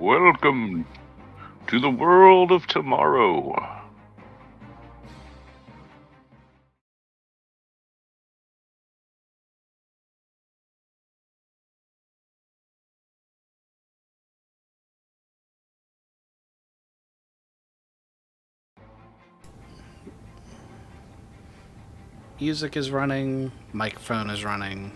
Welcome to the world of tomorrow. Music is running, microphone is running.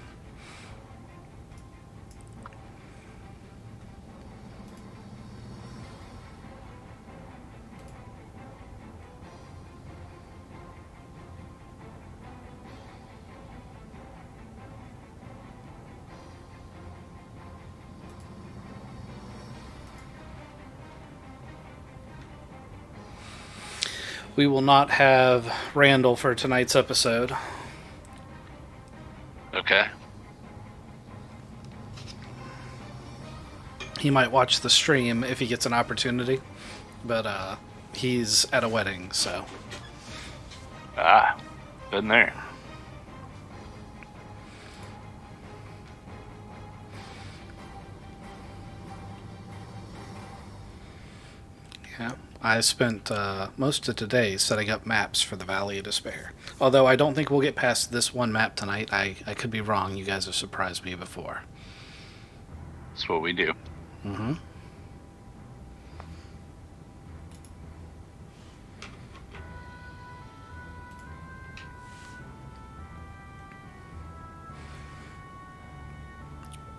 We will not have Randall for tonight's episode. Okay. He might watch the stream if he gets an opportunity, but he's at a wedding, so. Been there. Yeah. I spent most of today setting up maps for the Valley of Despair. Although I don't think we'll get past this one map tonight. I could be wrong. You guys have surprised me before. That's what we do. Mm-hmm.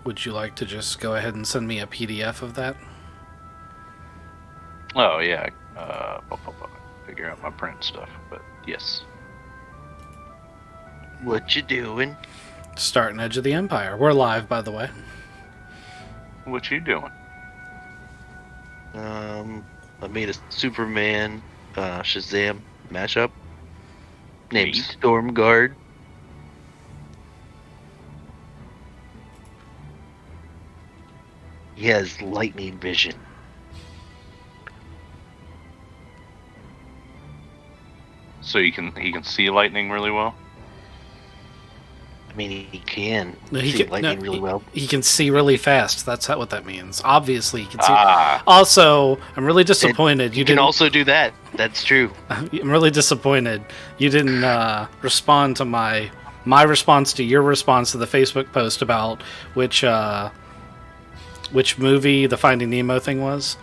Would you like to just go ahead and send me a PDF of that? Oh, yeah. Figure out my print stuff, but yes. What you doing? Starting Edge of the Empire. We're live, by the way. What you doing? I made a Superman Shazam mashup named Neat. Stormguard. He has lightning vision. So he can see lightning really well? I mean, he can He see can- lightning no, really well. He can see really fast. That's what that means. Obviously, he can see. Ah. Also, I'm really disappointed. You can also do that. That's true. I'm really disappointed you didn't respond to my response to your response to the Facebook post about which movie the Finding Nemo thing was.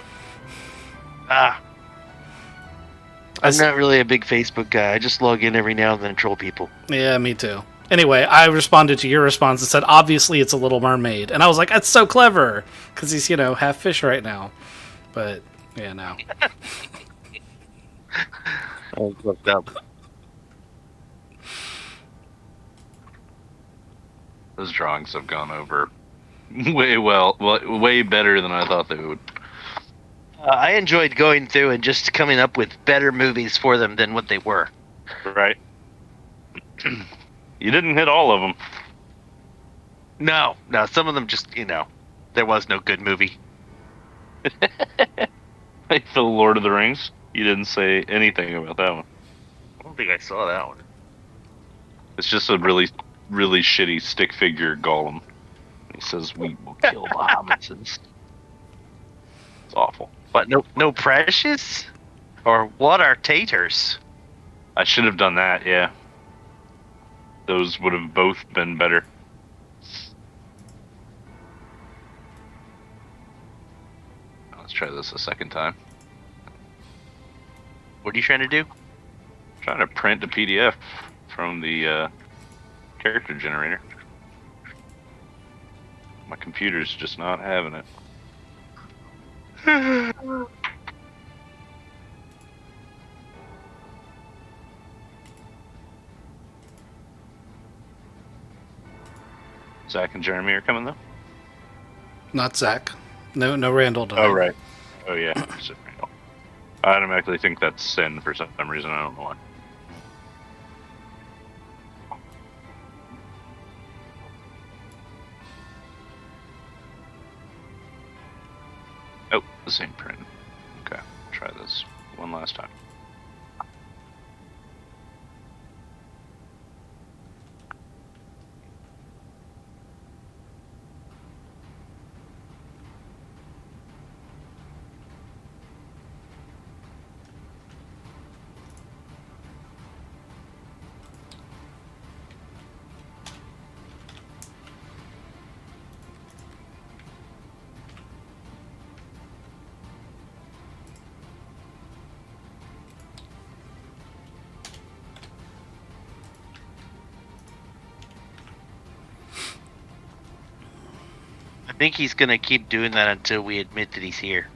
I'm not really a big Facebook guy. I just log in every now and then and troll people. Yeah, me too. Anyway, I responded to your response and said, obviously it's a Little Mermaid. And I was like, that's so clever. Because he's, half fish right now. But, yeah, no. I fucked up. Those drawings have gone over way better than I thought they would. I enjoyed going through and just coming up with better movies for them than what they were. Right. You didn't hit all of them. No, some of them just, there was no good movie. Like the Lord of the Rings. You didn't say anything about that one. I don't think I saw that one. It's just a really, really shitty stick figure golem. He says, "We will kill the hobbits." It's awful. But no Precious? Or what are taters? I should have done that, yeah. Those would have both been better. Let's try this a second time. What are you trying to do? I'm trying to print a PDF from the character generator. My computer's just not having it. Zach and Jeremy are coming though? Not Zach. No Randall tonight. Oh, right. Oh, yeah. I automatically think that's Sin for some reason. I don't know why. Oh, the same print. Okay, try this one last time. I think he's gonna keep doing that until we admit that he's here.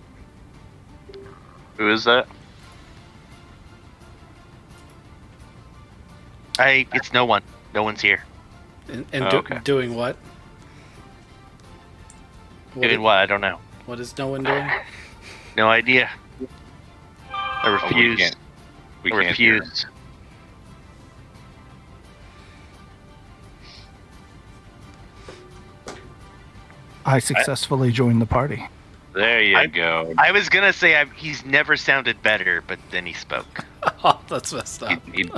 Who is that? It's no one. No one's here. And Okay. doing what? Doing what? I don't know. What is no one doing? No idea. I Oh, refuse. We I can't hear him. refuse. I successfully joined the party. There you go. I was gonna say he's never sounded better, but then he spoke. Oh, that's messed up. He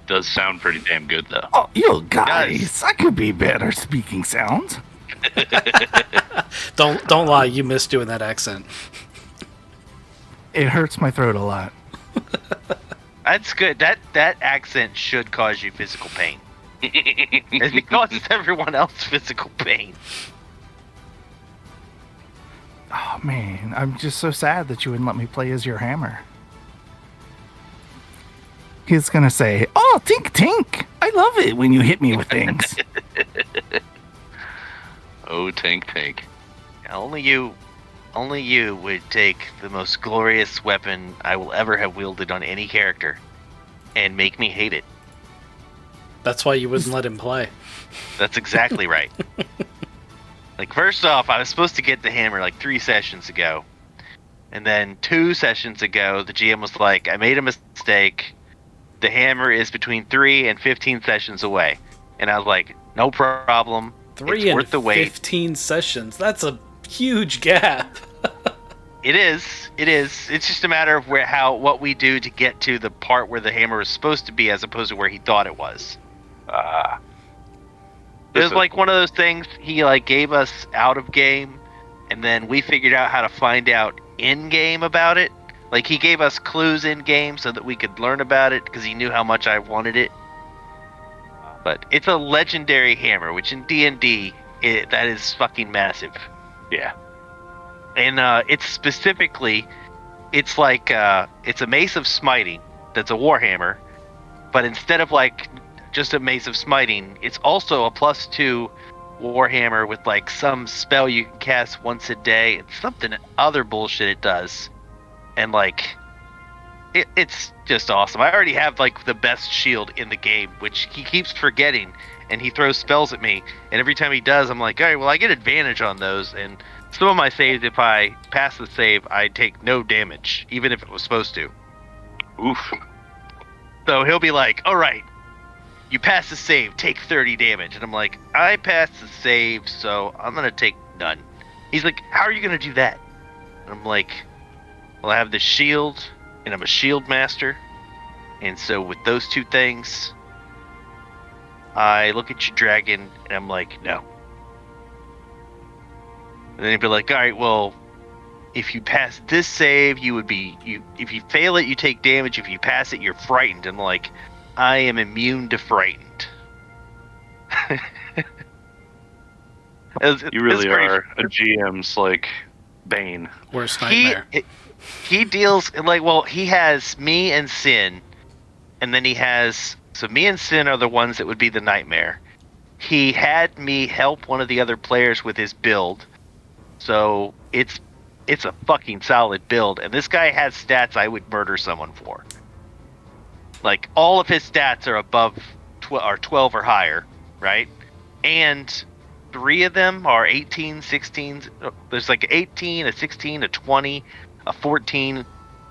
does sound pretty damn good, though. Oh, you guys, I could be better speaking sounds. Don't lie. You missed doing that accent. It hurts my throat a lot. That's good. That accent should cause you physical pain. It causes everyone else physical pain. Oh man, I'm just so sad that you wouldn't let me play as your hammer. He's gonna say, "Oh, tink tink! I love it when you hit me with things." Oh, tank. Only you would take the most glorious weapon I will ever have wielded on any character and make me hate it. That's why you wouldn't let him play. That's exactly right. Like, first off, I was supposed to get the hammer like 3 sessions ago. And then 2 sessions ago, the GM was like, I made a mistake. The hammer is between 3 and 15 sessions away. And I was like, no problem. 3 It's and worth the wait. 15 sessions. That's a huge gap. It is. It's just a matter of what we do to get to the part where the hammer is supposed to be, as opposed to where he thought it was. It was like one of those things. He like gave us out of game, and then we figured out how to find out in game about it. Like, he gave us clues in game so that we could learn about it because he knew how much I wanted it. But it's a legendary hammer, which in D&D that is fucking massive. Yeah. And it's specifically, it's like it's a mace of smiting that's a warhammer, but instead of like just a mace of smiting, it's also a +2 warhammer with like some spell you can cast once a day and something other bullshit it does. And like it's just awesome. I already have like the best shield in the game, which he keeps forgetting, and he throws spells at me, and every time he does, I'm like, all right, well, I get advantage on those. And some of my saves, if I pass the save, I take no damage, even if it was supposed to. Oof. So he'll be like, all right, you pass the save, take 30 damage. And I'm like, I passed the save, so I'm going to take none. He's like, how are you going to do that? And I'm like, well, I have the shield, and I'm a shield master. And so with those 2 things, I look at you, dragon, and I'm like, no. And then he'd be like, all right, well, if you pass this save, if you fail it, you take damage. If you pass it, you're frightened. And like, I am immune to frightened. You really are a GM's like bane. Worst nightmare. He deals like, well, he has me and Sin, and then he has, so me and Sin are the ones that would be the nightmare. He had me help one of the other players with his build, so it's a fucking solid build. And this guy has stats I would murder someone for. Like, all of his stats are above 12 or higher, right? And 3 of them are 18, 16s. There's like 18, a 16, a 20, a 14.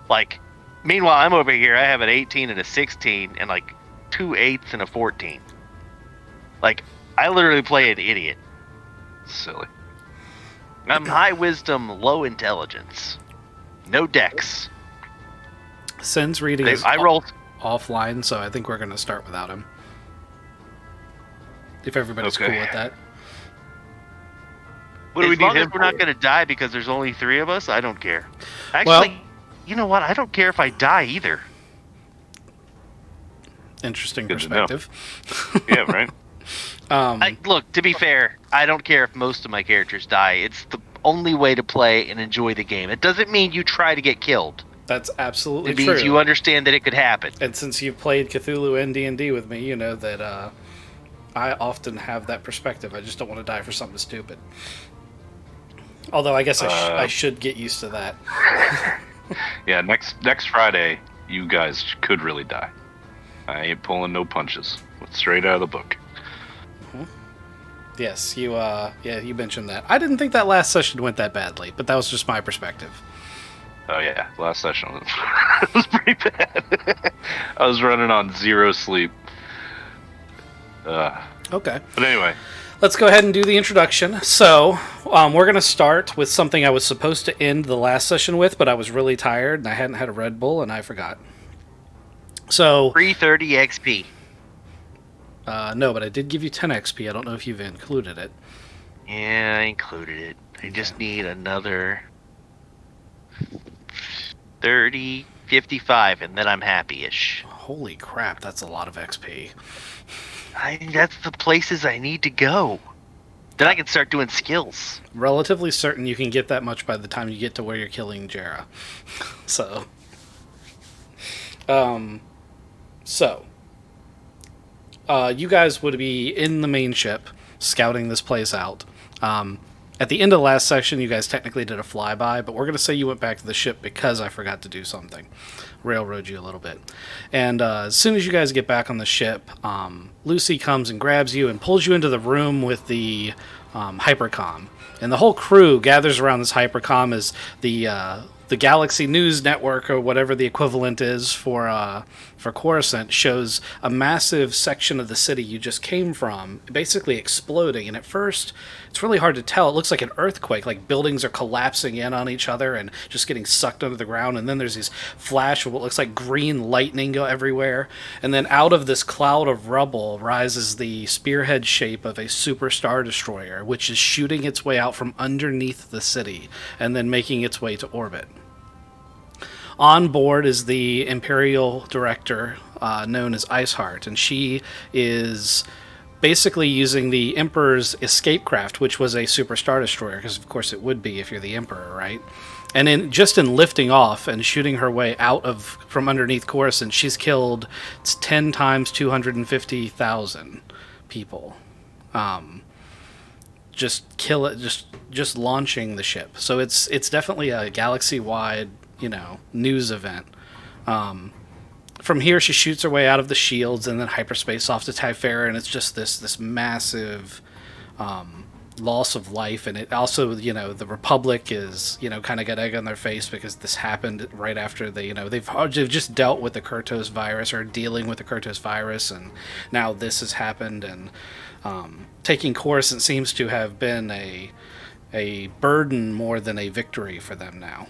Like, meanwhile, I'm over here. I have an 18 and a 16, and like 2 8s and a 14. Like, I literally play an idiot. Silly. I'm high wisdom, low intelligence, no dex. Sin's reading is I rolled. offline, so I think we're going to start without him. If everybody's Okay. cool with that. What do we As long need as him we're not for? going to die because there's only 3 of us, I don't care. Actually, you know what? I don't care if I die either. Interesting Good to know. perspective. Yeah, right. Look, to be fair, I don't care if most of my characters die. It's the only way to play and enjoy the game. It doesn't mean you try to get killed. That's absolutely It true. means you understand that it could happen. And since you've played Cthulhu and D&D with me, you know that I often have that perspective. I just don't want to die for something stupid. Although I guess I should get used to that. Yeah, next Friday, you guys could really die. I ain't pulling no punches. Straight out of the book. Yes, you mentioned that. I didn't think that last session went that badly, but that was just my perspective. Oh yeah, last session was pretty bad. I was running on 0 sleep. Okay. But anyway. Let's go ahead and do the introduction. So, we're going to start with something I was supposed to end the last session with, but I was really tired and I hadn't had a Red Bull and I forgot. So 330 XP. No, but I did give you 10 XP. I don't know if you've included it. Yeah, I included it. I just need another 30, 55, and then I'm happy-ish. Holy crap, that's a lot of XP. That's the places I need to go. Then I can start doing skills. Relatively certain you can get that much by the time you get to where you're killing Jera. So, you guys would be in the main ship, scouting this place out. At the end of the last section, you guys technically did a flyby, but we're going to say you went back to the ship because I forgot to do something. Railroad you a little bit. And as soon as you guys get back on the ship, Lucy comes and grabs you and pulls you into the room with the hypercom. And the whole crew gathers around this hypercom as the Galaxy News Network, or whatever the equivalent is for Coruscant, shows a massive section of the city you just came from basically exploding. And at first, it's really hard to tell. It looks like an earthquake, like buildings are collapsing in on each other and just getting sucked under the ground. And then there's these flash of what looks like green lightning go everywhere. And then out of this cloud of rubble rises the spearhead shape of a super star destroyer, which is shooting its way out from underneath the city and then making its way to orbit. On board is the Imperial Director, known as Iceheart, and she is basically using the Emperor's escape craft, which was a super star destroyer, because of course it would be if you're the Emperor, right? And in lifting off and shooting her way out from underneath Coruscant, she's killed 10 times 250,000 people. Just launching the ship. So it's definitely a galaxy-wide, news event. From here, she shoots her way out of the shields and then hyperspace off to Typhera, and it's just this massive loss of life. And it also, the Republic is, kind of got egg on their face because this happened right after they've just dealt with the Kurtos virus, or dealing with the Kurtos virus, and now this has happened. And taking Coruscant seems to have been a burden more than a victory for them now.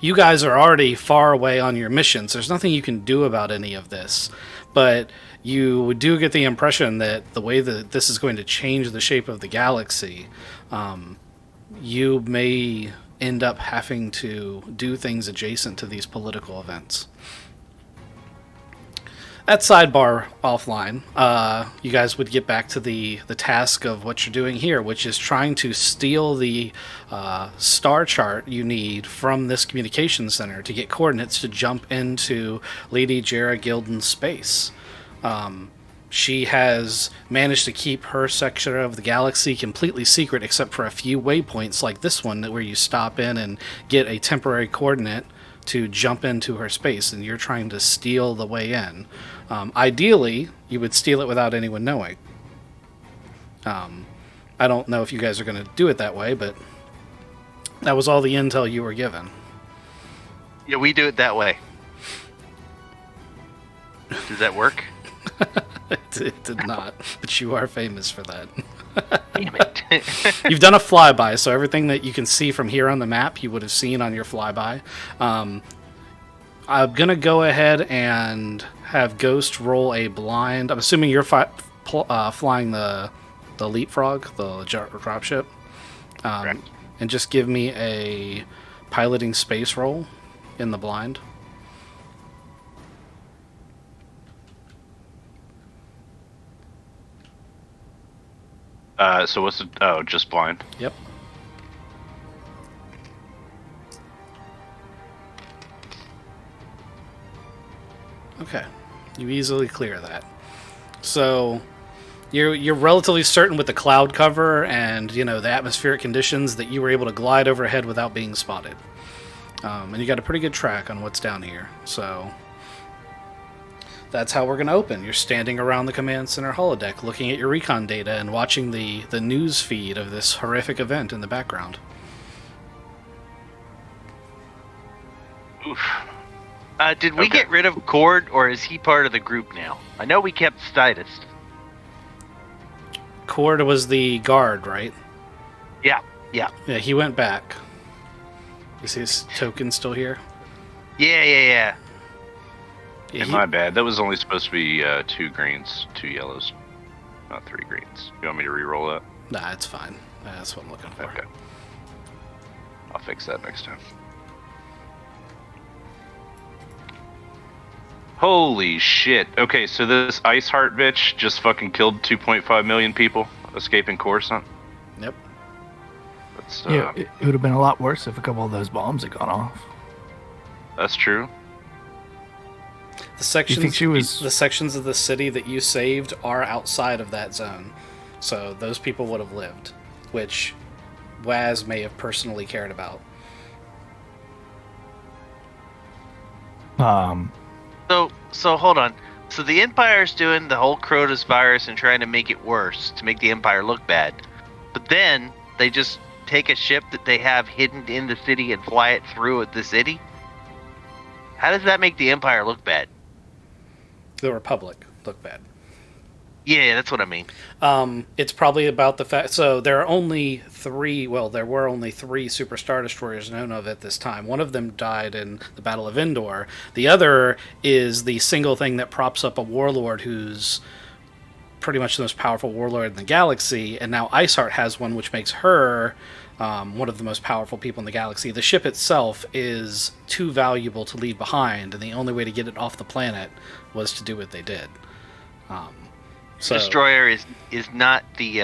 You guys are already far away on your missions. There's nothing you can do about any of this. But you do get the impression that the way that this is going to change the shape of the galaxy, you may end up having to do things adjacent to these political events. At sidebar offline, you guys would get back to the task of what you're doing here, which is trying to steal the star chart you need from this communications center to get coordinates to jump into Lady Jera Gilden's space. She has managed to keep her section of the galaxy completely secret, except for a few waypoints like this one, where you stop in and get a temporary coordinate to jump into her space, and you're trying to steal the way in. Ideally, you would steal it without anyone knowing. I don't know if you guys are going to do it that way, but that was all the intel you were given. Yeah, we do it that way. Does that work? It did not, but you are famous for that. Damn it. You've done a flyby, so everything that you can see from here on the map, you would have seen on your flyby. I'm going to go ahead and have Ghost roll a blind. I'm assuming you're flying the Leapfrog, the dropship. Correct. And just give me a piloting space roll in the blind. So what's the... Oh, just blind. Yep. Okay. You easily clear that. So, You're relatively certain with the cloud cover and the atmospheric conditions that you were able to glide overhead without being spotted. And you got a pretty good track on what's down here. So that's how we're going to open. You're standing around the command center holodeck, looking at your recon data and watching the news feed of this horrific event in the background. Oof. Did we Okay. get rid of Cord, or is he part of the group now? I know we kept Stitus. Cord was the guard, right? Yeah. Yeah, he went back. Is his token still here? Yeah. Yeah, Yeah, my bad. That was only supposed to be 2 greens, 2 yellows, not 3 greens. You want me to re-roll that? Nah, it's fine. That's what I'm looking for. Okay. I'll fix that next time. Holy shit. Okay, so this Ice Heart bitch just fucking killed 2.5 million people escaping Coruscant. Yep. That's, Yeah, it would have been a lot worse if a couple of those bombs had gone off. that's true. The sections, think she was- the sections of the city that you saved are outside of that zone, so those people would have lived, which Waz may have personally cared about. So hold on. So the Empire's doing the whole Crotus virus and trying to make it worse to make the Empire look bad, but then they just take a ship that they have hidden in the city and fly it through the city. How does that make the Empire look bad? The Republic look bad. Yeah, that's what I mean. It's probably about the fact. So there are only 3. Well, there were only 3 Super Star Destroyers known of at this time. One of them died in the Battle of Endor. The other is the single thing that props up a warlord who's pretty much the most powerful warlord in the galaxy. And now Iceheart has one, which makes her one of the most powerful people in the galaxy. The ship itself is too valuable to leave behind, and the only way to get it off the planet was to do what they did. So, Destroyer is not the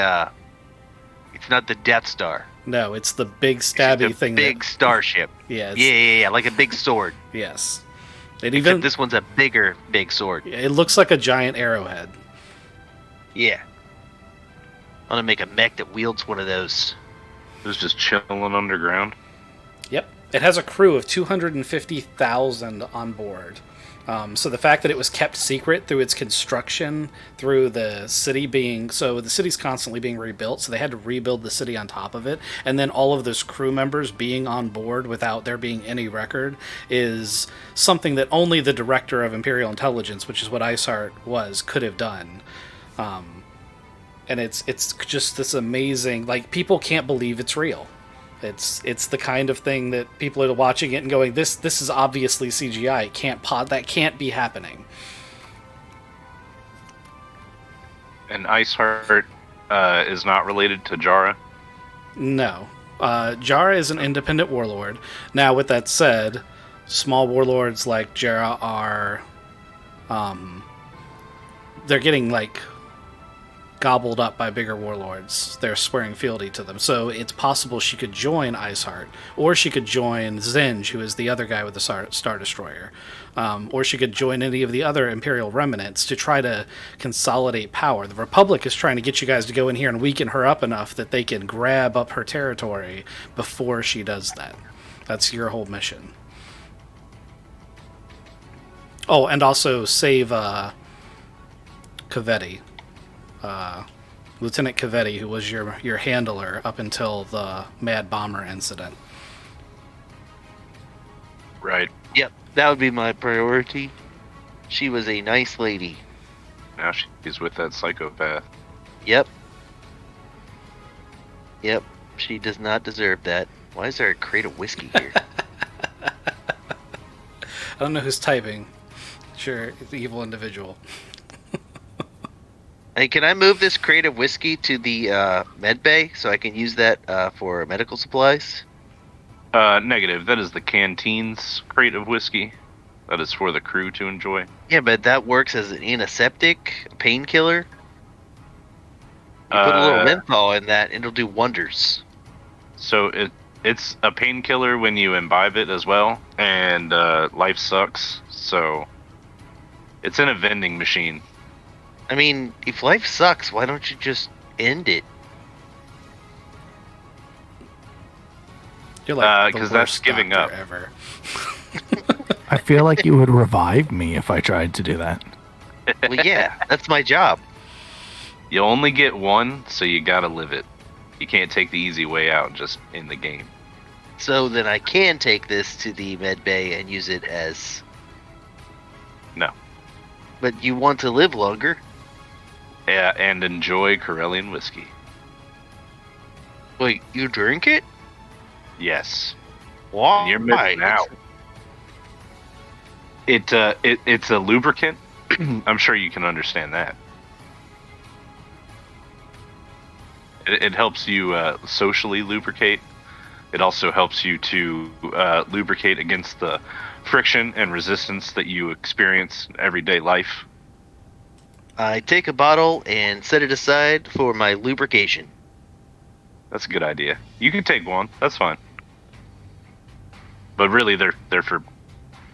it's not the Death Star. no, it's the big It's stabby just a thing. big starship. Yeah, Yeah, like a big sword. Yes. It Except even this one's a bigger big sword. it looks like a giant arrowhead. Yeah. I want to make a mech that wields one of those. It was just chilling underground. Yep. It has a crew of 250,000 on board. So the fact that it was kept secret through its construction, through the city being... So the city's constantly being rebuilt, so they had to rebuild the city on top of it. And then all of those crew members being on board without there being any record is something that only the director of Imperial Intelligence, which is what Iceheart was, could have done. And it's just this amazing... Like, people can't believe it's real. It's the kind of thing that people are watching it and going, this is obviously CGI. That can't be happening. And Iceheart is not related to Jara. No. Jara is an independent warlord. Now, with that said, small warlords like Jara are... they're getting, like, gobbled up by bigger warlords. They're swearing fealty to them. So it's possible she could join Iceheart, or she could join Zinj, who is the other guy with the Star Destroyer, or she could join any of the other Imperial remnants to try to consolidate power. The Republic is trying to get you guys to go in here and weaken her up enough that they can grab up her territory before she does that. That's your whole mission. Oh, and also save Cavetti. Lieutenant Cavetti, who was your handler up until the Mad Bomber incident. Right. Yep, that would be my priority. She was a nice lady. Now she's with that psychopath. Yep. Yep, she does not deserve that. Why is there a crate of whiskey here? I don't know who's typing. Sure, it's the evil individual. Hey, can I move this crate of whiskey to the med bay so I can use that for medical supplies? Negative. That is the canteen's crate of whiskey. That is for the crew to enjoy. Yeah, but that works as an antiseptic, a painkiller. You put a little menthol in that, and it'll do wonders. So it's a painkiller when you imbibe it as well, and life sucks. So it's in a vending machine. I mean, if life sucks, why don't you just end it? You're like the 'cause worst that's giving doctor up. ever. I feel like you would revive me if I tried to do that. Well, yeah, that's my job. You only get one, so you gotta live it. You can't take the easy way out and just end the game. So then I can take this to the med bay and use it as. No. But you want to live longer. Yeah, and enjoy Corellian whiskey. Wait, you drink it? Yes. Why? And you're missing out. It's a lubricant. I'm sure you can understand that. It helps you socially lubricate. It also helps you to lubricate against the friction and resistance that you experience in everyday life. I take a bottle and set it aside for my lubrication. That's a good idea. You can take one. That's fine. But really, they're for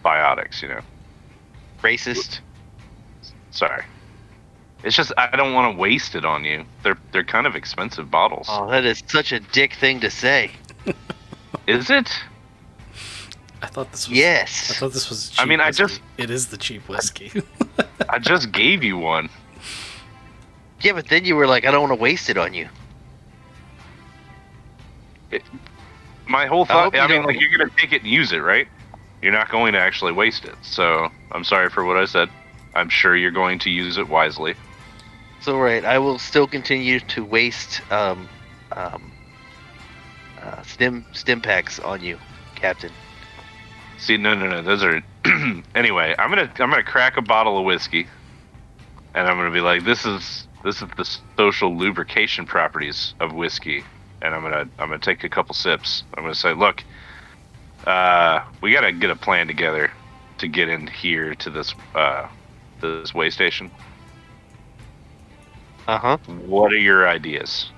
biotics, you know. Racist. Sorry. It's just I don't want to waste it on you. They're kind of expensive bottles. Oh, that is such a dick thing to say. Is it? I thought this was. Yes. I thought this was. Cheap I mean, I whiskey. just- It is the cheap whiskey. I just gave you one. Yeah, but then you were like, I don't want to waste it on you. My whole I thought. hope you I mean, don't- like you're gonna take it and use it, right? You're not going to actually waste it. So I'm sorry for what I said. I'm sure you're going to use it wisely. So right, I will still continue to waste stim packs on you, Captain. See, no. Those are. Anyway, I'm gonna crack a bottle of whiskey, and I'm gonna be like, this is the social lubrication properties of whiskey, and I'm gonna take a couple sips. I'm gonna say, look, we gotta get a plan together to get in here to this way station. Uh-huh. What are your ideas?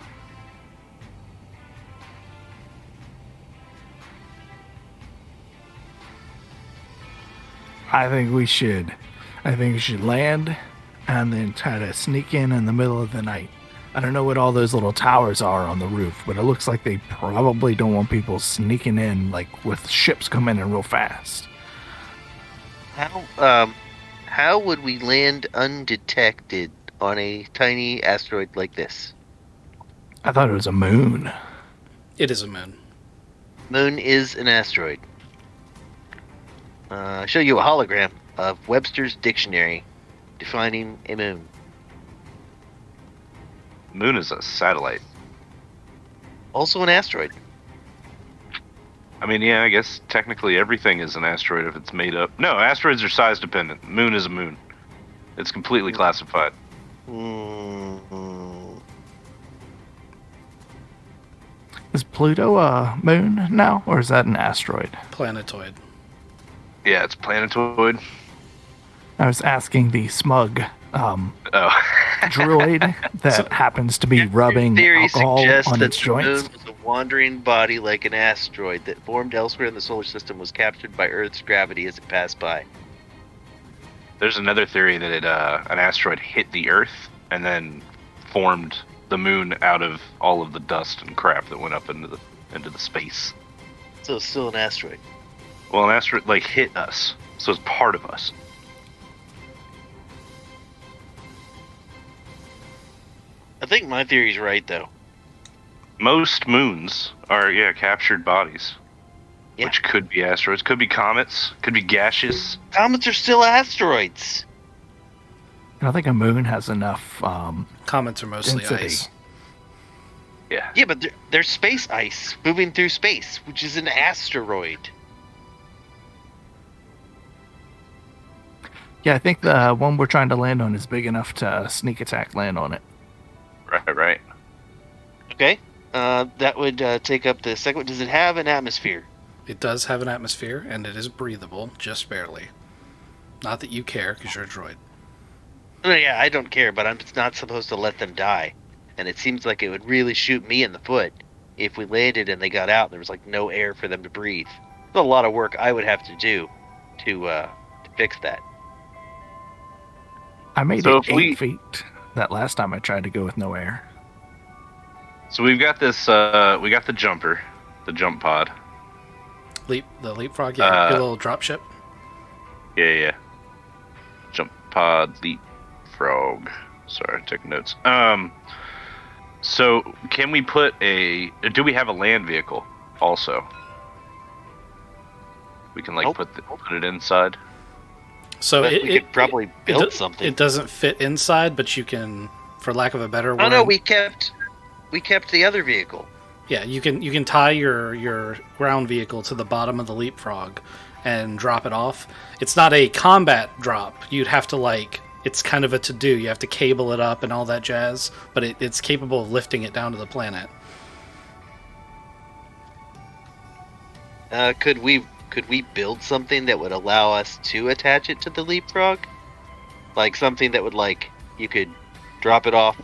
I think we should land and then try to sneak in the middle of the night. I don't know what all those little towers are on the roof, but it looks like they probably don't want people sneaking in like with ships coming in real fast. How would we land undetected on a tiny asteroid like this? I thought it was a moon. It is a moon. Moon is an asteroid. I'll show you a hologram of Webster's dictionary defining a moon. Moon is a satellite. Also an asteroid. I mean, yeah, I guess technically everything is an asteroid if it's made up. No, asteroids are size dependent. Moon is a moon. It's completely classified. Mm-hmm. Is Pluto a moon now, or is that an asteroid? Planetoid. Yeah, it's planetoid. I was asking the smug Oh. droid that happens to be rubbing Theory alcohol suggests on that its the joints. moon was a wandering body like an asteroid that formed elsewhere in the solar system, was captured by Earth's gravity as it passed by. There's another theory that an asteroid hit the Earth and then formed the moon out of all of the dust and crap that went up into the space. So it's still an asteroid. Well, an asteroid like hit us, so it's part of us. I think my theory's right, though. Most moons are captured bodies, Yeah. which could be asteroids, could be comets, could be gaseous. Comets are still asteroids. I don't think a moon has enough Comets are mostly density. ice. Yeah. Yeah, but they're space ice moving through space, which is an asteroid. Yeah, I think the one we're trying to land on is big enough to sneak attack land on it. Right. Okay. That would take up the second one. Does it have an atmosphere? It does have an atmosphere, and it is breathable, just barely. Not that you care, because you're a droid. No, yeah, I don't care, but I'm not supposed to let them die. And it seems like it would really shoot me in the foot if we landed and they got out and there was like no air for them to breathe. There's a lot of work I would have to do to fix that. I made So it if we- 8 feet that last time I tried to go with no air. So we've got this. We got the jumper, the jump pod. The leapfrog, yeah, your little drop ship. Yeah. Jump pod, leapfrog. Sorry, taking notes. So can we put a? Do we have a land vehicle also? We can like Nope. put it inside. So But we could probably build do- something. It doesn't fit inside, but you can, for lack of a better word. Oh no, we kept the other vehicle. Yeah, you can tie your ground vehicle to the bottom of the leapfrog and drop it off. It's not a combat drop. You'd have to it's kind of a to-do. You have to cable it up and all that jazz, but it's capable of lifting it down to the planet. Could we build something that would allow us to attach it to the leapfrog? Like something that would you could drop it off.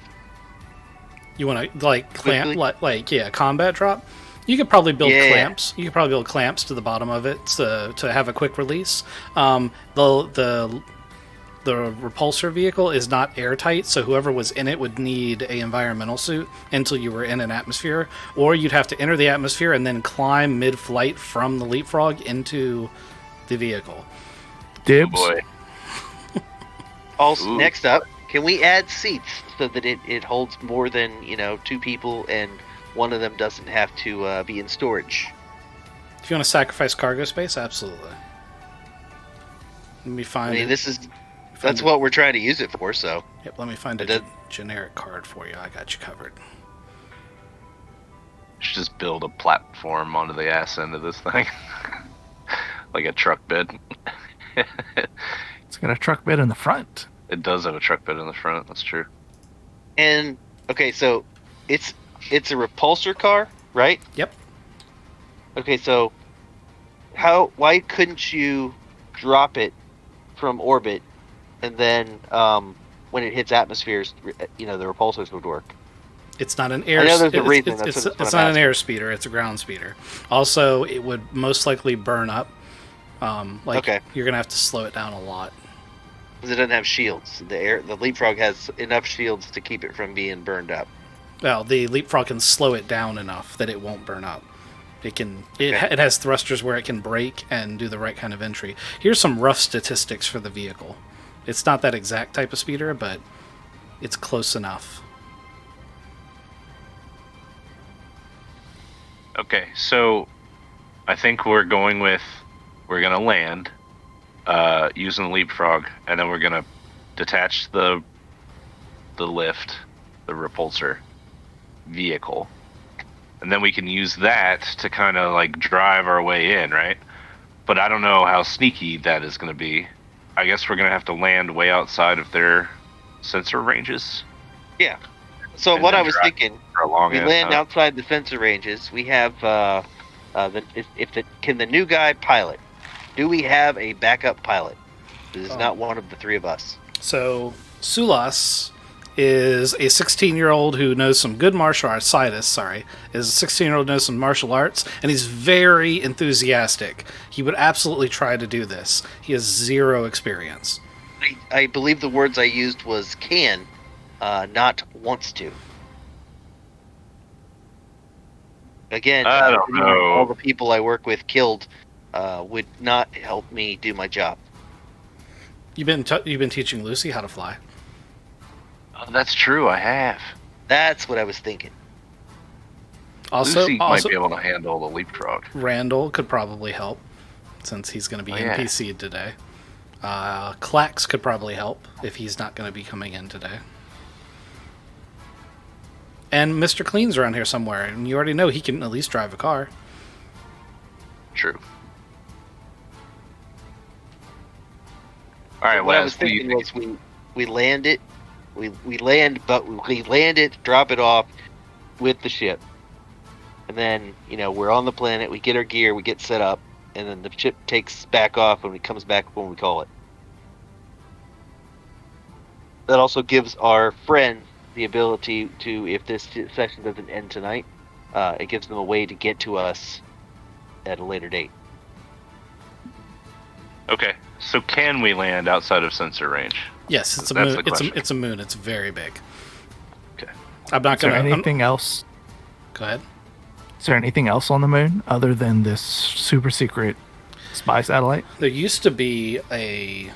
You want to clamp Quickly? combat drop. You could probably build Yeah. clamps. You could probably build clamps to the bottom of it to have a quick release. The repulsor vehicle is not airtight, so whoever was in it would need a environmental suit until you were in an atmosphere, or you'd have to enter the atmosphere and then climb mid-flight from the leapfrog into the vehicle. Dibs. Oh boy. Also, Ooh. next up, can we add seats so that it holds more than 2 people and one of them doesn't have to be in storage? If you want to sacrifice cargo space, absolutely. Let me I find mean, it. that's what we're trying to use it for. So Yep, let me find a It does- generic card for you. I got you covered. Should just build a platform onto the ass end of this thing, like a truck bed. It's got a truck bed in the front. It does have a truck bed in the front. That's true. and okay, so it's a repulsor car, right? Yep. Okay, so why couldn't you drop it from orbit and then when it hits atmospheres, the repulsors would work? It's not an air. I know there's a it's- reason, It's, that's it's, what it's I'm not an asking. air speeder. It's a ground speeder. Also, it would most likely burn up. Okay. You're gonna have to slow it down a lot. Because it doesn't have shields. The leapfrog has enough shields to keep it from being burned up. Well, the leapfrog can slow it down enough that it won't burn up. It can. Okay. It has thrusters where it can brake and do the right kind of entry. Here's some rough statistics for the vehicle. It's not that exact type of speeder, but it's close enough. Okay, so I think we're gonna land using the leapfrog, and then we're gonna detach the lift, the repulsor vehicle, and then we can use that to kind of drive our way in, right? But I don't know how sneaky that is going to be. I guess we're gonna have to land way outside of their sensor ranges Yeah. So And what then I was drive thinking, for a long we ass land time. outside the sensor ranges. We have can the new guy pilot? Do we have a backup pilot? This is Oh. not one of the 3 of us. So Sulas is a 16-year-old who knows some good martial arts. Sidus, sorry, is a 16-year-old who knows some martial arts, and he's very enthusiastic. He would absolutely try to do this. He has 0 experience. I believe the words I used was can, not wants to. Again, I don't know. all the people I work with killed would not help me do my job. You've been teaching Lucy how to fly. Oh, that's true. I have. That's what I was thinking. Also, Lucy might be able to handle the leapfrog. Randall could probably help since he's going to be Oh, yeah. NPC'd today. Clax could probably help if he's not going to be coming in today. And Mr. Clean's around here somewhere, and you already know he can at least drive a car. True. All right. What I Wes, was what do you thinking think? was we land it, we land it, drop it off with the ship, and then we're on the planet. We get our gear, we get set up, and then the ship takes back off when it comes back when we call it. That also gives our friend the ability to, if this session doesn't end tonight, it gives them a way to get to us at a later date. Okay. So can we land outside of sensor range? Yes, it's a That's moon. the question. It's a moon. It's very big. Okay. I'm not Is there gonna. anything else? Go ahead. Is there anything else on the moon other than this super secret spy satellite? There used to be a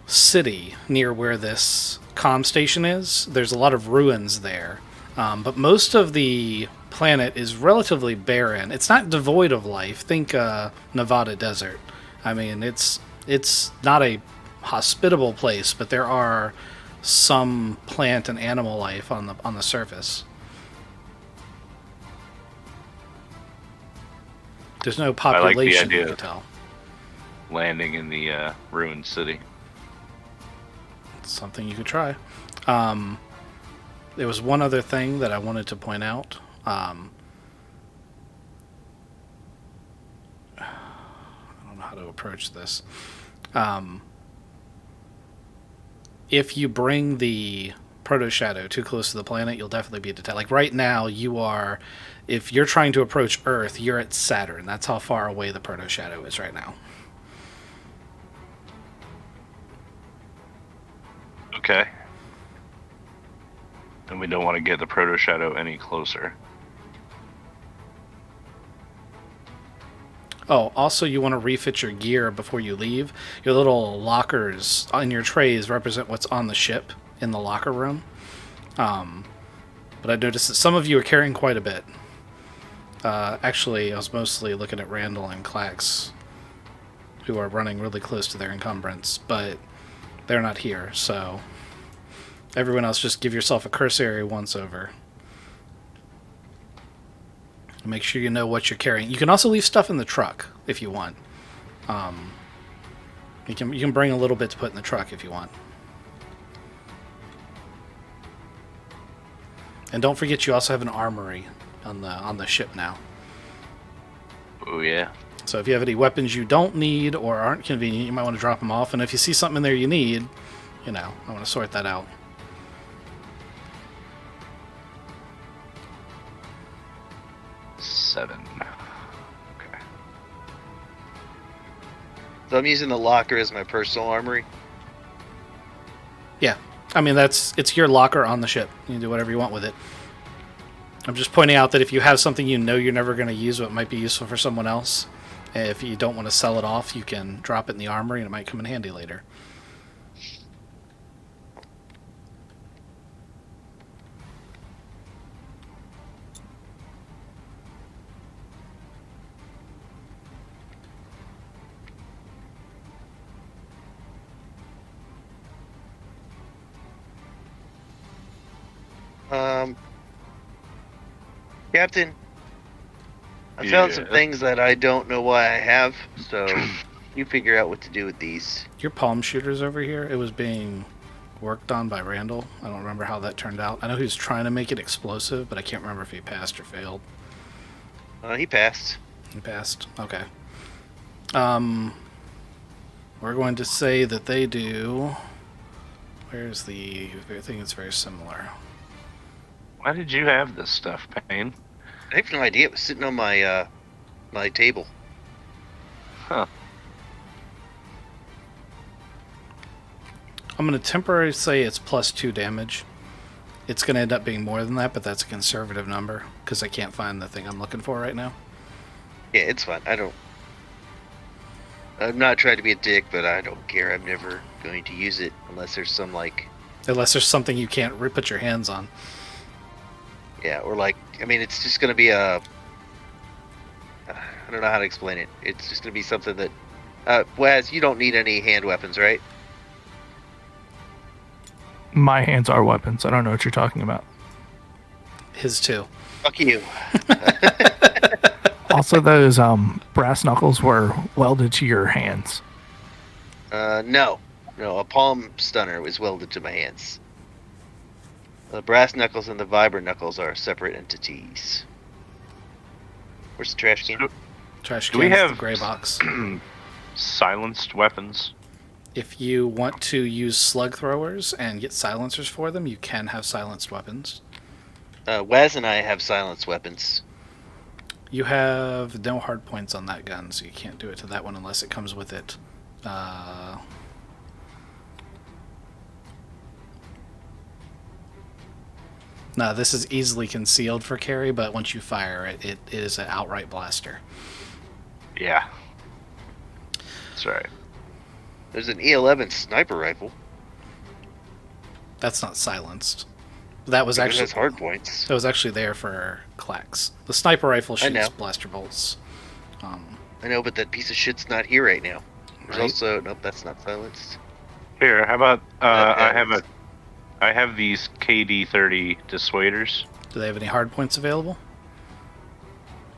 city near where this comm station is. There's a lot of ruins there, but most of the planet is relatively barren. It's not devoid of life. Think Nevada desert. I mean, it's not a hospitable place, but there are some plant and animal life on the surface. There's no like the population, idea you can of- tell. Landing in the ruined city. It's something you could try. There was one other thing that I wanted to point out. I don't know how to approach this. If you bring the proto shadow too close to the planet, you'll definitely be detected. Like right now, if you're trying to approach Earth, you're at Saturn. That's how far away the proto shadow is right now. Okay. And we don't want to get the proto shadow any closer. Oh, also you want to refit your gear before you leave. Your little lockers on your trays represent what's on the ship in the locker room. But I noticed that some of you are carrying quite a bit. Actually, I was mostly looking at Randall and Clax, who are running really close to their encumbrance, but they're not here, so everyone else just give yourself a cursory once over. Make sure you know what you're carrying. You can also leave stuff in the truck if you want. You can bring a little bit to put in the truck if you want. And don't forget, you also have an armory on the ship now. Oh yeah. So if you have any weapons you don't need or aren't convenient, you might want to drop them off. And if you see something in there you need, I want to sort that out. Seven. Okay. So I'm using the locker as my personal armory. Yeah. I mean, it's your locker on the ship. You can do whatever you want with it. I'm just pointing out that if you have something you know you're never going to use, but might be useful for someone else, if you don't want to sell it off, you can drop it in the armory and it might come in handy later. Captain, I found some Yeah. things that I don't know why I have, so you figure out what to do with these. Your palm shooter's over here. It was being worked on by Randall. I don't remember how that turned out. I know he was trying to make it explosive, but I can't remember if he passed or failed. He passed. He passed. Okay. We're going to say that they do. Where's the thing that's very similar? Why did you have this stuff, Payne? I have no idea. It was sitting on my my table. Huh. I'm going to temporarily say it's +2 damage. It's going to end up being more than that, but that's a conservative number because I can't find the thing I'm looking for right now. Yeah, it's fine. I'm not trying to be a dick, but I don't care. I'm never going to use it unless there's some Unless there's something you can't put your hands on. yeah, or it's just gonna be I don't know how to explain it. It's just gonna be something that, Waz, you don't need any hand weapons, right? My hands are weapons. I don't know what you're talking about. His too. Fuck you. Also, those brass knuckles were welded to your hands. No, a palm stunner was welded to my hands. The brass knuckles and the vibra knuckles are separate entities. Where's the trash can? Trash Do we can's have the gray box. silenced weapons? If you want to use slug throwers and get silencers for them, you can have silenced weapons. Waz and I have silenced weapons. You have no hard points on that gun, so you can't do it to that one unless it comes with it. No, this is easily concealed for carry, but once you fire it, it is an outright blaster. Yeah. That's right. There's an E11 sniper rifle. That's not silenced. That was It actually has hard points. that was actually there for Clax. The sniper rifle I know. shoots blaster bolts. I know, but that piece of shit's not here right now. There's Right. also nope, that's not silenced. Here, how about That I have these KD-30 dissuaders. Do they have any hard points available?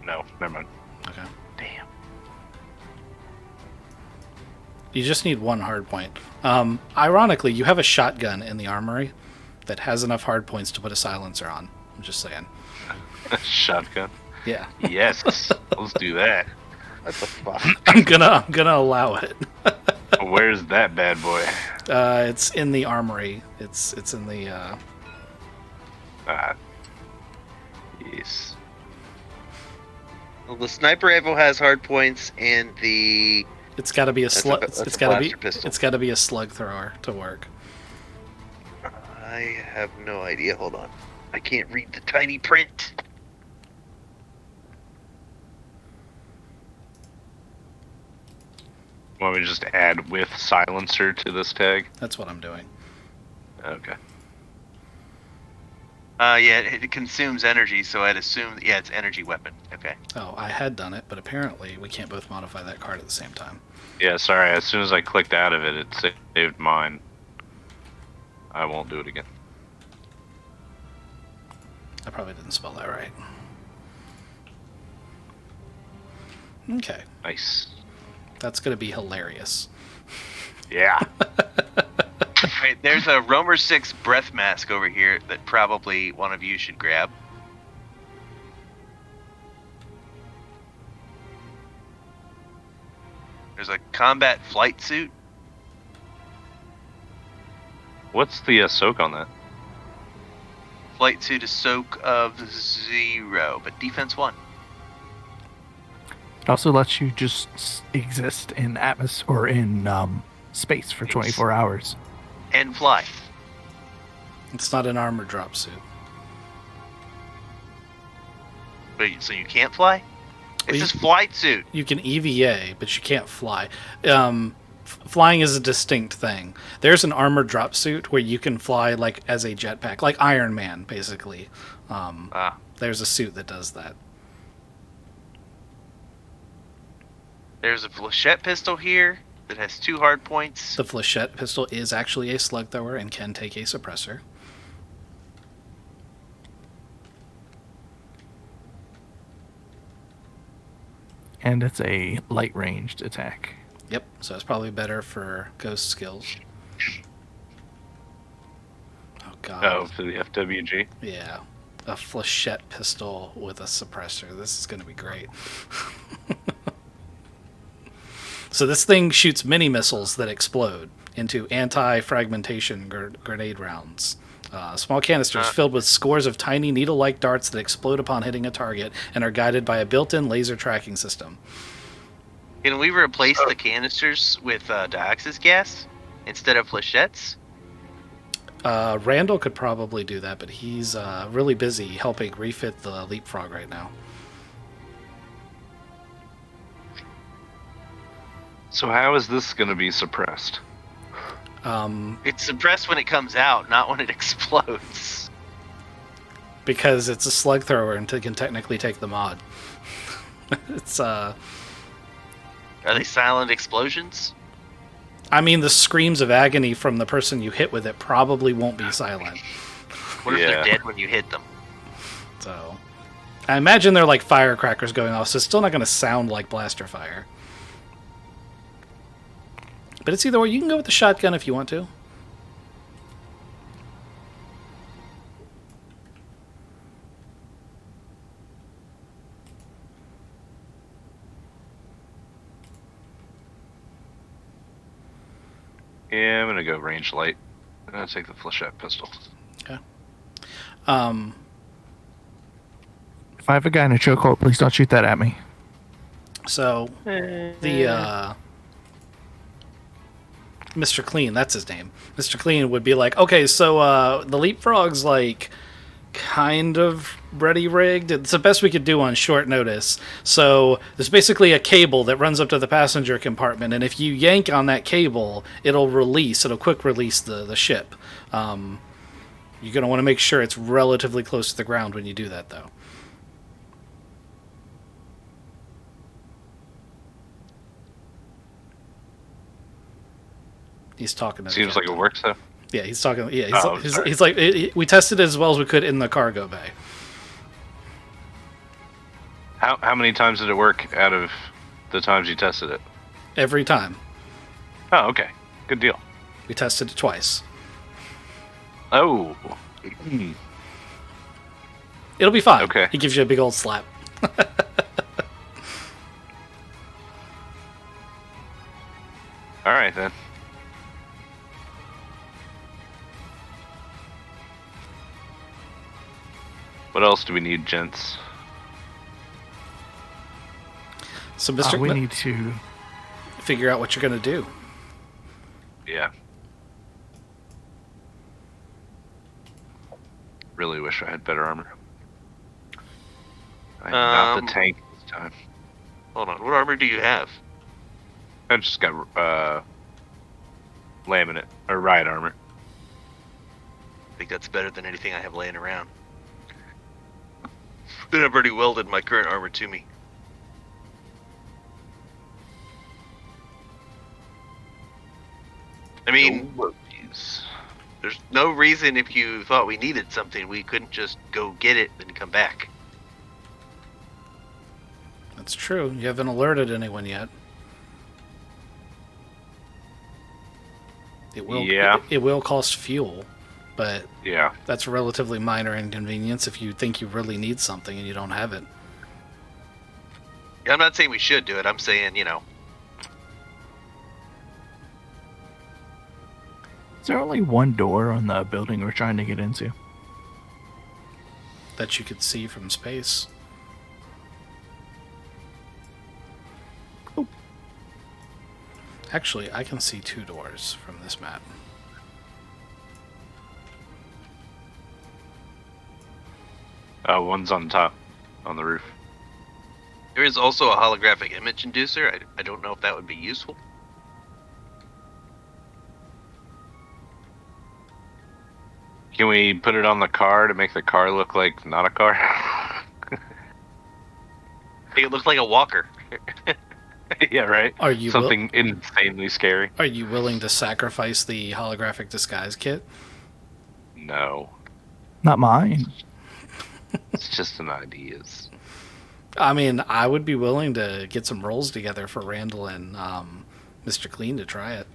No, never mind. Okay. Damn. You just need one hard point. Ironically, you have a shotgun in the armory that has enough hard points to put a silencer on. I'm just saying. Shotgun. Yeah. Yes, let's do that. What the fuck? I'm gonna allow it. Where's that bad boy? It's in the armory. It's in the. Yes. Well, the sniper rifle has hard points, and the It's got to be a That's a- slug. that's It's a got to be. blaster pistol. It's got to be a slug thrower to work. I have no idea. Hold on, I can't read the tiny print. Want me to just add with silencer to this tag? That's what I'm doing. Okay. Yeah, it consumes energy, so I'd assume yeah, it's energy weapon. Okay. Oh, I had done it, but apparently we can't both modify that card at the same time. Yeah, sorry. As soon as I clicked out of it, it saved mine. I won't do it again. I probably didn't spell that right. Okay, Nice. that's gonna be hilarious. Yeah. Right, there's a Roamer 6 breath mask over here that probably one of you should grab. There's a combat flight suit. What's the soak on that? Flight suit is soak of 0, but defense 1. It also lets you just exist in atmosphere or in space for 24 hours. And fly. It's not an armor drop suit. Wait, so you can't fly? Well, It's just flight suit. You can EVA, but you can't fly. Flying is a distinct thing. There's an armor drop suit where you can fly like as a jetpack, like Iron Man, basically. There's a suit that does that. There's a flechette pistol here that has 2 hard points. The flechette pistol is actually a slug thrower and can take a suppressor. And it's a light ranged attack. Yep, so it's probably better for ghost skills. Oh god. Oh, for the FWG. Yeah. A flechette pistol with a suppressor. This is going to be great. So this thing shoots mini missiles that explode into anti-fragmentation grenade rounds. Small canisters filled with scores of tiny needle-like darts that explode upon hitting a target and are guided by a built-in laser tracking system. Can we replace the canisters with dioxis gas instead of flechettes? Randall could probably do that, but he's really busy helping refit the Leapfrog right now. So how is this going to be suppressed? It's suppressed when it comes out, not when it explodes. Because it's a slug thrower and can technically take the mod. It's Are they silent explosions? I mean, the screams of agony from the person you hit with it probably won't be silent. What if Yeah. they're dead when you hit them? So, I imagine they're like firecrackers going off, so it's still not going to sound like blaster fire. But it's either way. You can go with the shotgun if you want to. Yeah, I'm going to go range light. I'm going to take the flechette pistol. Okay. If I have a guy in a chokehold, please don't shoot that at me. So, the Mr. Clean, that's his name. Mr. Clean would be like, okay, so the Leapfrog's like kind of ready rigged. It's the best we could do on short notice. So there's basically a cable that runs up to the passenger compartment, and if you yank on that cable, it'll quick release the ship. You're going to want to make sure it's relatively close to the ground when you do that, though. He's talking to the Seems like it captain. works though. Yeah, he's talking. Yeah, Oh, sorry. he's like, we tested it as well as we could in the cargo bay. How many times did it work out of the times you tested it? Every time. Oh, okay. Good deal. We tested it twice. Oh. It'll be fine. Okay. He gives you a big old slap. All right then. What else do we need, gents? So, Mr. we need to. figure out what you're going to do. Yeah. Really wish I had better armor. I'm not the tank this time. Hold on. What armor do you have? I just got laminate or riot armor. I think that's better than anything I have laying around. Then I've already welded my current armor to me. I mean, No worries. there's no reason if you thought we needed something, we couldn't just go get it and come back. That's true. You haven't alerted anyone yet. It will. Yeah. It will cost fuel, but Yeah. that's a relatively minor inconvenience if you think you really need something and you don't have it. I'm not saying we should do it. I'm saying, Is there only one door on the building we're trying to get into? That you could see from space. Actually, I can see 2 doors from this map. One's on top, on the roof. there is also a holographic image inducer. I don't know if that would be useful. Can we put it on the car to make the car look like not a car? Make it look like a walker. Yeah, right. Are you Something insanely scary? Are you willing to sacrifice the holographic disguise kit? No, Not mine. it's just an idea. I mean, I would be willing to get some rolls together for Randall and Mr. Clean to try it.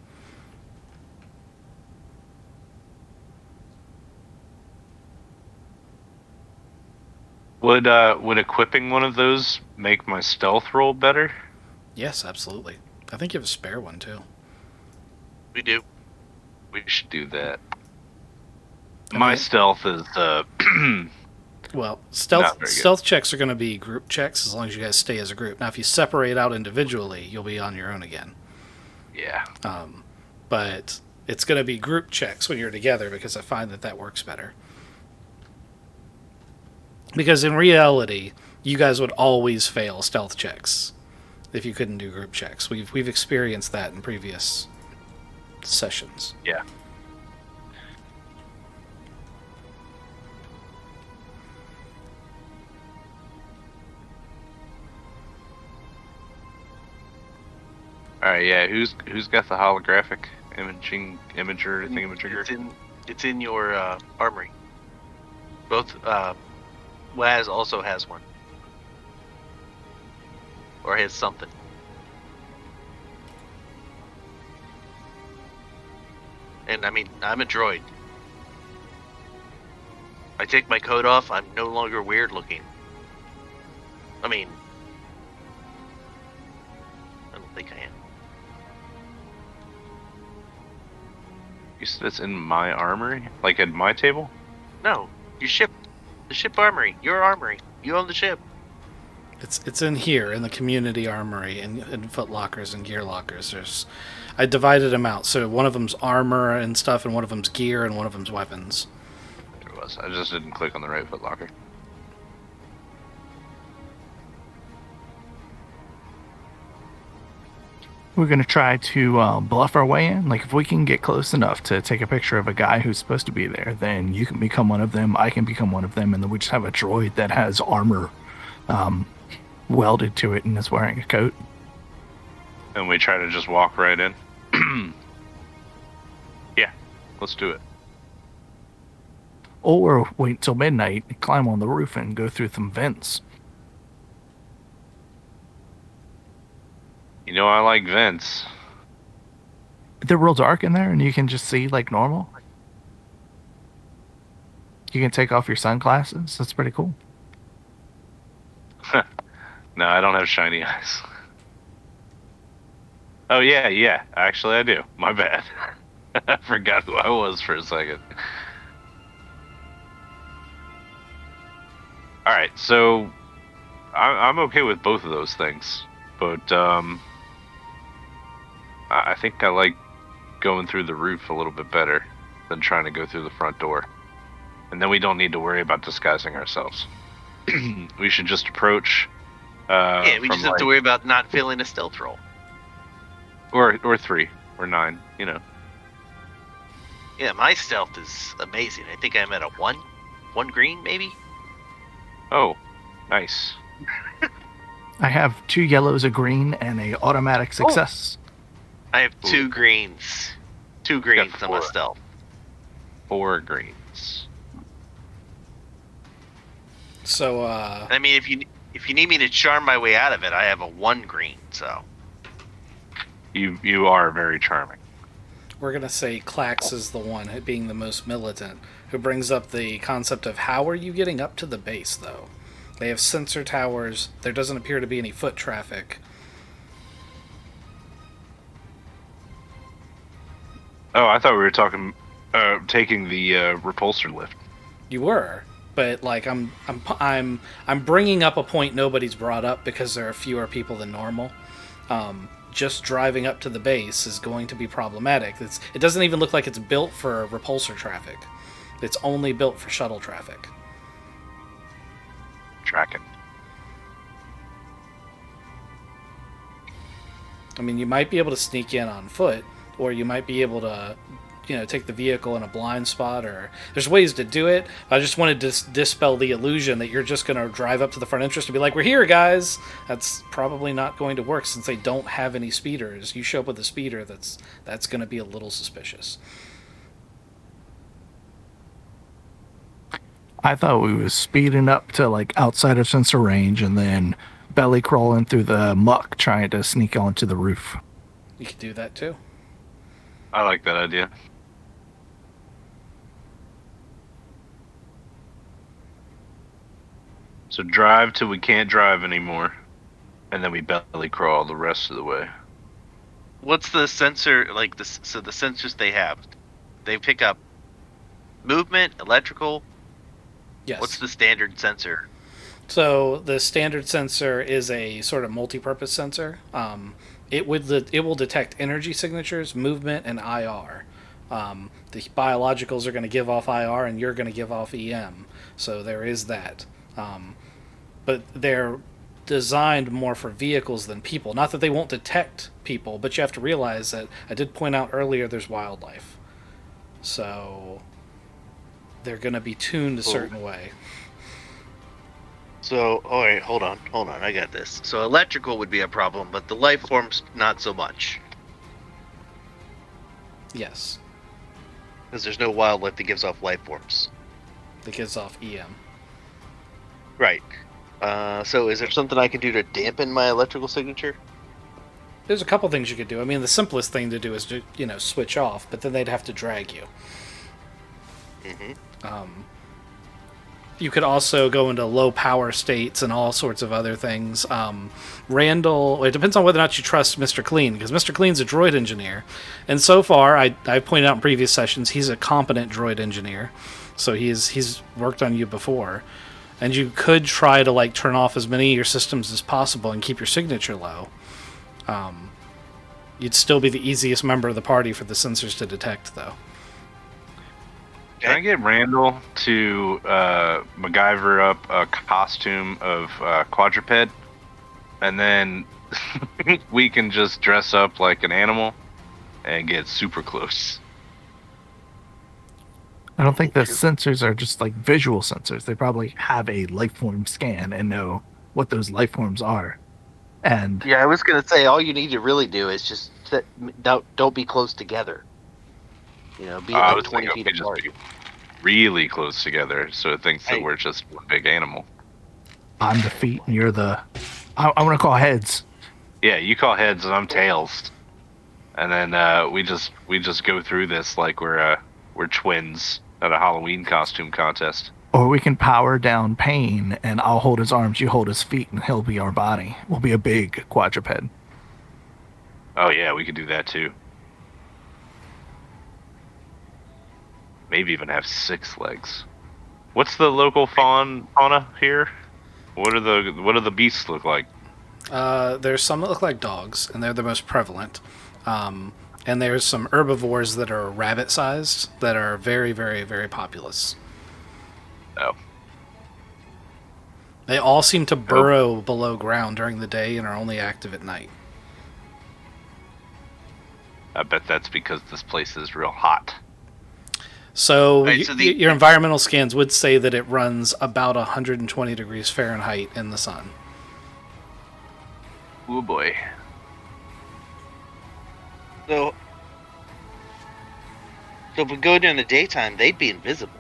Would equipping one of those make my stealth roll better? Yes, absolutely. I think you have a spare one too. We do. We should do that. I My mean- stealth is Well, Not stealth very good. stealth checks are going to be group checks as long as you guys stay as a group. Now, if you separate out individually, you'll be on your own again. yeah. But it's going to be group checks when you're together because I find that works better. Because in reality, you guys would always fail stealth checks if you couldn't do group checks. We've experienced that in previous sessions. Yeah. All right, yeah. Who's got the holographic imager thingamajigger? It's in your armory. Both Waz also has one. Or has something. And I mean, I'm a droid. I take my coat off, I'm no longer weird looking. I mean, I don't think I am. You said it's in my armory, like at my table. No, your ship. The ship armory. Your armory. You own the ship. It's in here in the community armory and foot lockers and gear lockers. I divided them out, so one of them's armor and stuff, and one of them's gear, and one of them's weapons. was. I just didn't click on the right footlocker. We're going to try to bluff our way in. Like, if we can get close enough to take a picture of a guy who's supposed to be there, then you can become one of them, I can become one of them, and then we just have a droid that has armor welded to it and is wearing a coat. And we try to just walk right in. Yeah, let's do it. Or wait till midnight, climb on the roof, and go through some vents. You know, I like vents. They're real dark in there, and you can just see like normal. You can take off your sunglasses. That's pretty cool. No, I don't have shiny eyes. Oh, yeah. Actually, I do. My bad. I forgot who I was for a second. Alright, so I'm okay with both of those things. But, I think I like going through the roof a little bit better than trying to go through the front door. And then we don't need to worry about disguising ourselves. We should just approach. We just have to worry about not failing a stealth roll. Or 3 or 9, you know. Yeah, my stealth is amazing. I think I'm at a 1 green, maybe. Oh, nice. I have 2 yellows, a green, and a automatic success. I have 2 greens. 2 greens on my stealth. 4 greens. So, I mean, if you need me to charm my way out of it, I have a 1 green. So You are very charming. we're going to say Klax is the one, being the most militant, who brings up the concept of how are you getting up to the base, though? They have sensor towers. There doesn't appear to be any foot traffic. Oh, I thought we were talking, taking the repulsor lift. You were, but like I'm bringing up a point nobody's brought up because there are fewer people than normal. Just driving up to the base is going to be problematic. It doesn't even look like it's built for repulsor traffic. It's only built for shuttle traffic. Tracking. I mean, you might be able to sneak in on foot, or you might be able to, take the vehicle in a blind spot, or there's ways to do it. I just wanted to dispel the illusion that you're just going to drive up to the front entrance and be like, we're here, guys. That's probably not going to work since they don't have any speeders. You show up with a speeder, that's going to be a little suspicious. I thought we was speeding up to like outside of sensor range and then belly crawling through the muck trying to sneak onto the roof. You could do that too. I like that idea. So drive till we can't drive anymore, and then we belly crawl the rest of the way. what's the sensor like? So the sensors they have, they pick up movement, electrical. Yes. What's the standard sensor? So the standard sensor is a sort of multi-purpose sensor. It will detect energy signatures, movement, and IR. The biologicals are going to give off IR, and you're going to give off EM. So there is that. But they're designed more for vehicles than people. Not that they won't detect people, but you have to realize that I did point out earlier there's wildlife. So they're going to be tuned a certain way. So, all right, hold on, I got this. So electrical would be a problem, but the life forms not so much, Yes. because there's no wildlife that gives off life forms. That gives off EM. Right. So is there something I can do to dampen my electrical signature? There's a couple things you could do. I mean, the simplest thing to do is to, switch off, but then they'd have to drag you. Mm-hmm. You could also go into low power states and all sorts of other things. Randall, it depends on whether or not you trust Mr. Clean, because Mr. Clean's a droid engineer. And so far, I've pointed out in previous sessions, he's a competent droid engineer. So he's worked on you before. And you could try to turn off as many of your systems as possible and keep your signature low. You'd still be the easiest member of the party for the sensors to detect, though. Can I get Randall to MacGyver up a costume of quadruped, and then we can just dress up like an animal and get super close. I don't think the sensors are just like visual sensors. They probably have a life form scan and know what those life forms are. And Yeah, I was gonna say all you need to really do is just don't be close together. You know, be I like was 20 thinking feet we just apart. be really close together, so it thinks that Hey. we're just one big animal. I'm the feet and you're the. I want to call heads. Yeah, you call heads and I'm tails, and then we just go through this like we're twins at a Halloween costume contest. Or we can power down Pain and I'll hold his arms, you hold his feet, and he'll be our body. We'll be a big quadruped. Oh yeah, we could do that too. Maybe even have 6 legs. What's the local fauna here? What do the beasts look like? There's some that look like dogs, and they're the most prevalent. And there's some herbivores that are rabbit-sized that are very, very, very populous. Oh, They all seem to burrow below ground during the day and are only active at night. I bet that's because this place is real hot. So, Right, so your environmental scans would say that it runs about 120 degrees Fahrenheit in the sun. Oh boy. So if we go during the daytime, they'd be invisible.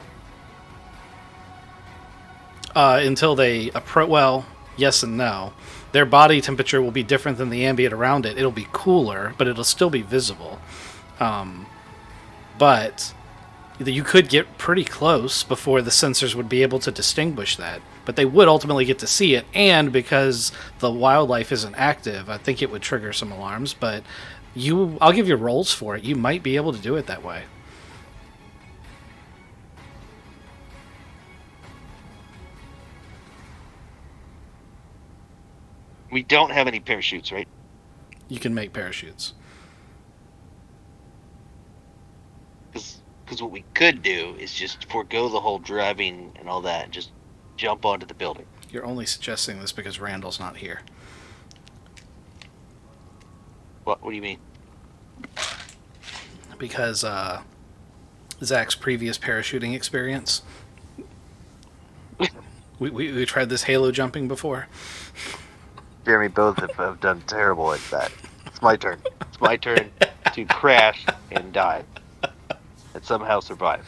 Until they approach. Well, yes and no. Their body temperature will be different than the ambient around it. It'll be cooler, but it'll still be visible. But you could get pretty close before the sensors would be able to distinguish that. But they would ultimately get to see it, and because the wildlife isn't active, I think it would trigger some alarms. But I'll give you rolls for it. You might be able to do it that way. We don't have any parachutes, right? You can make parachutes. Because what we could do is just forego the whole driving and all that and just jump onto the building. You're only suggesting this because Randall's not here. What do you mean? Because Zach's previous parachuting experience. we tried this halo jumping before. Jeremy, both have done terrible at that. It's my turn. It's my turn to crash and die. And somehow survive.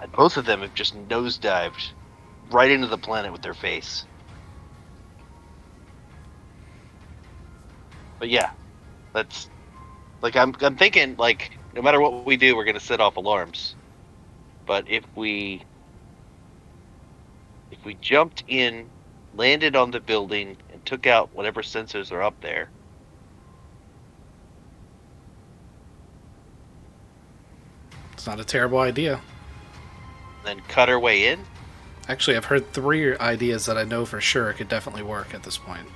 And both of them have just nosedived right into the planet with their face. But yeah, that's like I'm thinking like no matter what we do, we're gonna set off alarms. But if we jumped in, landed on the building, and took out whatever sensors are up there. It's not a terrible idea. Then cut our way in. Actually, I've heard 3 ideas that I know for sure could definitely work at this point.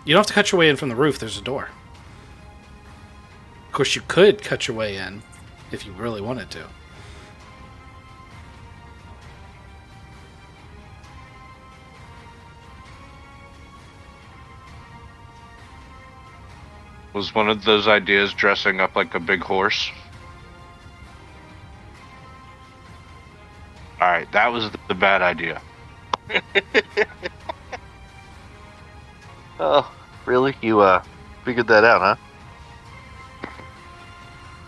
You don't have to cut your way in from the roof, there's a door. Of course, you could cut your way in if you really wanted to. Was one of those ideas dressing up like a big horse? Alright, that was the bad idea. Oh, really? You figured that out, huh?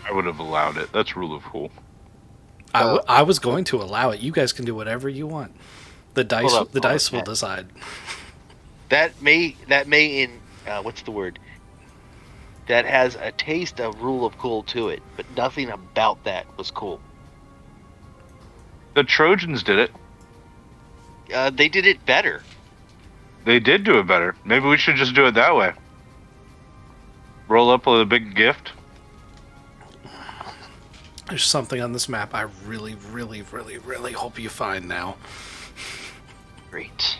I would have allowed it. That's rule of cool. I was going to allow it. You guys can do whatever you want. The dice Hold up, dice will Matt. decide. That may in what's the word? That has a taste of rule of cool to it, but nothing about that was cool. The Trojans did it. They did it better. They did do it better. Maybe we should just do it that way. Roll up with a big gift. There's something on this map I really, really, really, really hope you find now. Great.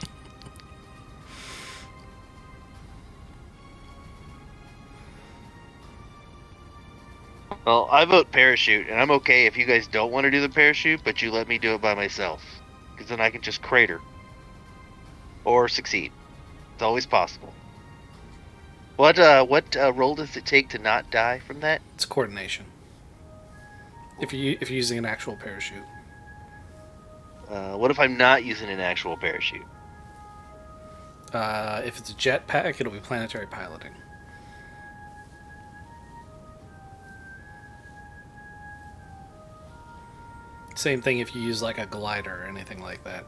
Well, I vote parachute, and I'm okay if you guys don't want to do the parachute, but you let me do it by myself. Because then I can just crater. Or succeed. It's always possible. What role does it take to not die from that? It's coordination. If you're using an actual parachute. What if I'm not using an actual parachute? If it's a jetpack, it'll be planetary piloting. Same thing if you use like a glider or anything like that.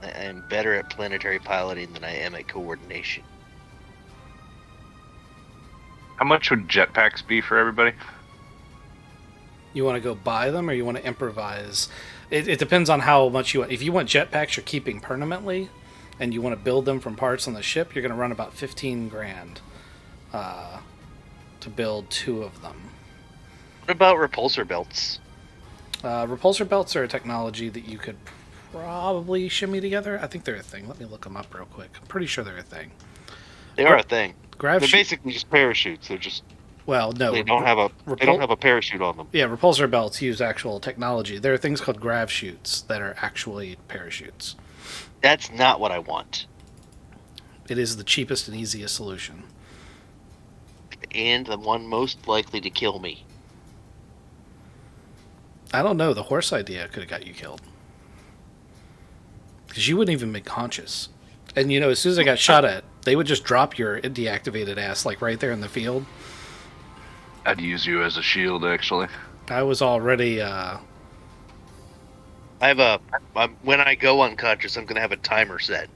I'm better at planetary piloting than I am at coordination. How much would jetpacks be for everybody? You want to go buy them or you want to improvise? It depends on how much you want. If you want jetpacks you're keeping permanently and you want to build them from parts on the ship, you're going to run about 15 grand to build 2 of them. What about repulsor belts? Repulsor belts are a technology that you could probably shimmy together. I think they're a thing. Let me look them up real quick. I'm pretty sure they're a thing. They are a thing. They're basically just parachutes. They're just no. They don't have a parachute on them. Yeah, repulsor belts use actual technology. There are things called grav chutes that are actually parachutes. That's not what I want. It is the cheapest and easiest solution. And the one most likely to kill me. I don't know. The horse idea could have got you killed. Because you wouldn't even be conscious. And, as soon as I got shot at, they would just drop your deactivated ass, like, right there in the field. I'd use you as a shield, actually. I was already, when I go unconscious, I'm going to have a timer set.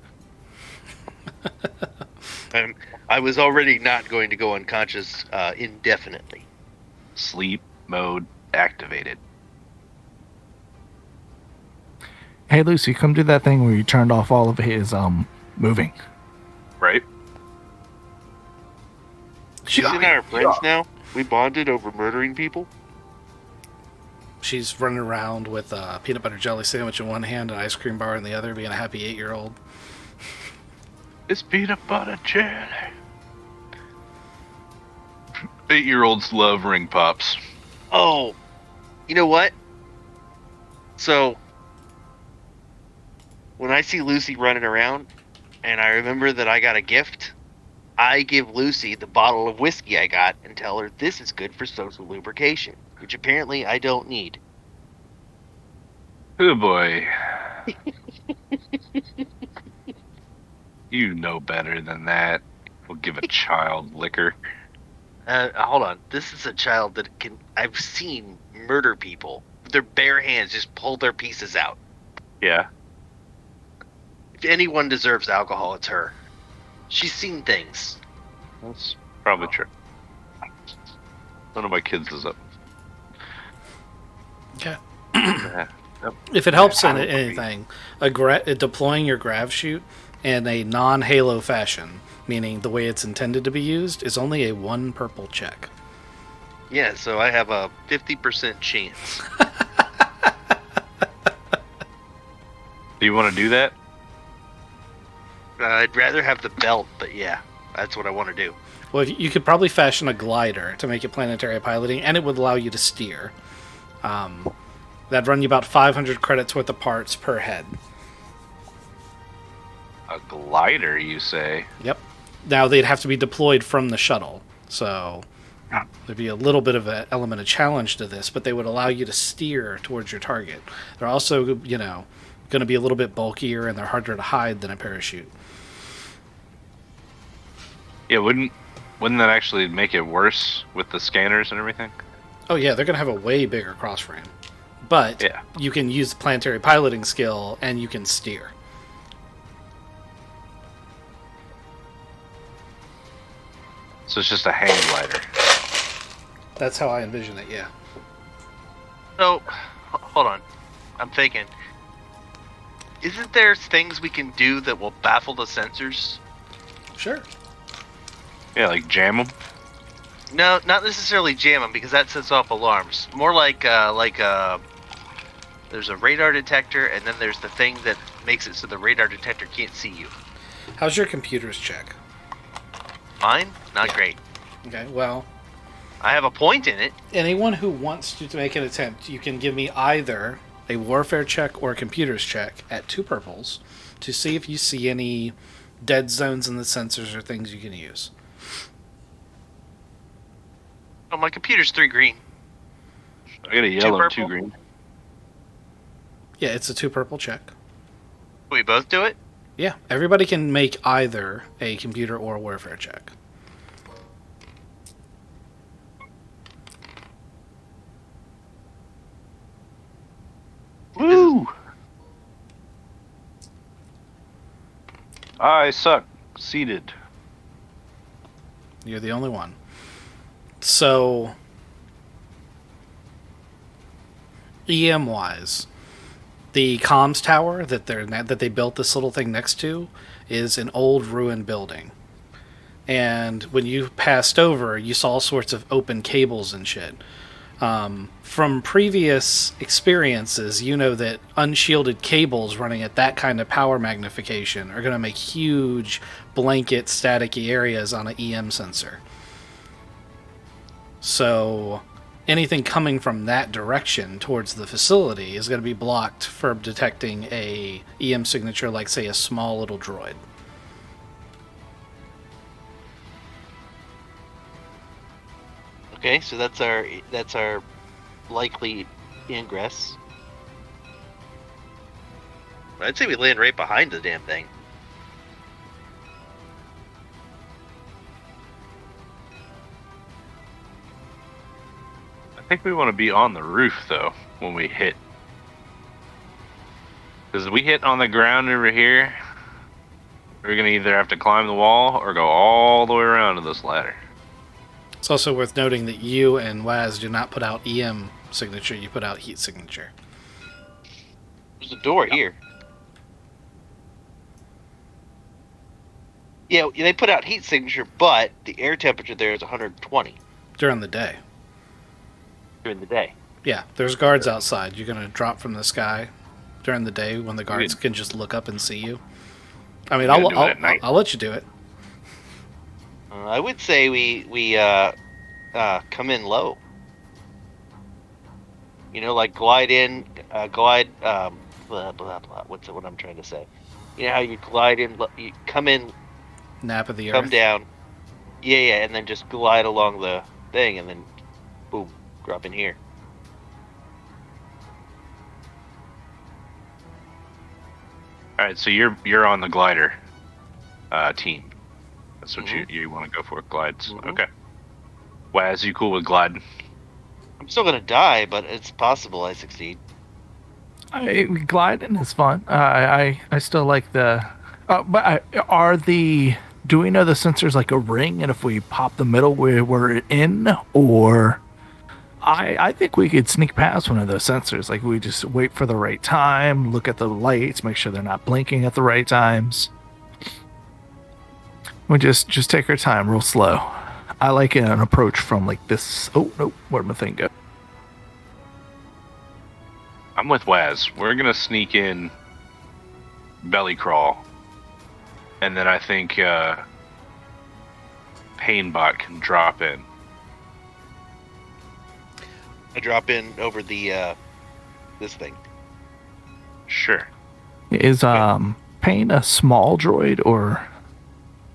I was already not going to go unconscious indefinitely. Sleep mode activated. Hey, Lucy, come do that thing where you turned off all of his moving. Right? She's and I are friends now. We bonded over murdering people. She's running around with a peanut butter jelly sandwich in one hand and an ice cream bar in the other, being a happy 8-year-old. It's peanut butter jelly. 8-year-olds love ring pops. Oh, you know what? So, when I see Lucy running around, and I remember that I got a gift, I give Lucy the bottle of whiskey I got and tell her this is good for social lubrication, which apparently I don't need. Oh boy. You know better than that. We'll give a child liquor. Hold on. This is a child that I've seen murder people. With their bare hands just pull their pieces out. Yeah. If anyone deserves alcohol, it's her. She's seen things. That's probably true. None of my kids is up. Okay. Yep. If it helps in anything, deploying your grav chute in a non-Halo fashion, meaning the way it's intended to be used, is only a 1 purple check. Yeah, so I have a 50% chance. Do you want to do that? I'd rather have the belt, but yeah, that's what I want to do. Well, you could probably fashion a glider to make it planetary piloting, and it would allow you to steer. That'd run you about 500 credits worth of parts per head. A glider, you say? Yep. Now, they'd have to be deployed from the shuttle, so there'd be a little bit of an element of challenge to this, but they would allow you to steer towards your target. They're also, going to be a little bit bulkier, and they're harder to hide than a parachute. Yeah, wouldn't that actually make it worse with the scanners and everything? Oh, yeah, they're going to have a way bigger crossframe. But yeah, you can use the planetary piloting skill, and you can steer. So it's just a hang glider. That's how I envision it, yeah. So, hold on. I'm thinking. Isn't there things we can do that will baffle the sensors? Sure. Yeah, like jam them? No, not necessarily jam them, because that sets off alarms. More like there's a radar detector, and then there's the thing that makes it so the radar detector can't see you. How's your computer's check? Mine? Not great. Okay, well, I have a point in it. Anyone who wants to make an attempt, you can give me either a warfare check or a computers check at 2 purples to see if you see any dead zones in the sensors or things you can use. Oh, my computer's 3 green. I got a yellow and 2 purple? green. Yeah, it's a 2 purple check. Can we both do it? Yeah, everybody can make either a computer or a warfare check. Woo! I suck. Seated. You're the only one. So, EM wise, the comms tower that they built this little thing next to is an old ruined building. And when you passed over, you saw all sorts of open cables and shit. From previous experiences, you know that unshielded cables running at that kind of power magnification are going to make huge blanket staticky areas on an EM sensor. So anything coming from that direction towards the facility is going to be blocked from detecting a EM signature like, say, a small little droid. Okay, so that's our likely ingress. I'd say we land right behind the damn thing. I think we want to be on the roof, though, when we hit. Because we hit on the ground over here, we're going to either have to climb the wall or go all the way around to this ladder. It's also worth noting that you and Waz do not put out EM signature, you put out heat signature. There's a door here. Yeah, they put out heat signature, but the air temperature there is 120 During the day. during the day. Yeah, there's guards outside. You're going to drop from the sky during the day when the guards can just look up and see you. I mean, I'll let you do it. I would say we come in low. You know, like glide in, blah blah blah. What I'm trying to say? You know how you glide in, you come in, Nap of the come earth. down, yeah, and then just glide along the thing, and then boom, drop in here. All right, so you're on the glider team. That's what Mhm. you want to go for, glides. Mhm. Okay. Waz, you cool with glide? I'm still gonna die, but it's possible I succeed. Gliding is fun. I still like the. Do we know the sensor's like a ring, and if we pop the middle, we're in, or? I think we could sneak past one of those sensors. Like we just wait for the right time, look at the lights, make sure they're not blinking at the right times. We just take our time, real slow. I like an approach from like this. Oh no, where'd my thing go? I'm with Waz. We're gonna sneak in, belly crawl, and then I think Painbot can drop in. I drop in over the this thing. Sure. Is Pain a small droid, or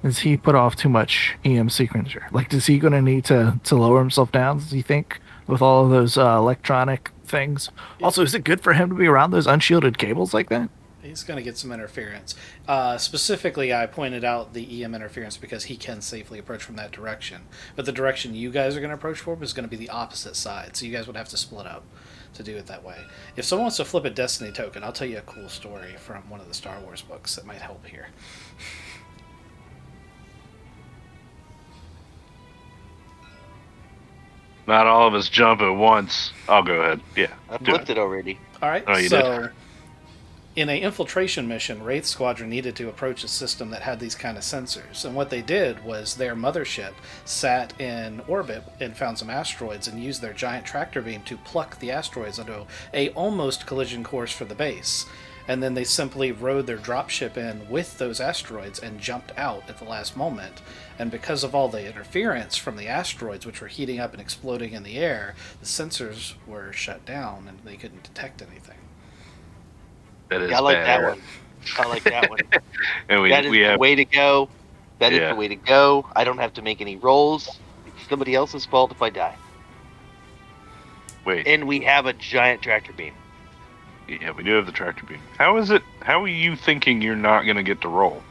does he put off too much EM signature? Like, is he going to need to lower himself down, do you think, with all of those electronic things? Also, is it good for him to be around those unshielded cables like that? He's going to get some interference. Specifically, I pointed out the EM interference because he can safely approach from that direction. But the direction you guys are going to approach from is going to be the opposite side, so you guys would have to split up to do it that way. If someone wants to flip a Destiny token, I'll tell you a cool story from one of the Star Wars books that might help here. Not all of us jump at once. I'll go ahead. Yeah. I do flipped it already. All right, Oh, you so did? in an infiltration mission, Wraith Squadron needed to approach a system that had these kind of sensors. And what they did was their mothership sat in orbit and found some asteroids and used their giant tractor beam to pluck the asteroids onto a almost collision course for the base. and then they simply rode their dropship in with those asteroids and jumped out at the last moment. And because of all the interference from the asteroids, which were heating up and exploding in the air, the sensors were shut down and they couldn't detect anything. That is I like bad. that one. I like that one. And That is the way to go. That is Yeah. the way to go. I don't have to make any rolls. It's somebody else's fault if I die. Wait. And we have a giant tractor beam. Yeah, we do have the tractor beam. How are you thinking you're not going to get to roll?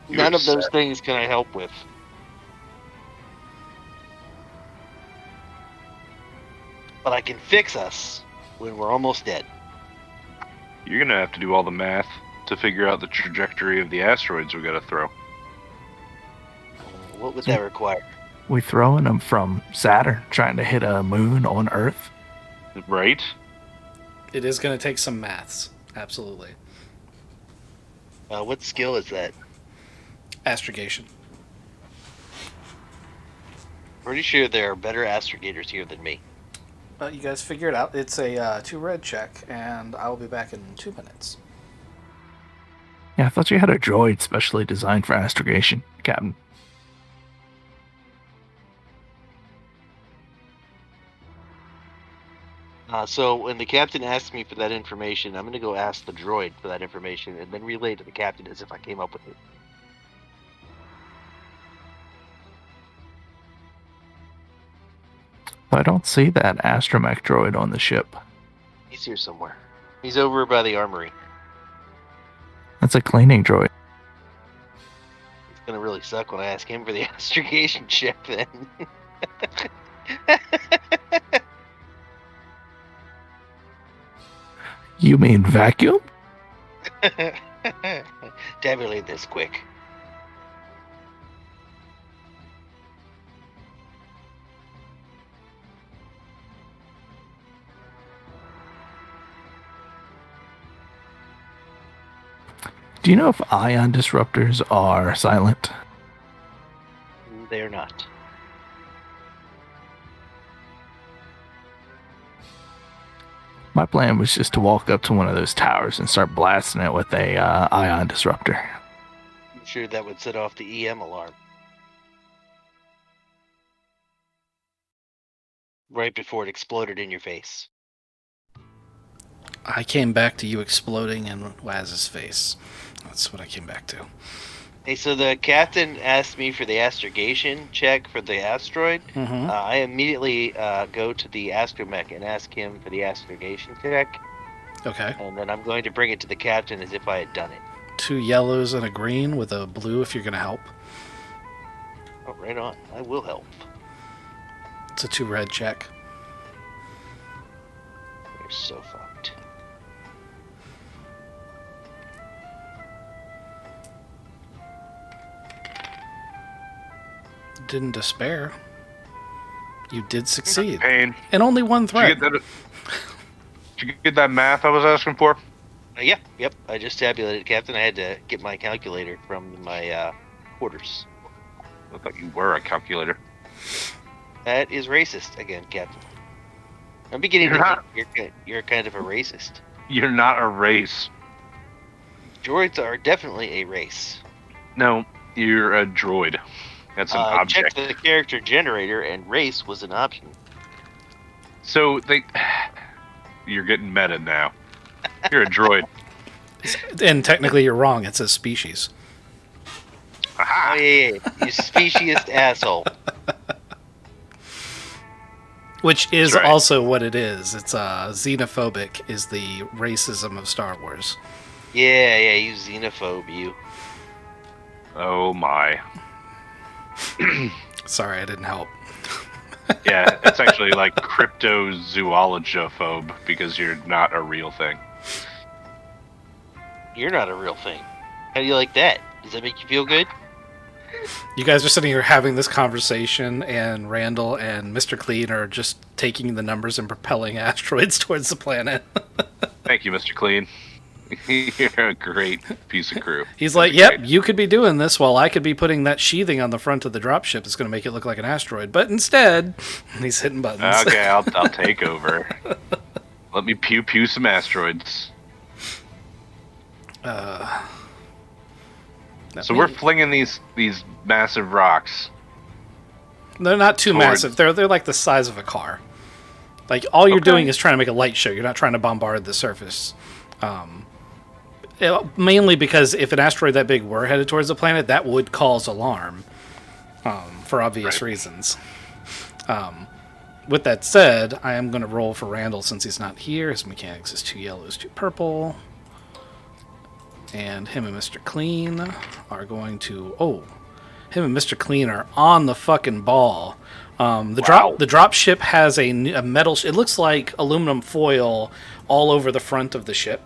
None of those things can I help with. But I can fix us when we're almost dead. You're going to have to do all the math to figure out the trajectory of the asteroids we got to throw. What would that require? We throwing them from Saturn, trying to hit a moon on Earth. Right? It is going to take some maths. Absolutely. What skill is that? Astrogation. Pretty sure there are better astrogators here than me. You guys figure it out. It's a 2 red check, and I'll be back in 2 minutes. Yeah, I thought you had a droid specially designed for astrogation, Captain. So when the captain asked me for that information, I'm going to go ask the droid for that information and then relay to the captain as if I came up with it. I don't see that astromech droid on the ship. He's here somewhere. He's over by the armory. That's a cleaning droid. It's going to really suck when I ask him for the astrogation check then. You mean vacuum? Tabulate this quick. Do you know if ion disruptors are silent? They're not. My plan was just to walk up to one of those towers and start blasting it with a ion disruptor. I'm sure that would set off the EM alarm. Right before it exploded in your face. I came back to you exploding in Waz's face. That's what I came back to. Hey, so the captain asked me for the astrogation check for the asteroid. Mm-hmm. I immediately go to the astromech and ask him for the astrogation check, Okay. and then I'm going to bring it to the captain as if I had done it. 2 yellows and a green with a blue if you're going to help. Oh, right on. I will help. It's a 2 red check. You're so fucked. Didn't despair. You did succeed. Pain. And only 1 Did you threat. get that? Did you get that math I was asking for? Yep. I just tabulated, Captain. I had to get my calculator from my quarters. I thought you were a calculator. That is racist again, Captain. I'm beginning to think you're kind of a racist. You're not a race. Droids are definitely a race. No, you're a droid. That's an I object. checked the character generator, and race was an option. So you're getting meta now. You're a droid. And technically you're wrong. It says species. Oh, yeah. You speciest asshole. Which is That's right. also what it is. It's xenophobic is the racism of Star Wars. Yeah, you xenophobe, you. Oh my. Sorry, I didn't help. Yeah, it's actually like cryptozoologophobe because you're not a real thing. You're not a real thing. How do you like that? Does that make you feel good? You guys are sitting here having this conversation, and Randall and Mr. Clean are just taking the numbers and propelling asteroids towards the planet. Thank you, Mr. Clean. You're a great piece of crew. He's like, yep, you could be doing this while I could be putting that sheathing on the front of the dropship that's going to make it look like an asteroid. But instead, he's hitting buttons. Okay, I'll take over. Let me pew some asteroids. So we're flinging these massive rocks. They're not too towards- massive. They're like the size of a car. Like all you're Okay. doing is trying to make a light show. You're not trying to bombard the surface. Mainly because if an asteroid that big were headed towards the planet, that would cause alarm for obvious Right. reasons. With that said, I am going to roll for Randall since he's not here. His mechanics is 2 yellows, 2 purple. And him and Mr. Clean are going to... Oh, him and Mr. Clean are on the fucking ball. The drop ship has a metal... It looks like aluminum foil all over the front of the ship.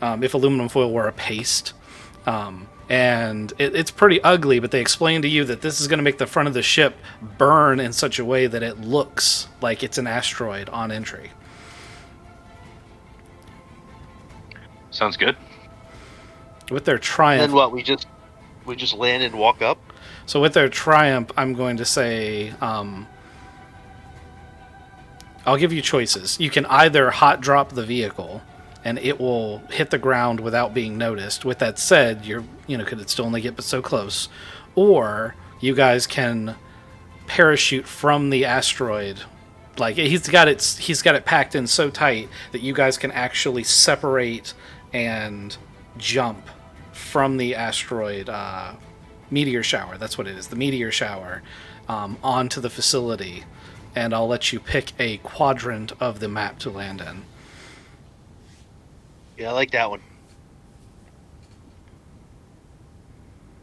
If aluminum foil were a paste. And it's pretty ugly, but they explain to you that this is going to make the front of the ship burn in such a way that it looks like it's an asteroid on entry. Sounds good. With their triumph... Then what? We just land and walk up. So with their triumph, I'm going to say... I'll give you choices. You can either hot drop the vehicle... and it will hit the ground without being noticed. With that said, could it still only get but so close, or you guys can parachute from the asteroid. Like he's got it packed in so tight that you guys can actually separate and jump from the asteroid meteor shower. That's what it is, the meteor shower, onto the facility, and I'll let you pick a quadrant of the map to land in. Yeah, I like that one.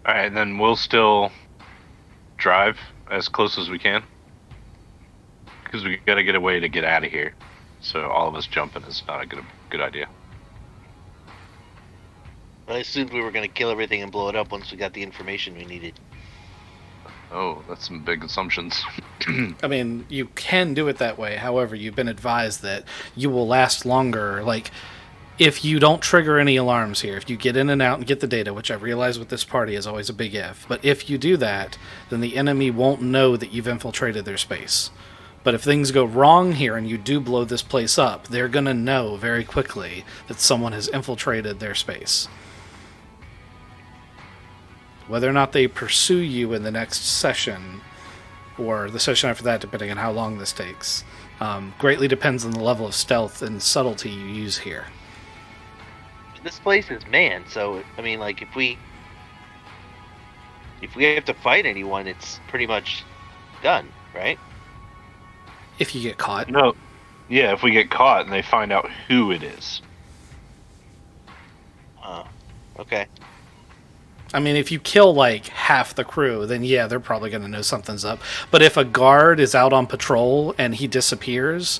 All right, then we'll still drive as close as we can because we got to get a way to get out of here. So all of us jumping is not a good idea. I assumed we were going to kill everything and blow it up once we got the information we needed. Oh, that's some big assumptions. I mean, you can do it that way. However, you've been advised that you will last longer. Like, if you don't trigger any alarms here, if you get in and out and get the data, which I realize with this party is always a big if, but if you do that, then the enemy won't know that you've infiltrated their space. But if things go wrong here and you do blow this place up, they're going to know very quickly that someone has infiltrated their space. Whether or not they pursue you in the next session, or the session after that, depending on how long this takes, greatly depends on the level of stealth and subtlety you use here. This place is manned, so I mean, like if we have to fight anyone, it's pretty much done, right? If you get caught. No, yeah, if we get caught and they find out who it is. Okay. I mean, if you kill like half the crew, then yeah, they're probably going to know something's up. But if a guard is out on patrol and he disappears,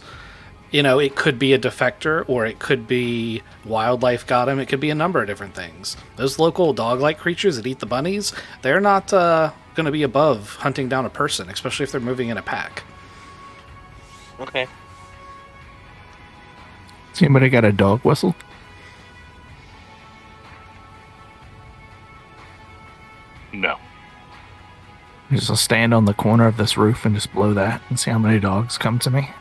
it could be a defector, or it could be wildlife got him. It could be a number of different things. Those local dog-like creatures that eat the bunnies, they're not going to be above hunting down a person, especially if they're moving in a pack. Okay. Has anybody got a dog whistle? No. Just I'll stand on the corner of this roof and just blow that and see how many dogs come to me.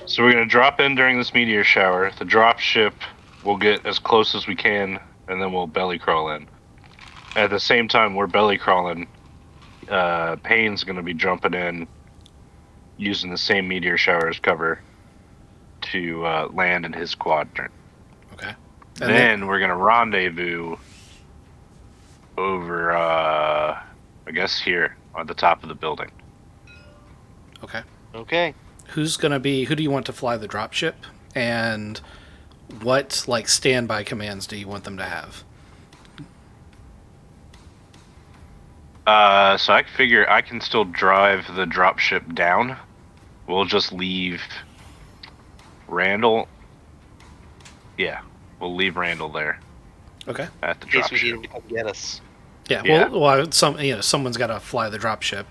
So we're going to drop in during this meteor shower. The drop ship will get as close as we can, and then we'll belly crawl in. At the same time we're belly crawling, Payne's going to be jumping in using the same meteor shower as cover to land in his quadrant. Okay. Then we're going to rendezvous over, I guess here, on the top of the building. Okay. Okay. Who do you want to fly the dropship, and what standby commands do you want them to have? So I figure I can still drive the dropship down. We'll just leave Randall. Yeah, we'll leave Randall there Okay. at the In case we need dropship. him to come get us. Yeah. Yeah. Someone's got to fly the dropship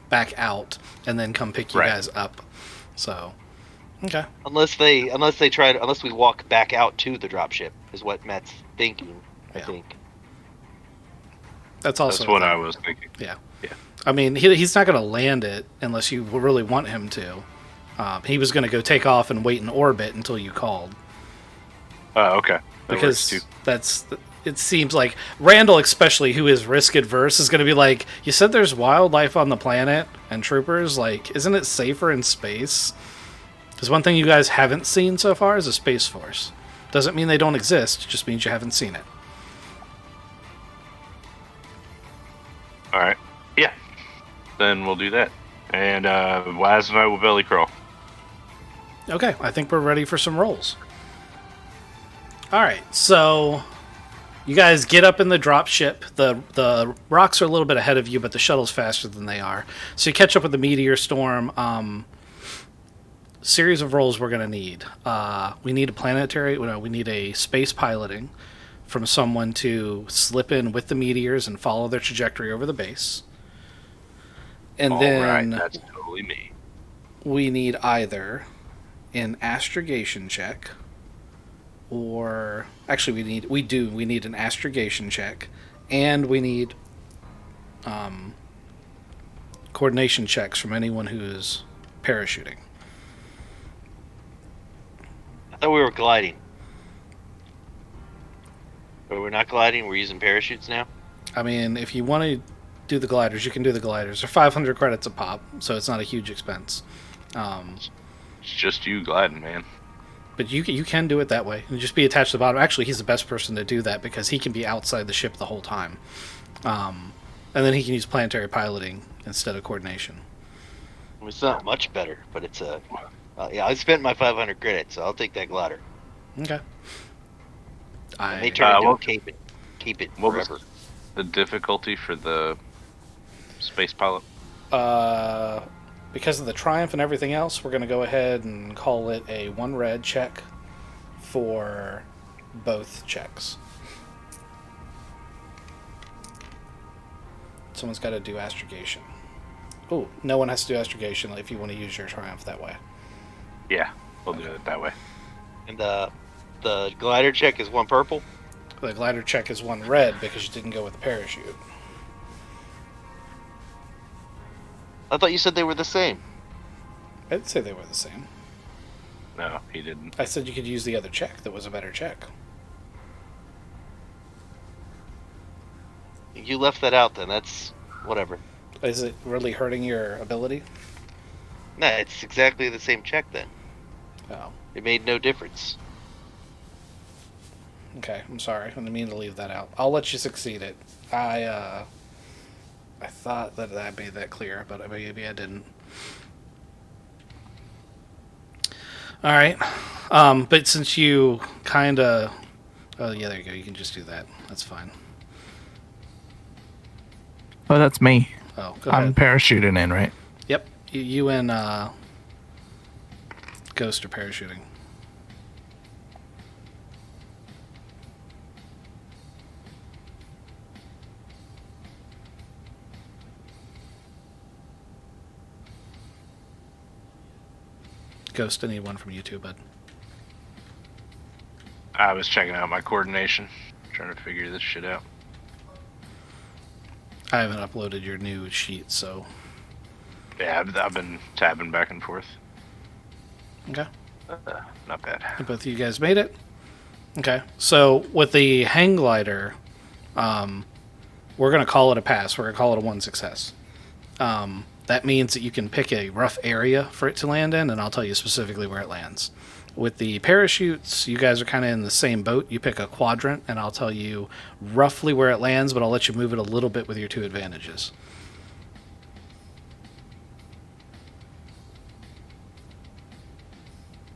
back out and then come pick you Right. guys up. So, okay. Unless we walk back out to the dropship, is what Matt's thinking. I Yeah. think. That's also That's what a thing. I was thinking. Yeah. Yeah. I mean, he's not going to land it unless you really want him to. He was going to go take off and wait in orbit until you called. Oh, okay. That works too. Because it seems like Randall, especially who is risk adverse, is going to be like, you said there's wildlife on the planet and troopers, like, isn't it safer in space? Because one thing you guys haven't seen so far is a space force. Doesn't mean they don't exist, just means you haven't seen it. All right. Yeah. Then we'll do that. And Waz and I will belly crawl. Okay, I think we're ready for some rolls. Alright, so you guys get up in the drop ship. The rocks are a little bit ahead of you, but the shuttle's faster than they are. So you catch up with the meteor storm. Series of rolls we're going to need. We need we need a space piloting from someone to slip in with the meteors and follow their trajectory over the base. And then that's totally me. we need either an astrogation check, or actually we need an astrogation check, and we need coordination checks from anyone who is parachuting. I thought we were gliding. But we're not gliding, we're using parachutes now? I mean, if you want to do the gliders, you can do the gliders. They're 500 credits a pop, so it's not a huge expense. It's just you gliding, man. But you can do it that way. And just be attached to the bottom. Actually, he's the best person to do that because he can be outside the ship the whole time. And then he can use planetary piloting instead of coordination. Well, it's not much better, but it's a... yeah, I spent my 500 credits, so I'll take that glider. Okay. I may try to keep it What forever. was the difficulty for the space pilot? Because of the Triumph and everything else, we're going to go ahead and call it a 1 red check for both checks. Someone's got to do astrogation. Oh, no one has to do astrogation if you want to use your Triumph that way. Yeah, we'll do it that way. And the glider check is 1 purple? The glider check is 1 red because you didn't go with the parachute. I thought you said they were the same. I didn't say they were the same. No, he didn't. I said you could use the other check that was a better check. You left that out then, that's... whatever. Is it really hurting your ability? No, it's exactly the same check then. Oh. It made no difference. Okay, I'm sorry. I didn't mean to leave that out. I'll let you succeed it. I thought that made that clear, but maybe I didn't. All right. But since you kind of... Oh, yeah, there you go. You can just do that. That's fine. Oh, that's me. Oh, go I'm ahead. parachuting in, right? Yep. You and Ghost are parachuting. Ghost, I need one from you too, bud. I was checking out my coordination, trying to figure this shit out. I haven't uploaded your new sheet, so... Yeah, I've been tabbing back and forth. Okay. Not bad. Both of you guys made it? Okay. So, with the hang glider, we're going to call it a pass. We're going to call it a 1 success. That means that you can pick a rough area for it to land in, and I'll tell you specifically where it lands. With the parachutes, you guys are kind of in the same boat. You pick a quadrant, and I'll tell you roughly where it lands, but I'll let you move it a little bit with your 2 advantages.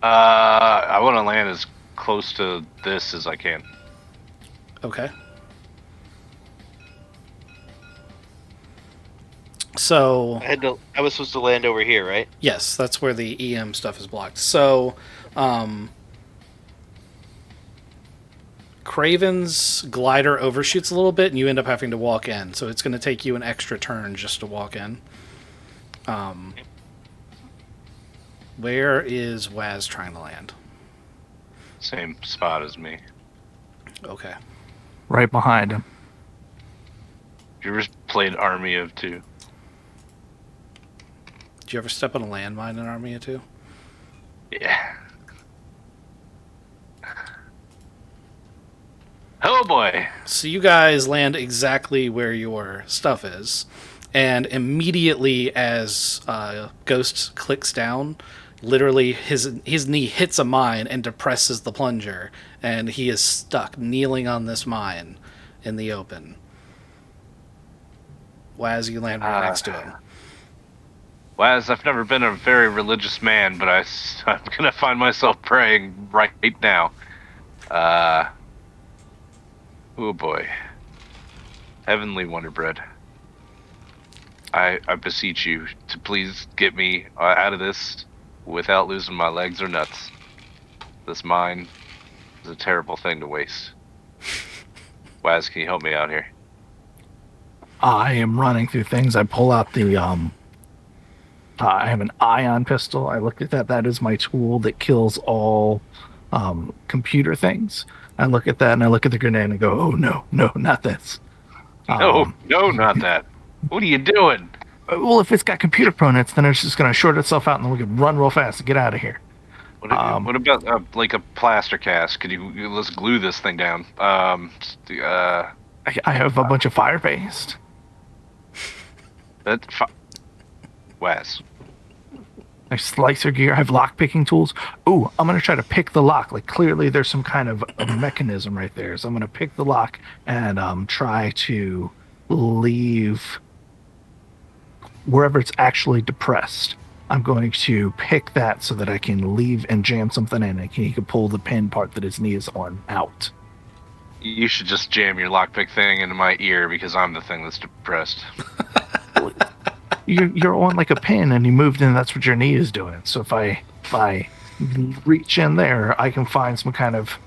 I want to land as close to this as I can. Okay. So... I was supposed to land over here, right? Yes, that's where the EM stuff is blocked. So, Craven's glider overshoots a little bit, and you end up having to walk in. So it's going to take you an extra turn just to walk in. Where is Waz trying to land? Same spot as me. Okay. Right behind him. You ever played Army of Two? Did you ever step on a landmine in Army of Two? Yeah. Oh boy. So you guys land exactly where your stuff is, and immediately as Ghost clicks down, literally his knee hits a mine and depresses the plunger, and he is stuck kneeling on this mine in the open. Waz, you land right next to him. Waz, I've never been a very religious man, but I'm gonna find myself praying right now. Oh boy. Heavenly Wonder Bread. I beseech you to please get me out of this without losing my legs or nuts. This mine is a terrible thing to waste. Waz, can you help me out here? I am running through things. I pull out the I have an ion pistol. I look at that. That is my tool that kills all computer things. I look at that and I look at the grenade and I go, "Oh no, not this." No, not that. What are you doing? Well, if it's got computer components, then it's just going to short itself out and then we can run real fast and get out of here. What about like a plaster cast? Could you let's glue this thing down? I have a bunch of fire paste. Waz. I slicer gear. I have lock picking tools. Ooh, I'm going to try to pick the lock. Like, clearly there's some kind of a mechanism right there. So I'm going to pick the lock and try to leave wherever it's actually depressed. I'm going to pick that so that I can leave and jam something in. And he can pull the pin part that his knee is on out. You should just jam your lockpick thing into my ear because I'm the thing that's depressed. You're on like a pin and you moved in, that's what your knee is doing. So if I reach in there, I can find some kind of.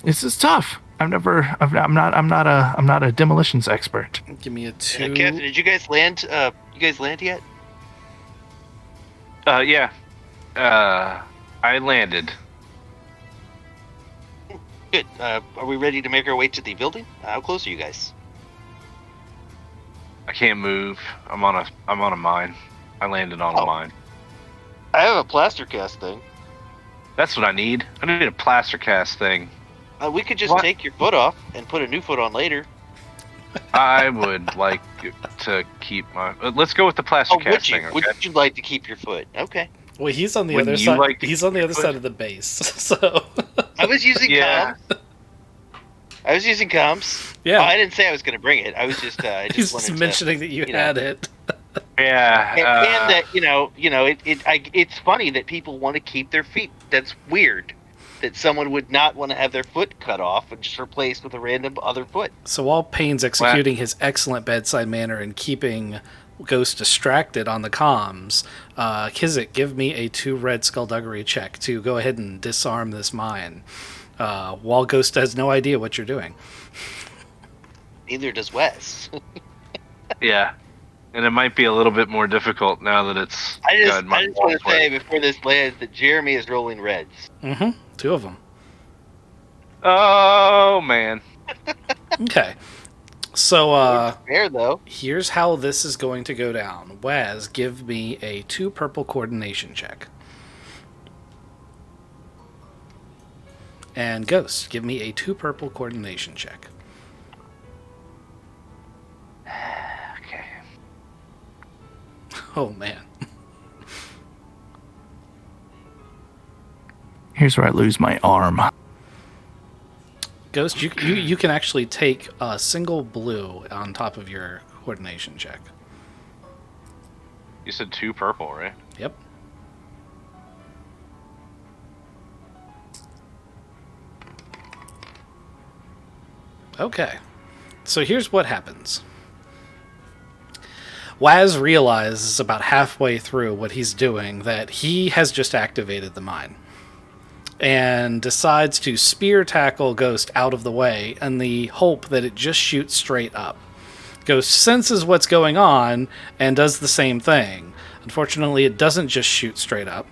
This is tough. I'm not a demolitions expert. Give me a 2. Captain, did you guys land? You guys land yet? Yeah. I landed. Good. Are we ready to make our way to the building? How close are you guys? I can't move. I'm on a mine. I landed on a mine. I have a plaster cast thing. That's what I need. I need a plaster cast thing. We could just take your foot off and put a new foot on later. I would like to keep my. Let's go with the plaster cast thing. Okay? Would you like to keep your foot? Okay. Well, he's on the other side. He's on the other side of the base. So I was using comms. I was using comms. Yeah. Oh, I didn't say I was going to bring it. I was just. He's just mentioning that you had it. Yeah. And that it's funny that people want to keep their feet. That's weird. That someone would not want to have their foot cut off and just replaced with a random other foot. So while Payne's executing his excellent bedside manner and keeping Ghost distracted on the comms, Kizik, give me a 2 red skullduggery check to go ahead and disarm this mine, while Ghost has no idea what you're doing. Neither does Wes. Yeah. And it might be a little bit more difficult now that it's. I just want to say before this lands that Jeremy is rolling reds. Mm-hmm. 2 of them. Oh man. Okay. So fair though. Here's how this is going to go down. Waz, give me a 2 purple coordination check. And Ghost, give me a 2 purple coordination check. Okay. Oh man. Here's where I lose my arm. Ghost, you can actually take a single blue on top of your coordination check. You said 2 purple, right? Yep. Okay. So here's what happens. Waz realizes about halfway through what he's doing that he has just activated the mine, and decides to spear tackle Ghost out of the way in the hope that it just shoots straight up. Ghost senses what's going on and does the same thing. Unfortunately, it doesn't just shoot straight up.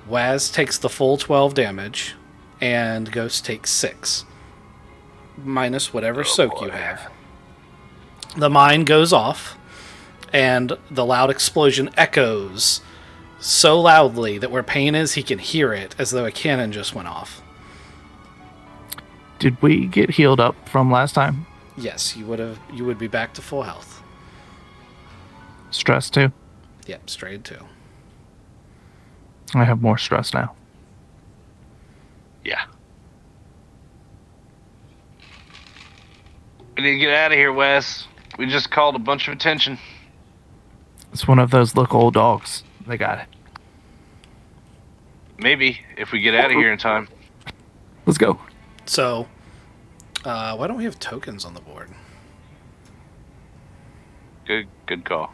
Waz takes the full 12 damage, and Ghost takes 6. Minus whatever soak you have. The mine goes off, and the loud explosion echoes so loudly that where Payne is, he can hear it as though a cannon just went off. Did we get healed up from last time? Yes, you would be back to full health. Stress too? Yep, straight too. I have more stress now. Yeah. We need to get out of here, Wes. We just called a bunch of attention. It's one of those look old dogs. They got it. Maybe, if we get out of here in time. Let's go. So, why don't we have tokens on the board? Good call.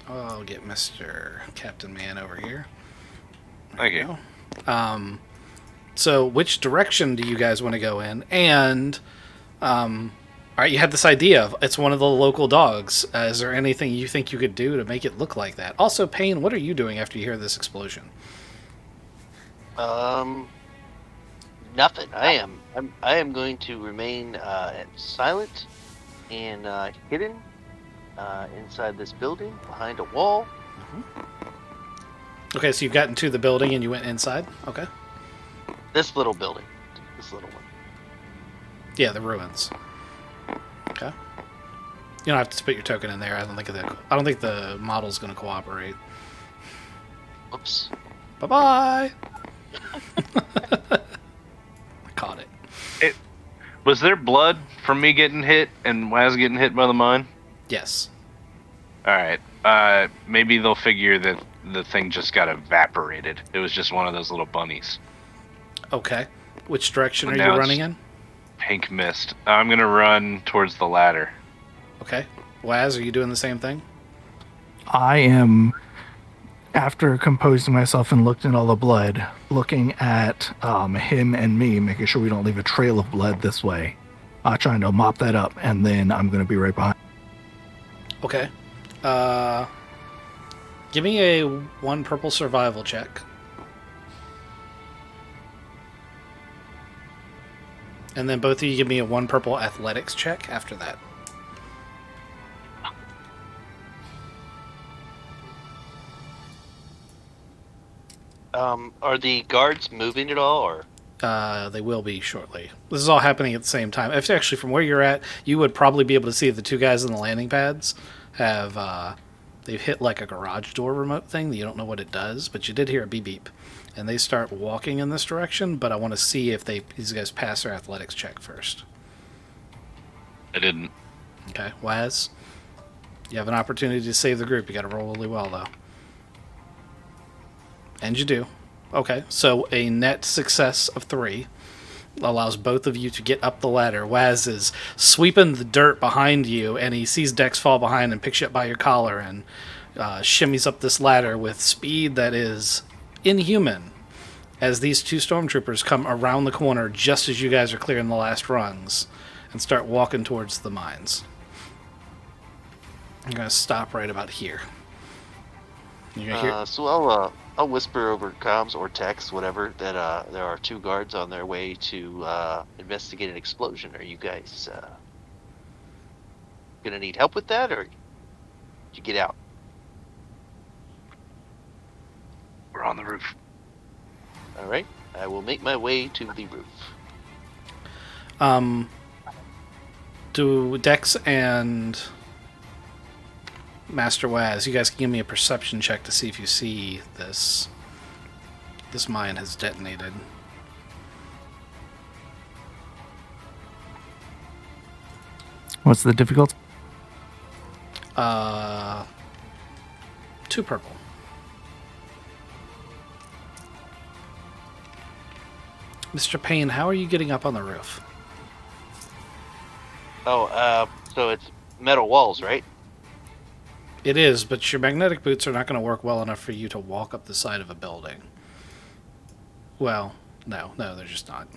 I'll get Mr. Captain Man over here. Thank you. So, which direction do you guys want to go in? And, all right, you had this idea of it's one of the local dogs. Is there anything you think you could do to make it look like that? Also, Payne, what are you doing after you hear this explosion? Nothing. I am going to remain silent and hidden inside this building behind a wall. Okay, so you've gotten to the building and you went inside? Okay. This little building. This little one. Yeah, the ruins. Okay. You don't have to put your token in there. I don't think the model's going to cooperate. Oops. Bye-bye! I caught it. Was there blood from me getting hit and Waz getting hit by the mine? Yes. Alright. Maybe they'll figure that the thing just got evaporated. It was just one of those little bunnies. Okay. Which direction Well, are now you it's running in? Pink mist. I'm gonna run towards the ladder. Okay. Waz, are you doing the same thing? I am, after composing myself and looked at all the blood, looking at him and me, making sure we don't leave a trail of blood this way. Trying to mop that up, and then I'm going to be right behind. Okay. Give me a 1 purple survival check. And then both of you give me a 1 purple athletics check after that. Are the guards moving at all, or? They will be shortly. This is all happening at the same time. If actually, from where you're at, you would probably be able to see the 2 guys on the landing pads have they've hit like a garage door remote thing. You don't know what it does, but you did hear a beep beep, and they start walking in this direction. But I want to see if these guys pass their athletics check first. I didn't. Okay, Waz, you have an opportunity to save the group. You got to roll really well though, and you do. Okay, so a net success of 3 allows both of you to get up the ladder. Waz is sweeping the dirt behind you, and he sees Dex fall behind and picks you up by your collar and shimmies up this ladder with speed that is inhuman as these 2 stormtroopers come around the corner just as you guys are clearing the last rungs and start walking towards the mines. I'm going to stop right about here. You're gonna hear... So I'll whisper over comms or text, whatever, that there are 2 guards on their way to investigate an explosion. Are you guys gonna need help with that, or you get out? We're on the roof. All right, I will make my way to the roof. Do Dex and Master Waz, you guys can give me a perception check to see if you see this. This mine has detonated. What's the difficulty? 2 purple. Mr. Payne, how are you getting up on the roof? Oh, so it's metal walls, right? It is, but your magnetic boots are not going to work well enough for you to walk up the side of a building. Well, no, they're just not.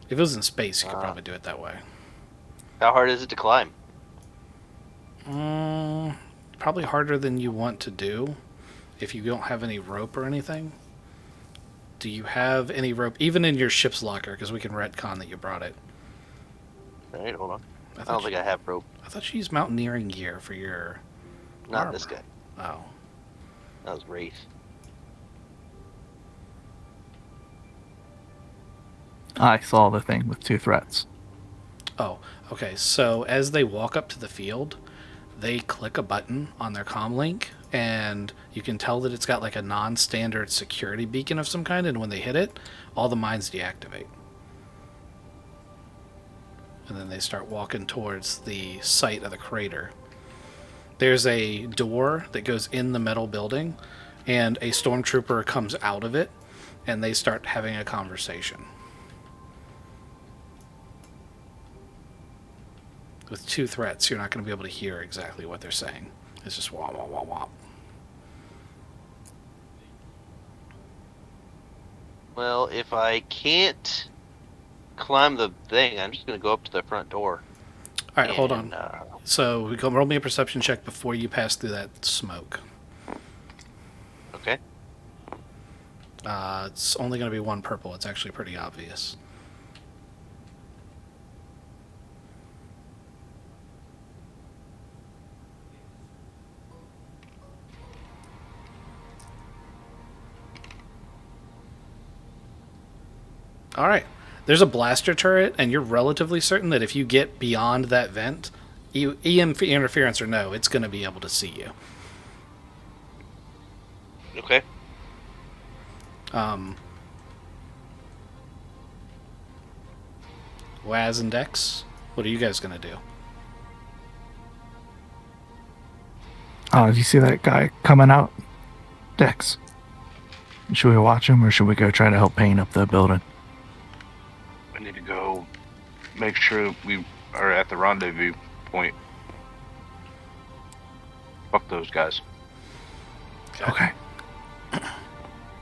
If it was in space, you could probably do it that way. How hard is it to climb? Probably harder than you want to do if you don't have any rope or anything. Do you have any rope, even in your ship's locker? Because we can retcon that you brought it. All right, hold on. I don't think I have rope. I thought you used mountaineering gear for your... Not armor. this guy. Oh. That was Wraith. I saw the thing with 2 threats. Oh, okay. So as they walk up to the field, they click a button on their comm link, and you can tell that it's got like a non-standard security beacon of some kind, and when they hit it, all the mines deactivate. And then they start walking towards the site of the crater. There's a door that goes in the metal building, and a stormtrooper comes out of it, and they start having a conversation. With 2 threats, you're not going to be able to hear exactly what they're saying. It's just wah, wah, wah, wah. Well, if I can't climb the thing, I'm just going to go up to the front door. All right, hold on. And, So we go roll me a perception check before you pass through that smoke. okay. It's only going to be 1 purple. It's actually pretty obvious. All right. There's a blaster turret, and you're relatively certain that if you get beyond that vent, EM interference or no, it's going to be able to see you. Okay. Waz and Dex, what are you guys going to do? Oh, did you see that guy coming out? Dex. Should we watch him, or should we go try to help paint up the building? I need to go make sure we are at the rendezvous point. Fuck those guys. Okay.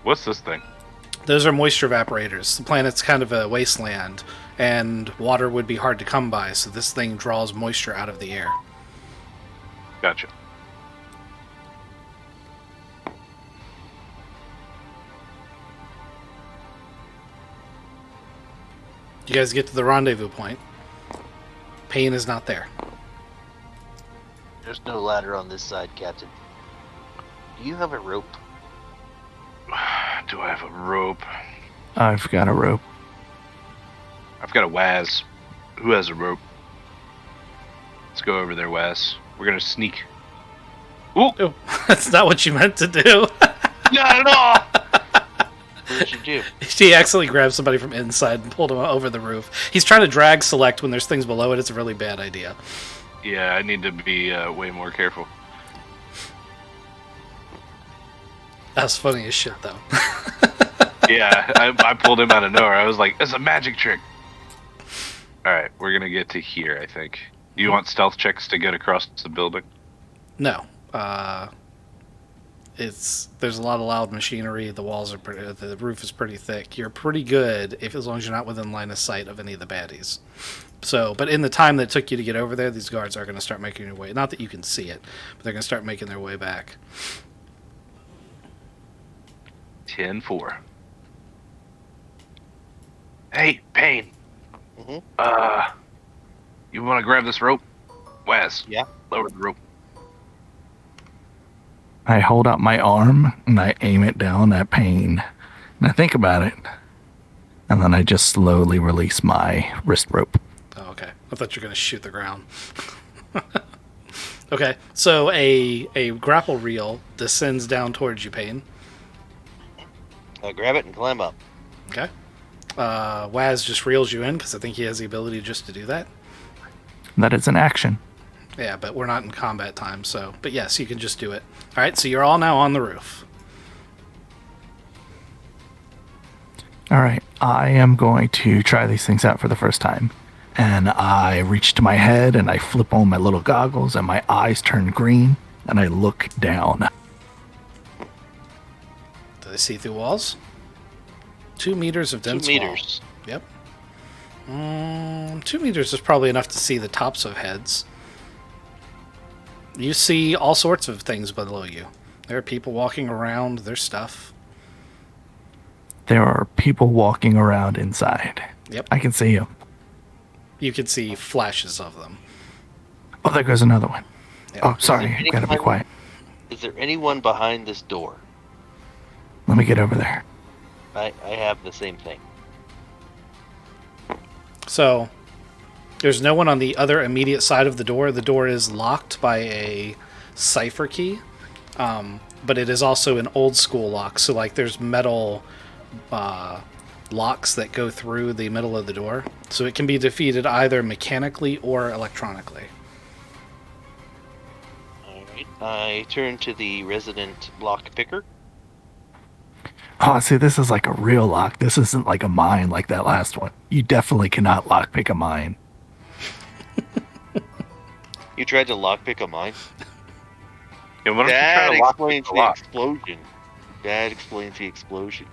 What's this thing? Those are moisture evaporators. The planet's kind of a wasteland, and water would be hard to come by, so this thing draws moisture out of the air. Gotcha. You guys get to the rendezvous point. Payne is not there. There's no ladder on this side, Captain. Do you have a rope? Do I have a rope? I've got a rope. I've got a Waz. Who has a rope? Let's go over there, Waz. We're gonna sneak. Ooh! Oh, that's not what you meant to do. Not at all! What did you do? He accidentally grabbed somebody from inside and pulled him over the roof. He's trying to drag select when there's things below it. It's a really bad idea. Yeah, I need to be way more careful. That's funny as shit, though. Yeah, I pulled him out of nowhere. I was like, it's a magic trick. Alright, we're gonna get to here, I think. Do you want stealth checks to get across the building? No. There's a lot of loud machinery. The walls are the roof is pretty thick. You're pretty good as long as you're not within line of sight of any of the baddies. So, but in the time that it took you to get over there, these guards are going to start making their way. Not that you can see it, but they're going to start making their way back. 10-4. Hey, Payne. Mm-hmm. You want to grab this rope? Waz. Yeah. Lower the rope. I hold out my arm and I aim it down at Payne. And I think about it. And then I just slowly release my wrist rope. Oh, okay. I thought you were going to shoot the ground. Okay, so a grapple reel descends down towards you, Payne. I'll grab it and climb up. Okay. Waz just reels you in because I think he has the ability just to do that. That is an action. Yeah, but we're not in combat time, so... But yes, you can just do it. All right, so you're all now on the roof. All right, I am going to try these things out for the first time. And I reach to my head and I flip on my little goggles and my eyes turn green and I look down. Do they see through walls? 2 meters of dense 2 meters. wall. Yep. 2 meters is probably enough to see the tops of heads. You see all sorts of things below you. There are people walking around. There's stuff. There are people walking around inside. Yep. I can see them. You can see flashes of them. Oh, there goes another one. Yep. Oh, sorry. Is there Gotta be anyone- quiet. Is there anyone behind this door? Let me get over there. I have the same thing. So there's no one on the other immediate side of the door. The door is locked by a cipher key, but it is also an old school lock. So like there's metal locks that go through the middle of the door. So it can be defeated either mechanically or electronically. Alright. I turn to the resident lock picker. Oh, see, this is like a real lock. This isn't like a mine like that last one. You definitely cannot lockpick a mine. You tried to lockpick a mine? Yeah, why don't you That try to lock explains the the lock? explosion. That explains the explosion.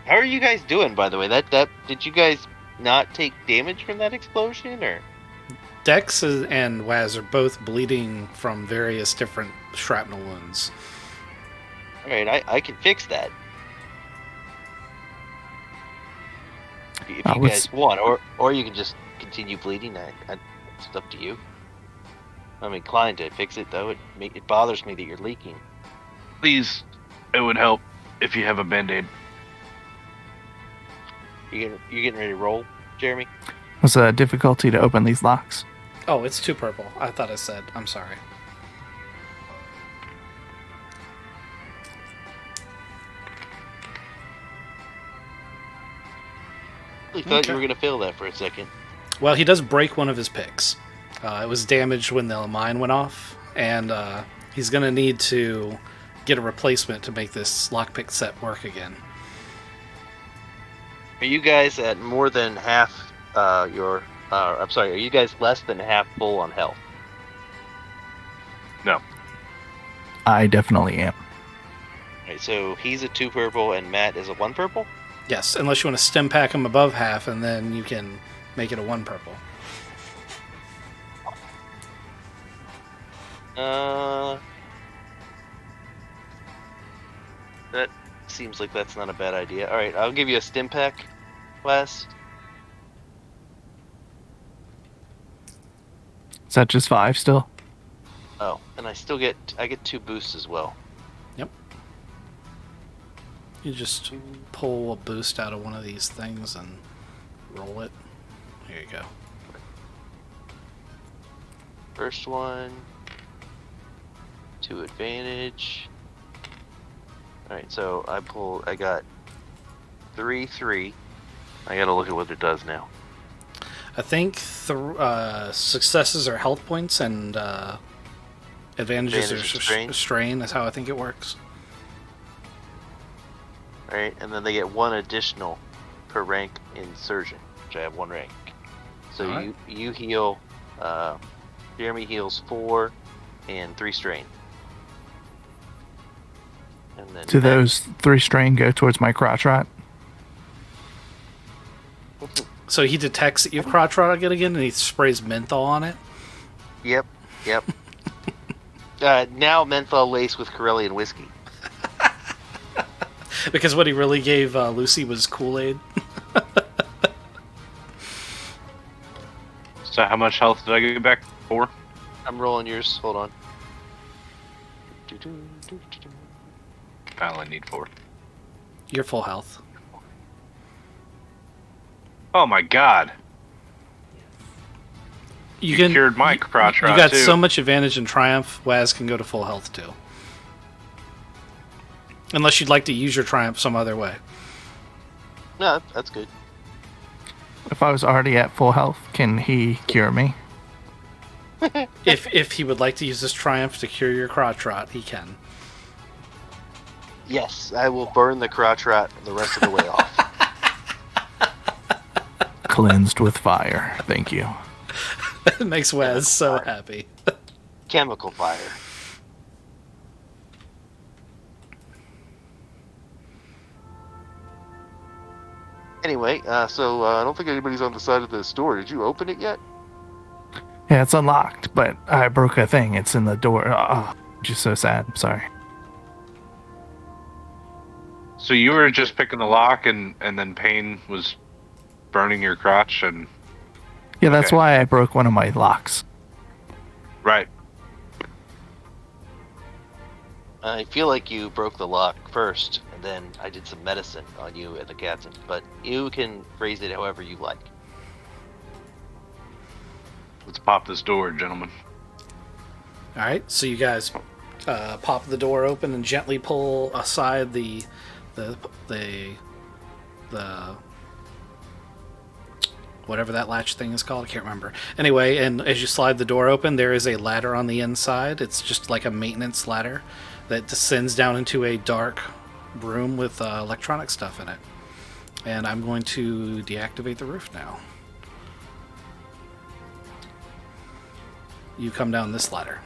How are you guys doing, by the way? That did you guys not take damage from that explosion, or? Dex and Waz are both bleeding from various different shrapnel wounds. Alright, I can fix that. If you what's- guys want, or you can just continue bleeding. It's up to you. I'm inclined to fix it, though. It bothers me that you're leaking. Please, it would help if you have a band-aid. You getting ready to roll, Jeremy? What's the difficulty to open these locks? Oh, it's 2 purple. I thought I said. I'm sorry. I thought Okay. you were gonna fail that for a second. Well, he does break one of his picks. It was damaged when the mine went off, and he's going to need to get a replacement to make this lockpick set work again. Are you guys at more than half your? I'm sorry. Are you guys less than half full on health? No. I definitely am. Right. So he's a 2 purple and Matt is a 1 purple. Yes, unless you want to stem pack him above half, and then you can make it a 1 purple. That seems like that's not a bad idea. All right, I'll give you a stim pack, Wes. Is that just 5 still? Oh, and I get 2 boosts as well. Yep. You just pull a boost out of one of these things and roll it. Here you go. First one, 2 advantage. All right, so I got 3. I gotta look at what it does now. I think successes are health points, and advantages Advantage are is strain? strain. Is how I think it works. All right, and then they get 1 additional per rank in surgeon, which I have 1 rank. So All right. you heal. Jeremy heals 4 and 3 strain. And then Do Matt- those 3 strain go towards my crotch rot? So he detects that you have crotch rot again, and he sprays menthol on it. Yep. Now menthol laced with Corellian whiskey. Because what he really gave Lucy was Kool-Aid. So how much health did I get back? 4? I'm rolling yours. Hold on. I only need 4. You're full health. Oh my god. You cured my crotch You rot, got too. so much advantage in Triumph. Waz can go to full health too. Unless you'd like to use your Triumph some other way. No, that's good. If I was already at full health, can he cure me? If he would like to use his Triumph to cure your crotch rot, he can. Yes, I will burn the crotch rot the rest of the way off. Cleansed with fire. Thank you. It makes Waz so happy. Chemical fire. Anyway, so I don't think anybody's on the side of the store. Did you open it yet? Yeah, it's unlocked, but I broke a thing. It's in the door. Oh, just so sad. I'm sorry. So you were just picking the lock, and then Pain was burning your crotch, and Yeah, that's Okay. why I broke one of my locks. right. I feel like you broke the lock first, and then I did some medicine on you and the captain. But you can phrase it however you like. Let's pop this door, gentlemen. All right, so you guys pop the door open and gently pull aside the whatever that latch thing is called. I can't remember. Anyway, and as you slide the door open, there is a ladder on the inside. It's just like a maintenance ladder that descends down into a dark room with electronic stuff in it. And I'm going to deactivate the roof now. You come down this ladder.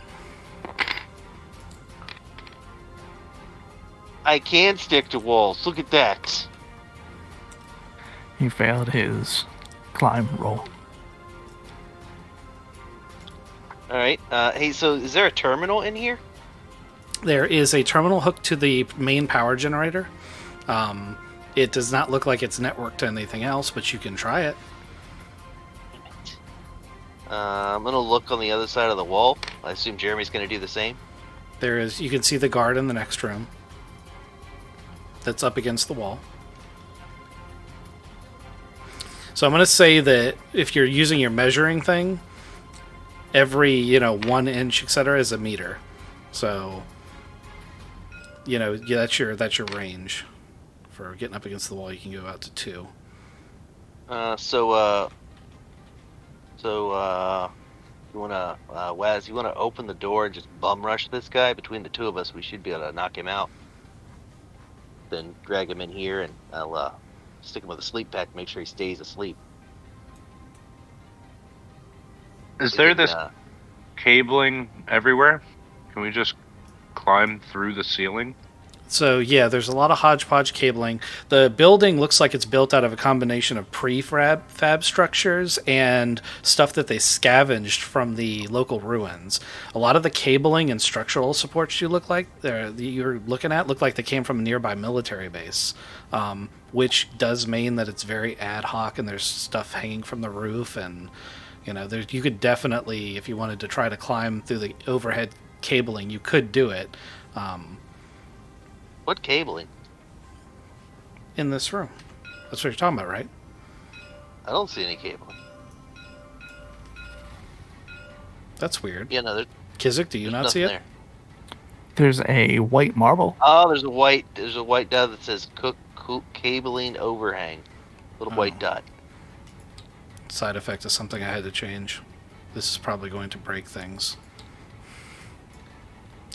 I can stick to walls. Look at that. He failed his climb roll. All right. Hey, so is there a terminal in here? There is a terminal hooked to the main power generator. It does not look like it's networked to anything else, but you can try it. I'm gonna look on the other side of the wall. I assume Jeremy's gonna do the same. There is. You can see the guard in the next room. That's up against the wall. So I'm going to say that if you're using your measuring thing, every 1 inch, etc., is a meter. So that's your range for getting up against the wall. You can go out to 2. So you wanna, Waz, you wanna open the door and just bum rush this guy? Between the two of us, we should be able to knock him out. Then drag him in here, and I'll stick him with a sleep pack to make sure he stays asleep. Is there this cabling everywhere? Can we just climb through the ceiling? So yeah, there's a lot of hodgepodge cabling. The building looks like it's built out of a combination of prefab structures and stuff that they scavenged from the local ruins. A lot of the cabling and structural supports you're looking at look like they came from a nearby military base, which does mean that it's very ad hoc and there's stuff hanging from the roof, and you could definitely, if you wanted to try to climb through the overhead cabling, you could do it. What cabling? In this room. That's what you're talking about, right? I don't see any cabling. That's weird. Yeah, no, Kizik, do you not see it? there. There's a white marble. Oh, there's a white dot that says cabling overhang. Little white dot. Side effect is something I had to change. This is probably going to break things.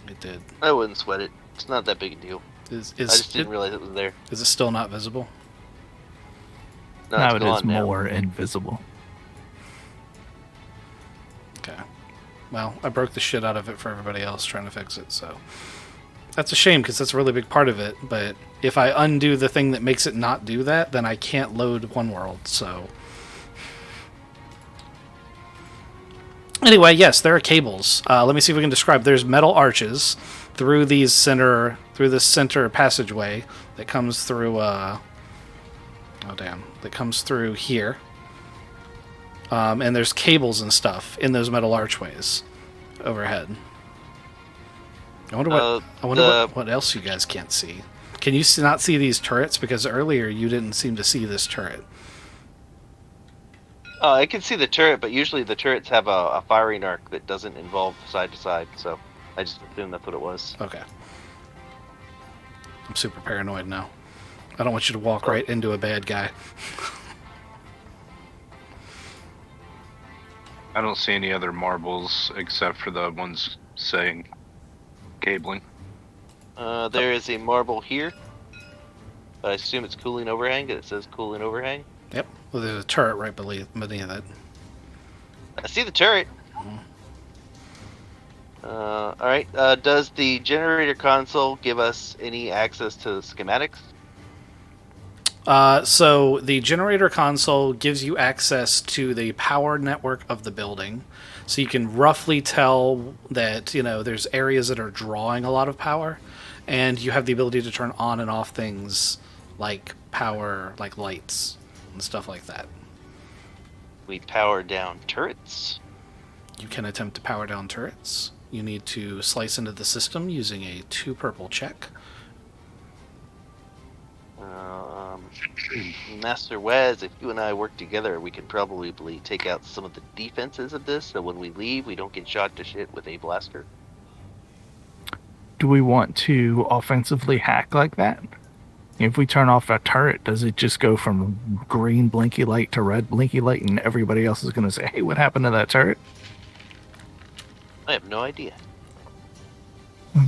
It did. I wouldn't sweat it. It's not that big a deal. I just didn't realize it was there. Is it still not visible? No, Now it's it is gone now. more invisible. Okay. Well, I broke the shit out of it for everybody else trying to fix it, so... That's a shame, because that's a really big part of it, but if I undo the thing that makes it not do that, then I can't load One World, so... Anyway, yes, there are cables. Let me see if we can describe. There's metal arches through this center passageway that comes through. That comes through here. And there's cables and stuff in those metal archways overhead. I wonder what else you guys can't see. Can you not see these turrets? Because earlier you didn't seem to see this turret. I can see the turret, but usually the turrets have a firing arc that doesn't involve side to side, so I just assumed that's what it was. Okay. I'm super paranoid now. I don't want you to walk right into a bad guy. I don't see any other marbles except for the ones saying cabling. There is a marble here. I assume it's cooling overhang, and it says cooling overhang. Yep. Well, there's a turret right beneath it. I see the turret. Alright, does the generator console give us any access to the schematics? So the generator console gives you access to the power network of the building. So you can roughly tell that, there's areas that are drawing a lot of power, and you have the ability to turn on and off things like power, like lights and stuff like that. We power down turrets. You can attempt to power down turrets. You need to slice into the system using a 2 purple check. Master Waz, if you and I work together, we can probably take out some of the defenses of this, so when we leave, we don't get shot to shit with a blaster. Do we want to offensively hack like that? If we turn off a turret, does it just go from green blinky light to red blinky light, and everybody else is going to say, hey, what happened to that turret? I have no idea.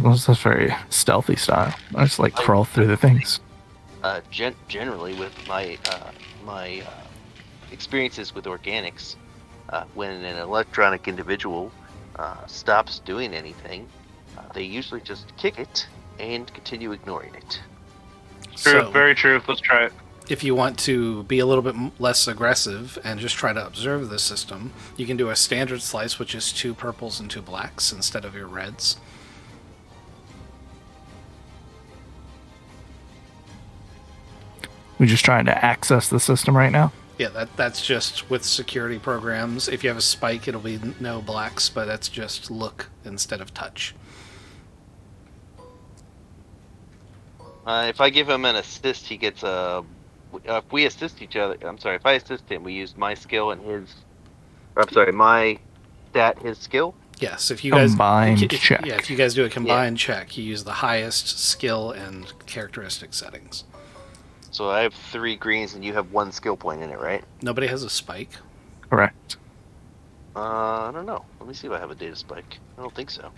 Well, that's very stealthy style. I just like crawl through the things. Generally, with my experiences with organics, when an electronic individual stops doing anything, they usually just kick it and continue ignoring it. True, So, very true. Let's try it. if you want to be a little bit less aggressive and just try to observe the system, you can do a standard slice, which is 2 purples and 2 blacks instead of your reds. We're just trying to access the system right now. Yeah, that's just with security programs. If you have a spike, it'll be no blacks, but that's just look instead of touch. If I give him an assist, he gets a. If we assist each other, I'm sorry. If I assist him, we use my skill and his. Or, I'm sorry, my stat, his skill. Yes, if you guys Combined check. Yeah, if you guys do a combined check, you use the highest skill and characteristic settings. So I have 3 greens, and you have 1 skill point in it, right? Nobody has a spike. Correct. I don't know. Let me see if I have a data spike. I don't think so.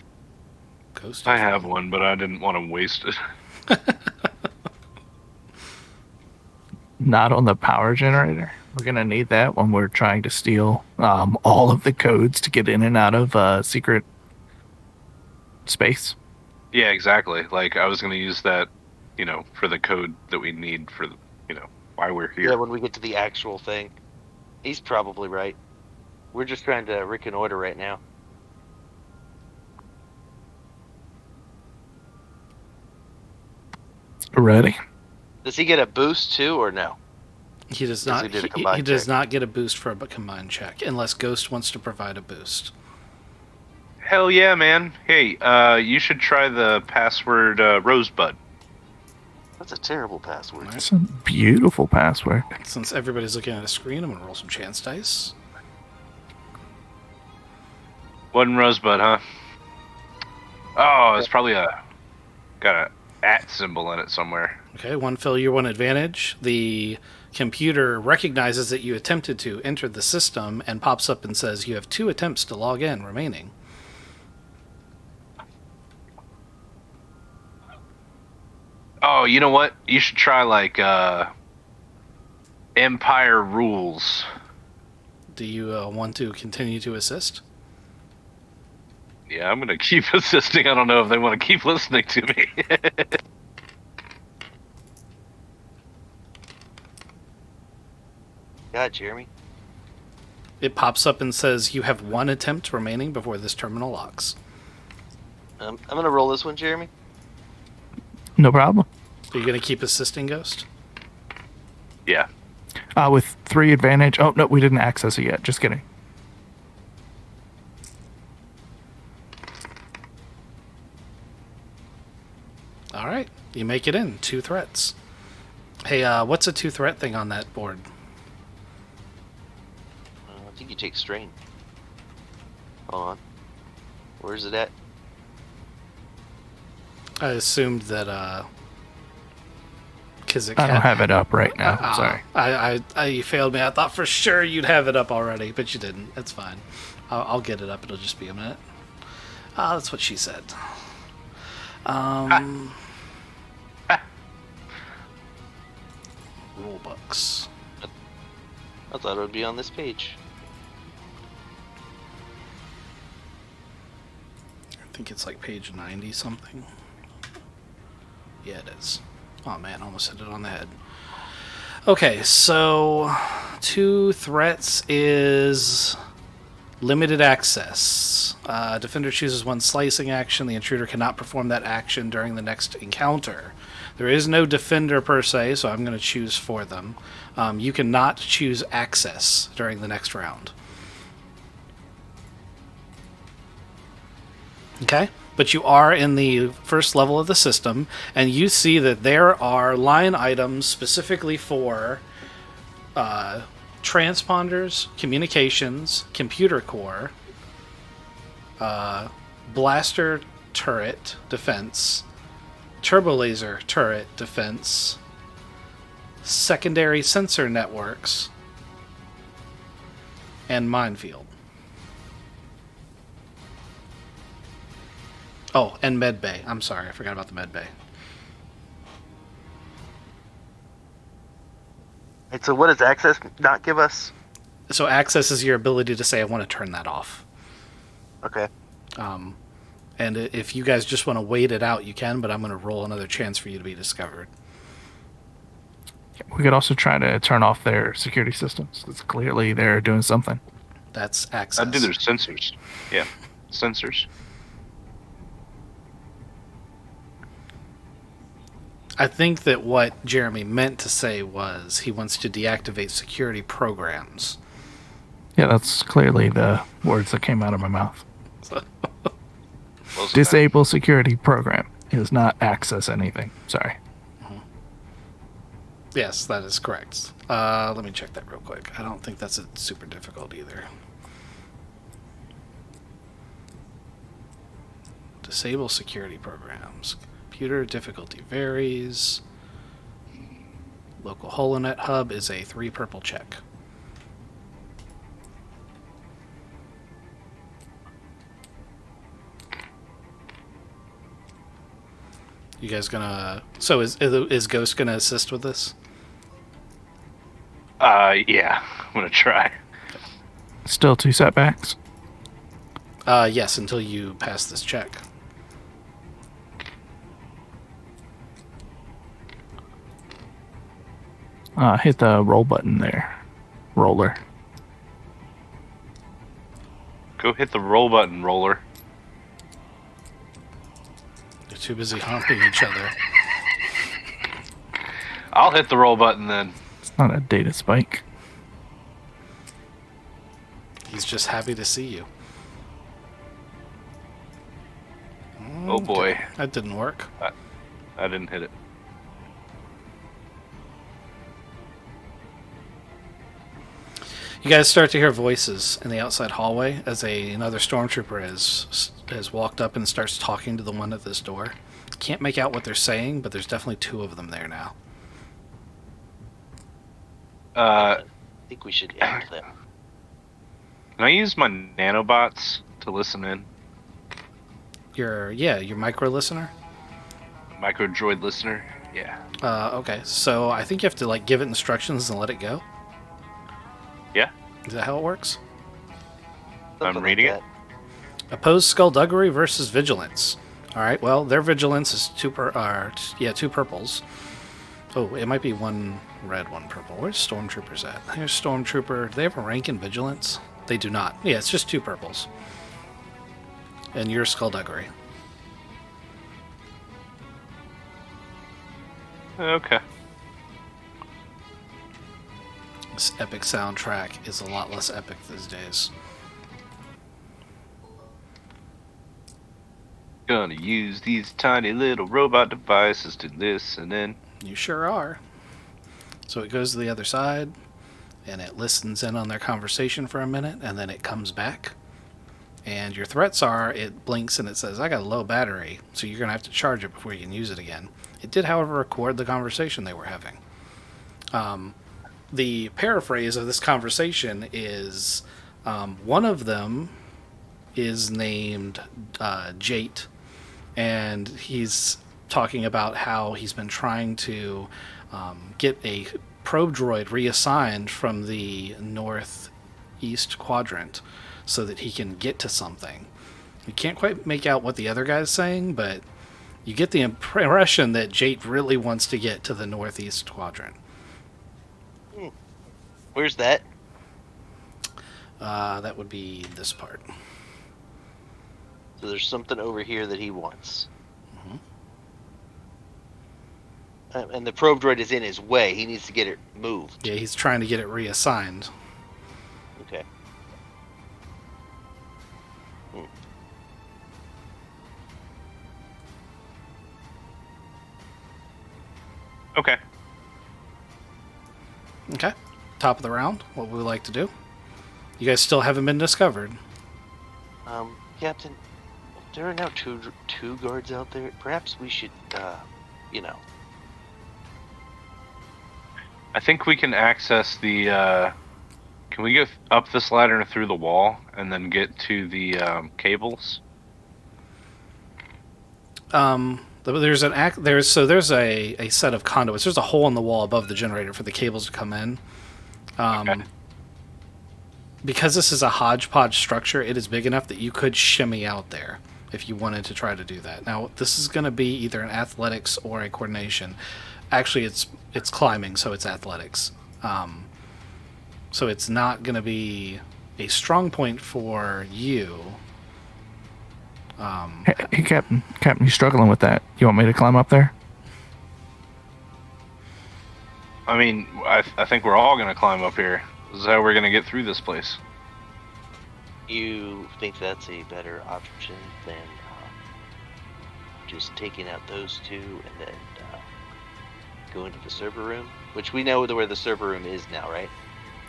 Ghost. I have one, but I didn't want to waste it. Not on the power generator. We're going to need that when we're trying to steal all of the codes to get in and out of secret space. Yeah, exactly. Like, I was going to use that, for the code that we need for, why we're here. Yeah, when we get to the actual thing. He's probably right. We're just trying to reconnoiter right now. Ready? Does he get a boost too, or no? He does Because not. he did a He combined does check. not get a boost for a combined check unless Ghost wants to provide a boost. Hell yeah, man. Hey, you should try the password Rosebud. That's a terrible password. That's a beautiful password. Since everybody's looking at a screen, I'm gonna roll some chance dice. One Rosebud, huh? Oh, it's probably got a @ symbol in it somewhere. Okay, 1 failure, 1 advantage. The computer recognizes that you attempted to enter the system and pops up and says you have 2 attempts to log in remaining. Oh, you know what? You should try like Empire Rules. Do you want to continue to assist? Yeah, I'm gonna keep assisting. I don't know if they want to keep listening to me. God, Jeremy. It pops up and says you have 1 attempt remaining before this terminal locks. I'm gonna roll this one, Jeremy. No problem. Are you going to keep assisting Ghost? Yeah. With 3 advantage. Oh, no, we didn't access it yet. Just kidding. All right, you make it in. 2 threats. Hey, what's a 2 threat thing on that board? I think you take strain. Hold on. Where's it at? I assumed that because it I don't have it up right now. Sorry. I failed me. I thought for sure you'd have it up already, but you didn't. That's fine. I'll get it up. It'll just be a minute. That's what she said. Rule books. I thought it would be on this page. I think it's like page 90 something. Yeah, it is. Oh man, almost hit it on the head. Okay, so 2 threats is limited access. Defender chooses 1 slicing action. The intruder cannot perform that action during the next encounter. There is no defender per se, so I'm going to choose for them. You cannot choose access during the next round. Okay. But you are in the first level of the system, and you see that there are line items specifically for transponders, communications, computer core, blaster turret defense, turbo laser turret defense, secondary sensor networks, and minefield. Oh, and med bay. I'm sorry, I forgot about the med bay. And so, what does access not give us? So access is your ability to say, I want to turn that off. Okay. And if you guys just want to wait it out, you can, but I'm going to roll another chance for you to be discovered. We could also try to turn off their security systems. It's clearly they're doing something. That's access. I'd do their sensors. Yeah, sensors. I think that what Jeremy meant to say was he wants to deactivate security programs. Yeah, that's clearly the words that came out of my mouth. Wasn't Disable security program is not access anything. Sorry. Yes, that is correct. Let me check that real quick. I don't think that's super difficult either. Disable security programs. Computer difficulty varies. Local HoloNet hub is a 3 purple check. You guys gonna... So is Ghost gonna assist with this? Yeah, I'm gonna try. Still 2 setbacks. Yes, until you pass this check. Hit the roll button there. Roller. Go hit the roll button, roller. They're too busy humping each other. I'll hit the roll button then. It's not a data spike. He's just happy to see you. Oh boy, That didn't work. I didn't hit it. You guys start to hear voices in the outside hallway as another stormtrooper has walked up and starts talking to the one at this door. Can't make out what they're saying, but there's definitely 2 of them there now. I think we should end them. Can I use my nanobots to listen in? Your micro listener. Micro droid listener? Yeah. Okay, so I think you have to like give it instructions and let it go. Yeah? Is that how it works? Something I'm reading like it. Opposed skullduggery versus vigilance. All right. Well, their vigilance is 2 purples. Oh, it might be 1 red, 1 purple. Where's stormtroopers at? Here's stormtrooper. Do they have a rank in vigilance? They do not. Yeah, it's just 2 purples. And your skullduggery. Okay. This epic soundtrack is a lot less epic these days. Gonna use these tiny little robot devices to listen in. You sure are. So it goes to the other side, and it listens in on their conversation for a minute, and then it comes back. And your threats are, it blinks and it says, I got a low battery, so you're going to have to charge it before you can use it again. It did, however, record the conversation they were having. The paraphrase of this conversation is, one of them is named Jate, and he's talking about how he's been trying to get a probe droid reassigned from the northeast quadrant so that he can get to something. You can't quite make out what the other guy's saying, but you get the impression that Jate really wants to get to the northeast quadrant. Where's that? That would be this part. So there's something over here that he wants. And the probe droid is in his way. He needs to get it moved. Yeah, he's trying to get it reassigned. Okay. Okay. Okay. Top of the round. What would we like to do? You guys still haven't been discovered. Captain, if there are now two guards out there, perhaps we should, you know. I think we can access the. Can we go up this ladder and through the wall, and then get to the cables? There's a set of conduits. There's a hole in the wall above the generator for the cables to come in. Okay. Because this is a hodgepodge structure, it is big enough that you could shimmy out there if you wanted to try to do that. Now, this is going to be either an athletics or a coordination. Actually, it's climbing, so it's athletics. So it's not going to be a strong point for you. Hey, Captain, you're struggling with that. You want me to climb up there? I mean, I think we're all going to climb up here. This is how we're going to get through this place. You think that's a better option than just taking out those two and then going to the server room? Which we know where the server room is now, right?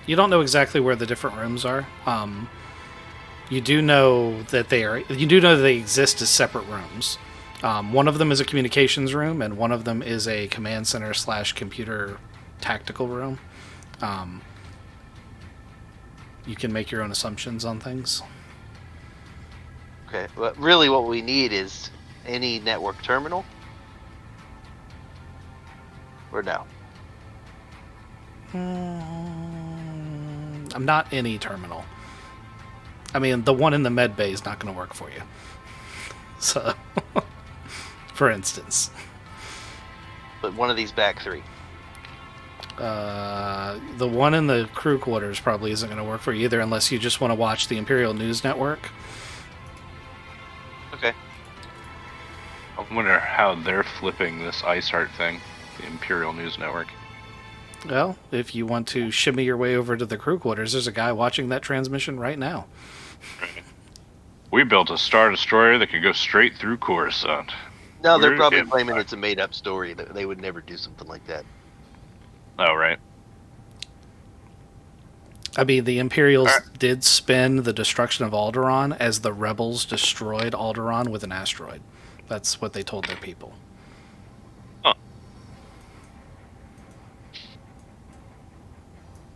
You don't know exactly where the different rooms are. You do know that they exist as separate rooms. One of them is a communications room, and one of them is a command center / computer tactical room. You can make your own assumptions on things. Okay, but really what we need is any network terminal? Or no? I'm not any terminal. I mean, the one in the med bay is not going to work for you. So, for instance. But one of these back three. The one in the crew quarters probably isn't going to work for you either, unless you just want to watch the Imperial News Network. Okay. I wonder how they're flipping this Ice Heart thing, the Imperial News Network. Well, if you want to shimmy your way over to the crew quarters, there's a guy watching that transmission right now. We built a Star Destroyer that could go straight through Coruscant. No, they're Where probably am claiming I? it's a made-up story. That they would never do something like that. Oh, right. I mean, the Imperials Alright. did spin the destruction of Alderaan as the rebels destroyed Alderaan with an asteroid. That's what they told their people. Huh.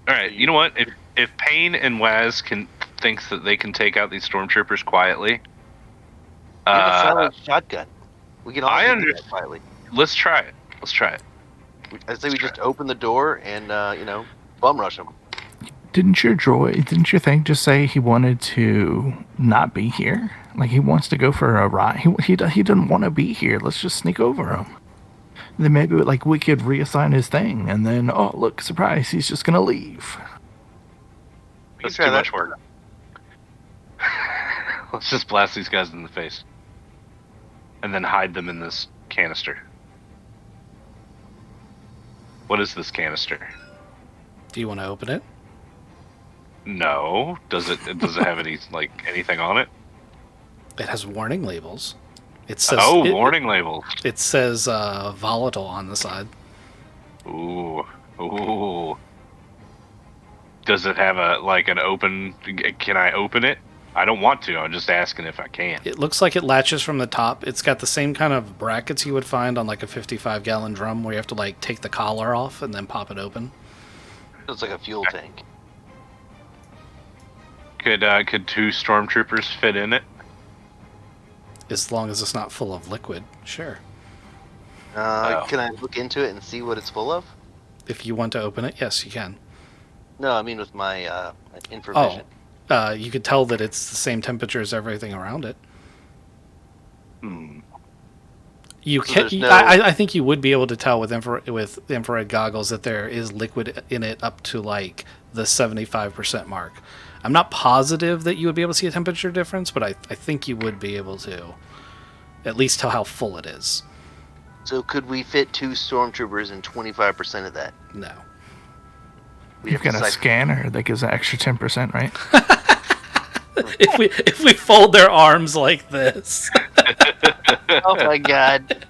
All right, you know what? If Payne and Waz thinks that they can take out these stormtroopers quietly, We have a silent shotgun. We can all I do under- that quietly. let's try it. Let's try it. I say we just open the door and, bum rush them. Didn't your thing just say he wanted to not be here? Like he wants to go for a ride. He doesn't want to be here. Let's just sneak over him. Then maybe like we could reassign his thing, and then oh look, surprise, he's just gonna leave. That's try too that. much work. Let's just blast these guys in the face. And then hide them in this canister. What is this canister? Do you want to open it? No. Does it have anything on it? It has warning labels. It says Warning labels. It says volatile on the side. Ooh. Does it have an open? Can I open it? I don't want to. I'm just asking if I can. It looks like it latches from the top. It's got the same kind of brackets you would find on like a 55-gallon drum, where you have to take the collar off and then pop it open. It's like a fuel tank. Could two stormtroopers fit in it? As long as it's not full of liquid, sure. Can I look into it and see what it's full of? If you want to open it, yes, you can. No, I mean with my infravision. You could tell that it's the same temperature as everything around it. You So can. there's no- I think you would be able to tell with infrared goggles that there is liquid in it up to like the 75% mark. I'm not positive that you would be able to see a temperature difference, but I think you would be able to at least tell how full it is. So could we fit two stormtroopers in 25% of that? No. We You've have to got a decide- scanner that gives an extra 10%, right? If we fold their arms like this. Oh my god.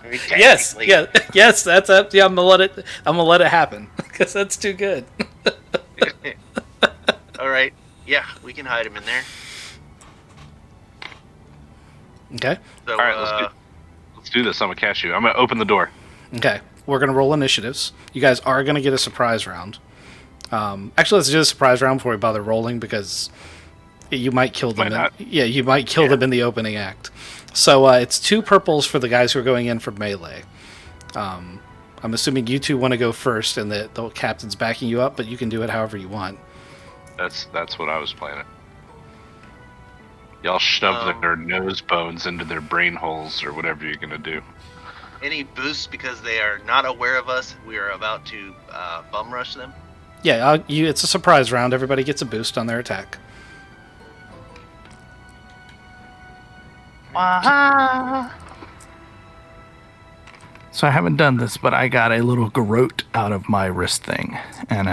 I mean, Yes, technically. yeah, yes. That's up. Yeah, I'm gonna let it happen because that's too good. All right. Yeah, we can hide him in there. Okay, So, All right, let's do this. I'm gonna catch you. I'm gonna open the door. okay. We're gonna roll initiatives. You guys are gonna get a surprise round. Actually, let's do a surprise round before we bother rolling because you might kill them. Might not. Yeah, you might kill them in the opening act. So it's 2 purples for the guys who are going in for melee. I'm assuming you two want to go first, and the captain's backing you up, but you can do it however you want. That's what I was planning. Y'all shove their nose bones into their brain holes or whatever you're gonna do. any boosts because they are not aware of us? We are about to bum rush them. Yeah, it's a surprise round. Everybody gets a boost on their attack. So I haven't done this, but I got a little garrote out of my wrist thing, and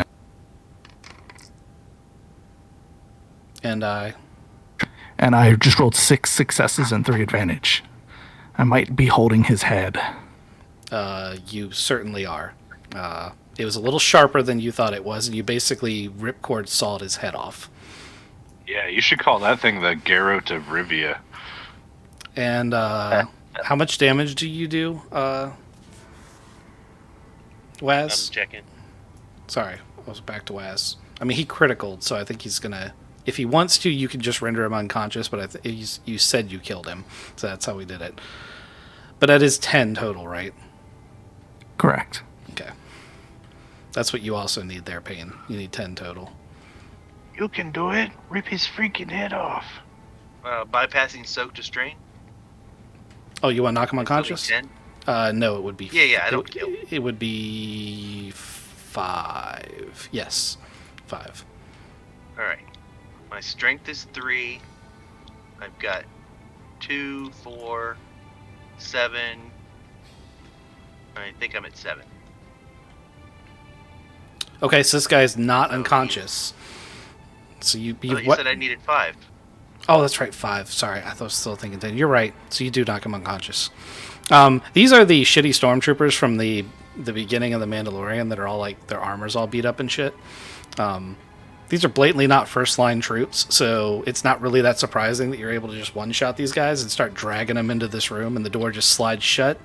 I just rolled 6 successes and 3 advantage. I might be holding his head. You certainly are. It was a little sharper than you thought it was, and you basically ripcord sawed his head off. Yeah, you should call that thing the Garrote of Rivia. And how much damage do you do, Waz? I'm checking. Sorry, I was back to Waz. I mean, he criticaled, so I think he's gonna. If he wants to, you can just render him unconscious. But you said you killed him, so that's how we did it. But that is 10 total, right? Correct. Okay. That's what you also need there, Payne. You need 10 total. You can do it. Rip his freaking head off. Bypassing soak to strain. Oh, you want to knock him unconscious? 10? No, it would be. Yeah, I don't kill. It would be 5. Yes, 5. All right. My strength is 3. I've got 2, 4, 7. I think I'm at 7. Okay, so this guy's not unconscious. So you You what? said I needed 5. Oh, that's right, 5. Sorry, I was still thinking 10. You're right. So you do knock him unconscious. These are the shitty stormtroopers from the beginning of the Mandalorian that are all like their armor's all beat up and shit. These are blatantly not first line troops, so it's not really that surprising that you're able to just one shot these guys and start dragging them into this room, and the door just slides shut.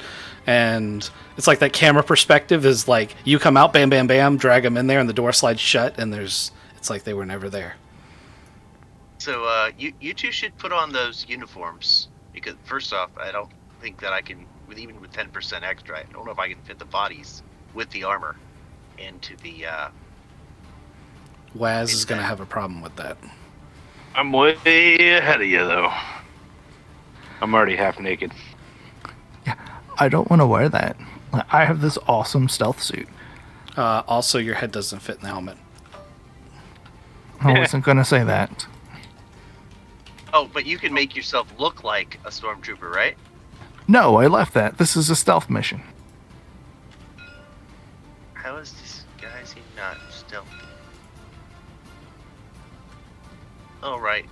And it's like that camera perspective is like you come out, bam, bam, bam, drag them in there, and the door slides shut, and it's like they were never there. So you two should put on those uniforms because first off, I don't think that I can, even with 10% extra, I don't know if I can fit the bodies with the armor into the. Waz is going to have a problem with that. I'm way ahead of you, though. I'm already half naked. Yeah, I don't want to wear that. I have this awesome stealth suit. Also, your head doesn't fit in the helmet. I wasn't going to say that. Oh, but you can make yourself look like a stormtrooper, right? No, I left that. This is a stealth mission. How is this guy? Is he not stealthy? All right.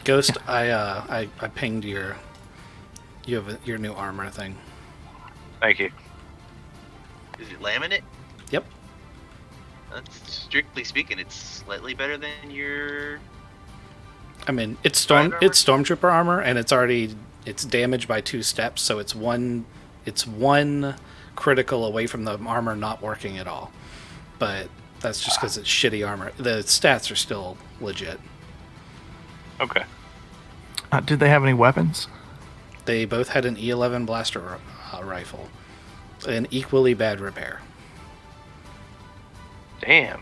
Ghost, I pinged your new armor thing. Thank you. Is it laminate? Yep. That's, strictly speaking, it's slightly better than your. I mean, it's Armor? stormtrooper armor, and it's damaged by 2 steps, so it's one critical away from the armor not working at all. But that's just because it's shitty armor. The stats are still legit. Okay. Did they have any weapons? They both had an E11 blaster rifle, an equally bad repair. Damn.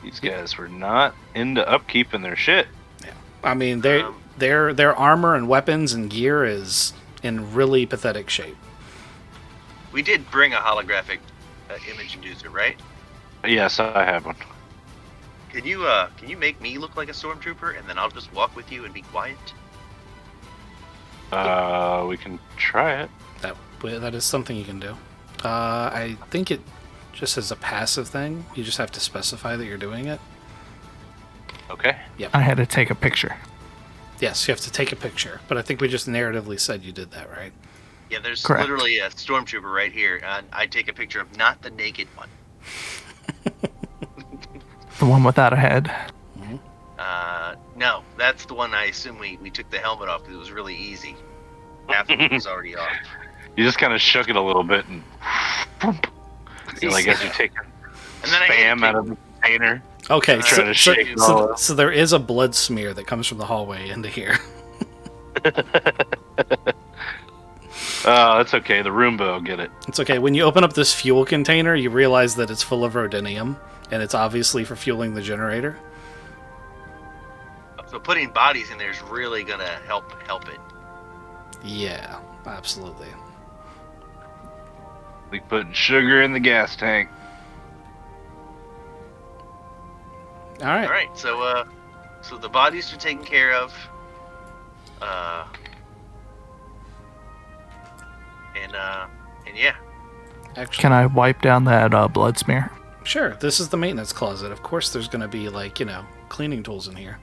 These guys were not into upkeeping their shit. Yeah, I mean their armor and weapons and gear is in really pathetic shape. We did bring a holographic image inducer, right? Yes, I have one. Can you make me look like a stormtrooper, and then I'll just walk with you and be quiet? We can try it. That is something you can do. I think it just as a passive thing. You just have to specify that you're doing it. Okay. Yep. I had to take a picture. Yes, you have to take a picture. But I think we just narratively said you did that, right? Yeah, there's Correct. literally a stormtrooper right here. And I take a picture of not the naked one. The one without a head. No, that's the one I assume we took the helmet off because it was really easy. Half of it was already off. You just kind of shook it a little bit and you know, like as you take And then I spam out of the container. Okay, Trying to shake it all up. so there is a blood smear that comes from the hallway into here. Oh, that's okay. The Roomba will get it. It's okay. When you open up this fuel container, you realize that it's full of rhodinium, and it's obviously for fueling the generator. So putting bodies in there is really gonna help it. Yeah, absolutely. Like putting sugar in the gas tank. All right. All right, so the bodies are taken care of. And yeah. Actually, Can I wipe down that blood smear? sure. This is the maintenance closet. Of course, there's going to be cleaning tools in here.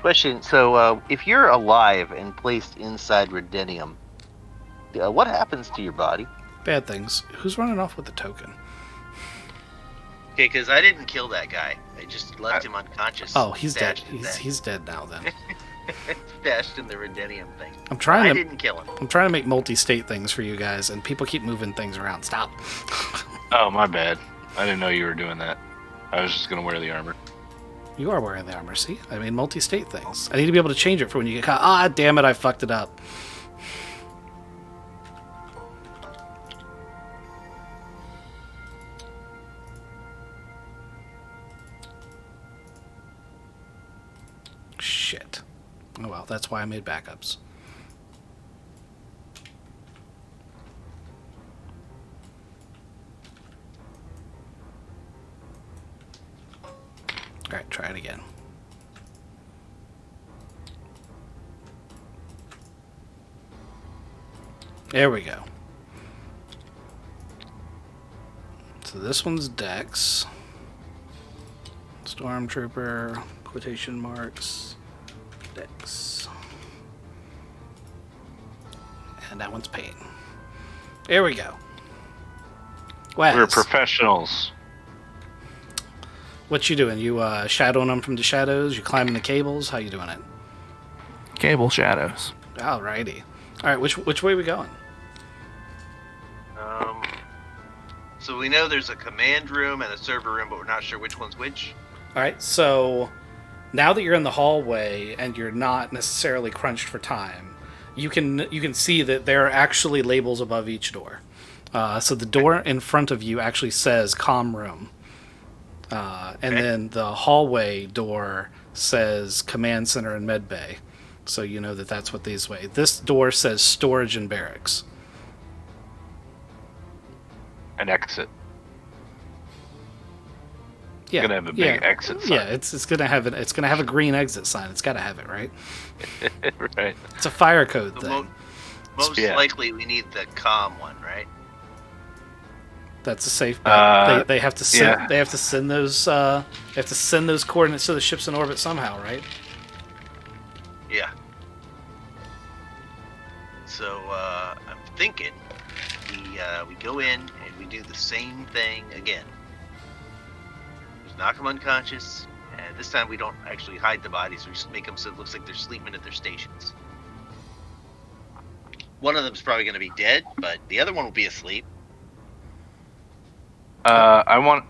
Question. So, if you're alive and placed inside Redenium, what happens to your body? Bad things. Who's running off with the token? Okay, because I didn't kill that guy. I just left him unconscious. Oh, he's dead. stashed in He's dead now. Then stashed in the Redenium thing. I'm trying I to. didn't kill him. I'm trying to make multi-state things for you guys, and people keep moving things around. Stop. Oh, my bad. I didn't know you were doing that. I was just gonna wear the armor. You are wearing the armor, see? I mean, multi-state things. I need to be able to change it for when you get caught. Ah, damn it, I fucked it up. Shit. Oh well, that's why I made backups. Alright, try it again. There we go. So this one's Dex. Stormtrooper, quotation marks, Dex. And that one's Pain. There we go. Wes, We're professionals. what you doing? You shadowing them from the shadows? You climbing the cables? How you doing it? Cable shadows. Alrighty. Alright, which way are we going? So we know there's a command room and a server room, but we're not sure which one's which. Alright, so now that you're in the hallway and you're not necessarily crunched for time, you can see that there are actually labels above each door. So the door in front of you actually says comm room. And then the hallway door says command center and med bay. So you know that that's what these way. This door says storage and barracks. An exit. Yeah, Gonna have a big exit sign. Yeah, it's gonna have a green exit sign. It's gotta have it, right? Right. It's a fire code So thing. most Yeah. likely we need the comm one, right? That's a safe bet. They have to send yeah. they have to send those coordinates to the ships in orbit somehow, right? Yeah. So I'm thinking we go in and we do the same thing again. Just knock them unconscious, and this time we don't actually hide the bodies. We just make them so it looks like they're sleeping at their stations. One of them's probably going to be dead, but the other one will be asleep. I want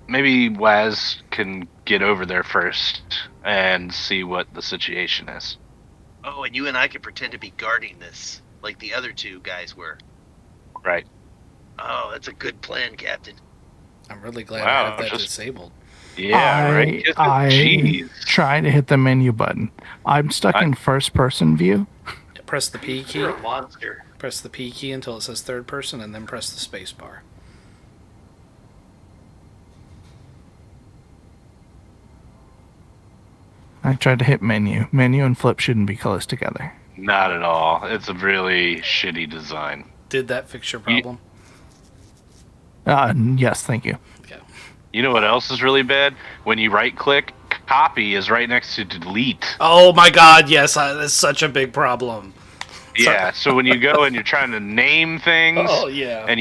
maybe Waz can get over there first and see what the situation is. Oh, and you and I can pretend to be guarding this, like the other two guys were. Right. Oh, that's a good plan, Captain. I'm really glad Wow, I have that just- disabled. Yeah, right. Kiss the I cheese. try to hit the menu button. I'm stuck in first person view. Press the P key. You're a monster. Press the P key until it says third person, and then press the space bar. I tried to hit menu. Menu and flip shouldn't be close together. Not at all. It's a really shitty design. Did that fix your problem? Yes, thank you. Okay. You know what else is really bad? When you right click copy is right next to delete. Oh my God! Yes, that's such a big problem. Yeah, so when you go and you're trying to name things, Oh yeah. and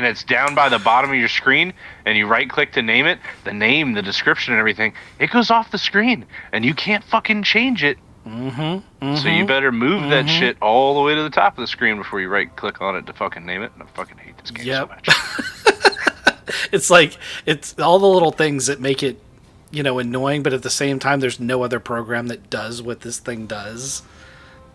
it's down by the bottom of your screen, and you right click to name it, the name, the description, and everything, it goes off the screen, and you can't fucking change it. So you better move that shit all the way to the top of the screen before you right click on it to fucking name it. And I fucking hate this game so much. It's like it's all the little things that make it, annoying, but at the same time, there's no other program that does what this thing does.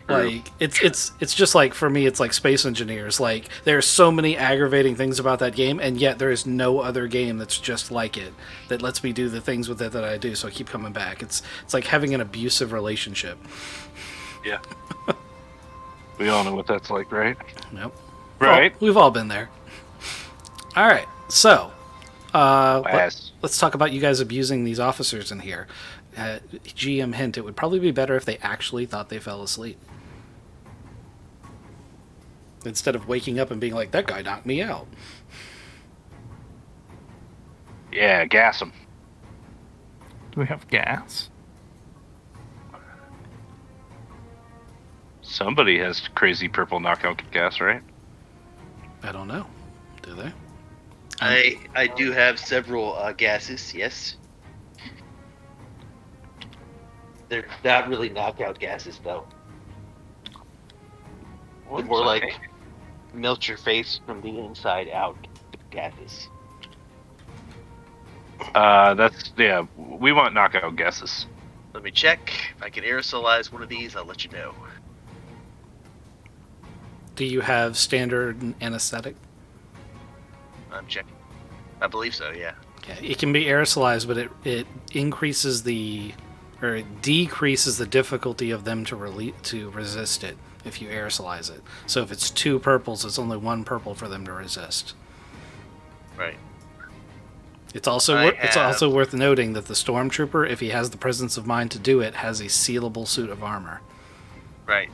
Like it's just like, for me, it's like Space Engineers. Like, there are so many aggravating things about that game, and yet there is no other game that's just like it that lets me do the things with it that I do. So I keep coming back. It's like having an abusive relationship. Yeah. We all know what that's like, right? Yep. Right. Well, we've all been there. All right. So, Yes. let's talk about you guys abusing these officers in here. GM hint: it would probably be better if they actually thought they fell asleep, instead of waking up and being like, "That guy knocked me out." Yeah, gas them. Do we have gas? Somebody has crazy purple knockout gas, right? I don't know. Do they? I do have several gases. Yes. They're not really knockout gases, though. They're more like melt your face from the inside out gases. We want knockout gases. Let me check. If I can aerosolize one of these, I'll let you know. Do you have standard anesthetic? I'm checking. I believe so, yeah. Yeah, it can be aerosolized, but it increases it decreases the difficulty of them to resist it if you aerosolize it. So if it's 2 purples, it's only 1 purple for them to resist. Right. It's also worth noting that the stormtrooper, if he has the presence of mind to do it, has a sealable suit of armor. Right.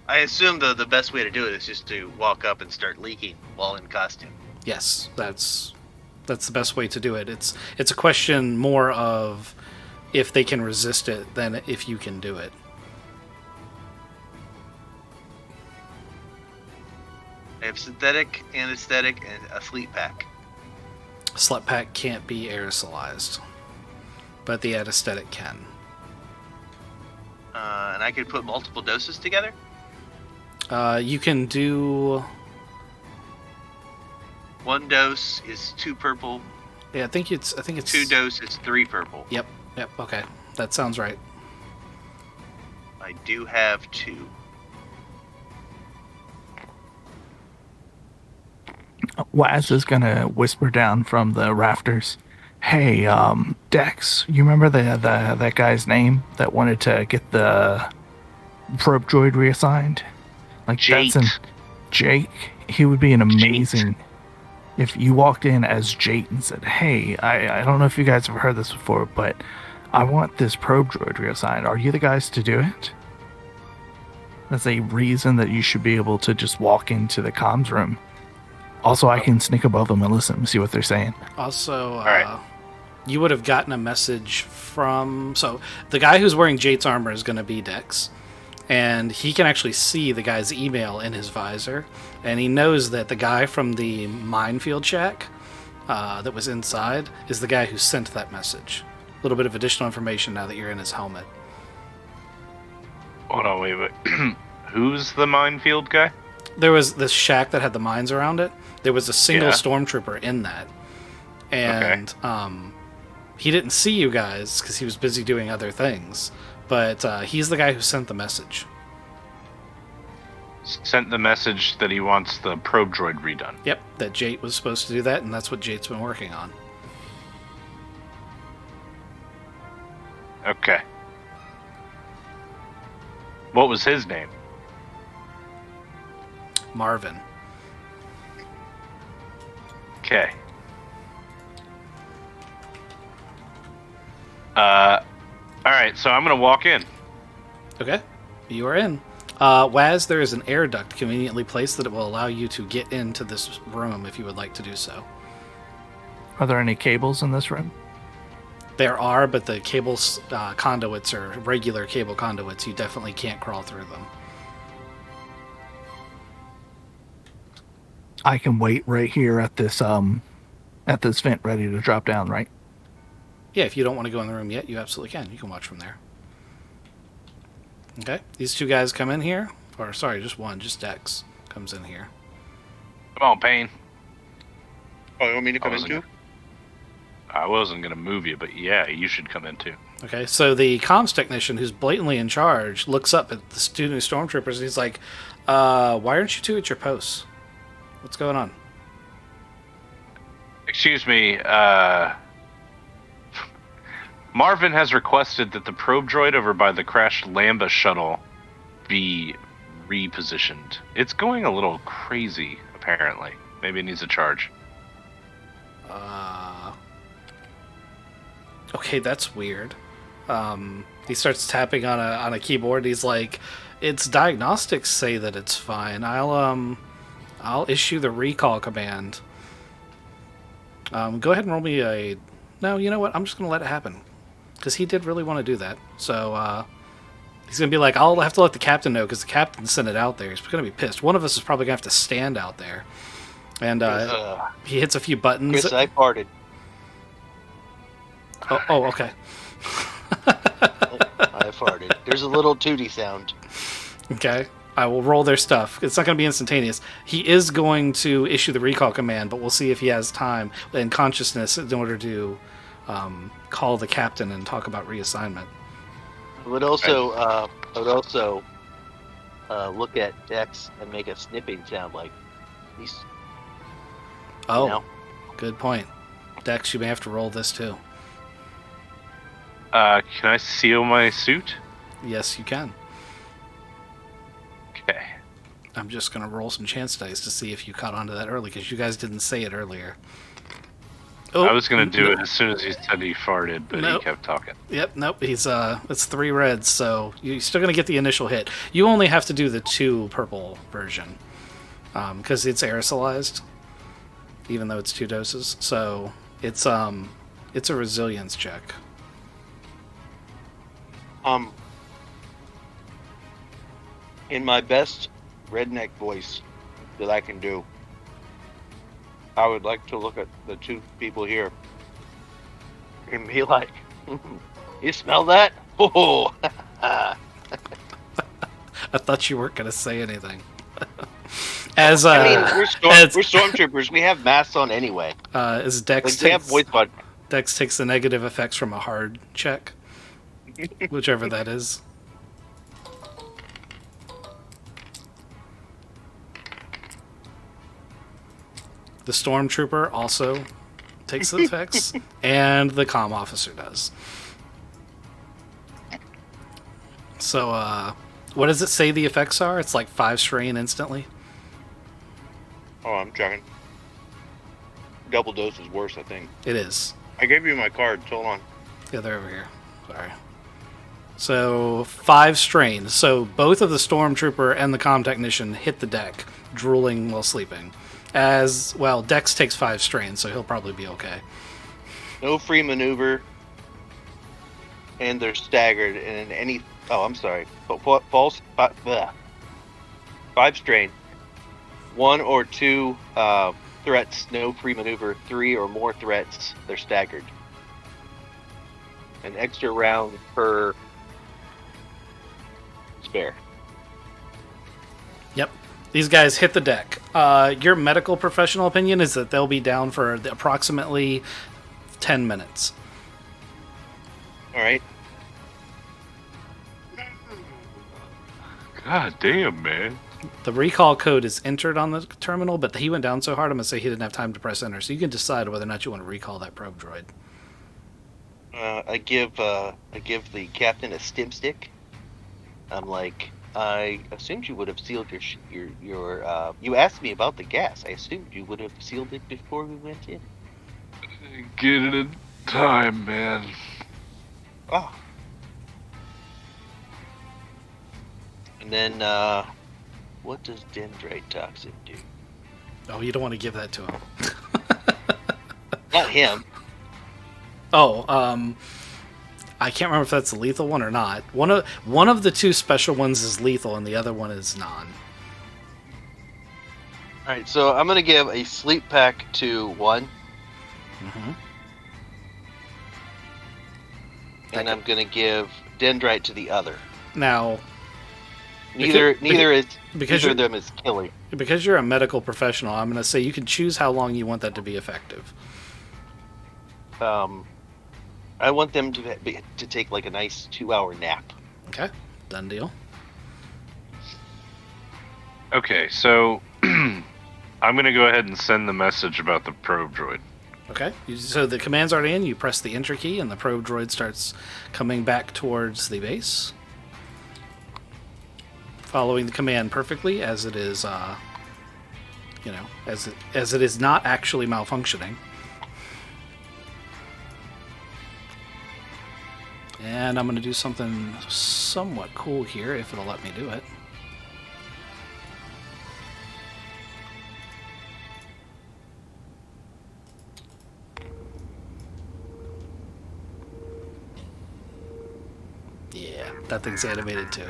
I assume the best way to do it is just to walk up and start leaking while in costume. Yes, that's the best way to do it. It's a question more of if they can resist it than if you can do it. I have synthetic, anesthetic, and a sleep pack. Slut pack can't be aerosolized, but the anesthetic can. And I could put multiple doses together? You can do... 1 dose is 2 purple. Yeah, I think it's 2 dose is 3 purple. Yep, okay. That sounds right. I do have 2. Waz is gonna whisper down from the rafters, "Hey, Dex, you remember that guy's name that wanted to get the probe droid reassigned? Like Jake. Jake. He would be an amazing if you walked in as Jake and said, "Hey, I don't know if you guys have heard this before, but I want this probe droid reassigned. Are you the guys to do it?" That's a reason that you should be able to just walk into the comms room. Also, I can sneak above them and listen and see what they're saying. Also, right. You would have gotten a message from... So, the guy who's wearing Jade's armor is going to be Dex. And he can actually see the guy's email in his visor. And he knows that the guy from the minefield shack that was inside is the guy who sent that message. A little bit of additional information now that you're in his helmet. Hold on, wait. Who's the minefield guy? There was this shack that had the mines around it. There was a single Yeah. stormtrooper in that. And he didn't see you guys because he was busy doing other things. But he's the guy who sent the message. Sent the message that he wants the probe droid redone. Yep, that Jate was supposed to do that, and that's what Jate's been working on. Okay. What was his name? Marvin. Okay. Alright, so I'm gonna walk in. Okay, you are in. Waz, there is an air duct conveniently placed that it will allow you to get into this room if you would like to do so. Are there any cables in this room? There are, but the cables conduits are regular cable conduits. You definitely can't crawl through them. I can wait right here at this vent ready to drop down, right? Yeah, if you don't want to go in the room yet, you absolutely can. You can watch from there. Okay, these two guys come in here. Or, sorry, just one, just Dex comes in here. Come on, Payne. Oh, you want me to come in wasn't too? I wasn't gonna move you, but yeah, you should come in too. Okay, so the comms technician, who's blatantly in charge, looks up at the student stormtroopers and he's like, why aren't you two at your posts? What's going on? Excuse me, Marvin has requested that the probe droid over by the crashed Lambda shuttle be repositioned. It's going a little crazy, apparently. Maybe it needs a charge. Okay, that's weird. He starts tapping on a keyboard. He's like, its diagnostics say that it's fine. I'll issue the recall command. Go ahead and roll me a... No, you know what? I'm just going to let it happen. Because he did really want to do that. So, he's going to be like, I'll have to let the captain know, because the captain sent it out there. He's going to be pissed. One of us is probably going to have to stand out there. And he hits a few buttons. Chris, I farted. Oh, okay. I farted. There's a little tooty sound. Okay. I will roll their stuff. It's not going to be instantaneous. He is going to issue the recall command, but we'll see if he has time and consciousness in order to call the captain and talk about reassignment. I would also look at Dex and make a snipping sound like he's. Oh, You know? good point. Dex, you may have to roll this too. Can I seal my suit? Yes, you can. Okay. I'm just going to roll some chance dice to see if you caught on to that early, because you guys didn't say it earlier. Oh, I was gonna do it as soon as he said he farted, but Nope. he kept talking. Yep, nope. It's 3 reds, so you're still going to get the initial hit. You only have to do the 2 purple version, because it's aerosolized, even though it's 2 doses. So it's a resilience check. In my best redneck voice that I can do, I would like to look at the two people here and be like, "You smell that? Oh!" I thought you weren't going to say anything. As I mean, as- we're stormtroopers. We have masks on anyway. as Dex Like they have takes, voice bud. Dex takes the negative effects from a hard check, whichever that is. The stormtrooper also takes the effects, and the comm officer does. So, what does it say the effects are? It's like 5 strain instantly. Oh, I'm checking. Double dose is worse, I think. It is. I gave you my cards. Hold on. Yeah, they're over here. Sorry. So 5 strain. So both of the stormtrooper and the comm technician hit the deck, drooling while sleeping. As well, Dex takes 5 strain, so he'll probably be okay. No free maneuver, and they're staggered. And any I'm sorry, false 5 strain, 1 or 2 threats, no free maneuver. 3 or more threats, they're staggered. An extra round per spare. Yep. These guys hit the deck. Your medical professional opinion is that they'll be down for approximately 10 minutes. All right. God damn, man. The recall code is entered on the terminal, but he went down so hard, I'm going to say he didn't have time to press enter. So you can decide whether or not you want to recall that probe droid. I give the captain a stim stick. I'm like, I assumed you would have sealed your. You asked me about the gas. I assumed you would have sealed it before we went in. Get it in time, man. Oh. And then, what does dendrite toxin do? Oh, you don't want to give that to him. Not him. Oh, I can't remember if that's the lethal one or not. One of the two special ones is lethal, and the other one is non. All right, so I'm gonna give a sleep pack to one, Mm-hmm. and I'm gonna give dendrite to the other. Now, Neither because of them is killing. because you're a medical professional, I'm going to say you can choose how long you want that to be effective. I want them to take like a nice 2-hour nap. Okay, done deal. Okay, so I'm gonna go ahead and send the message about the probe droid. Okay, so the command's already in. You press the enter key, and the probe droid starts coming back towards the base, following the command perfectly, as it is, as it is not actually malfunctioning. And I'm going to do something somewhat cool here, if it'll let me do it. Yeah, that thing's animated too.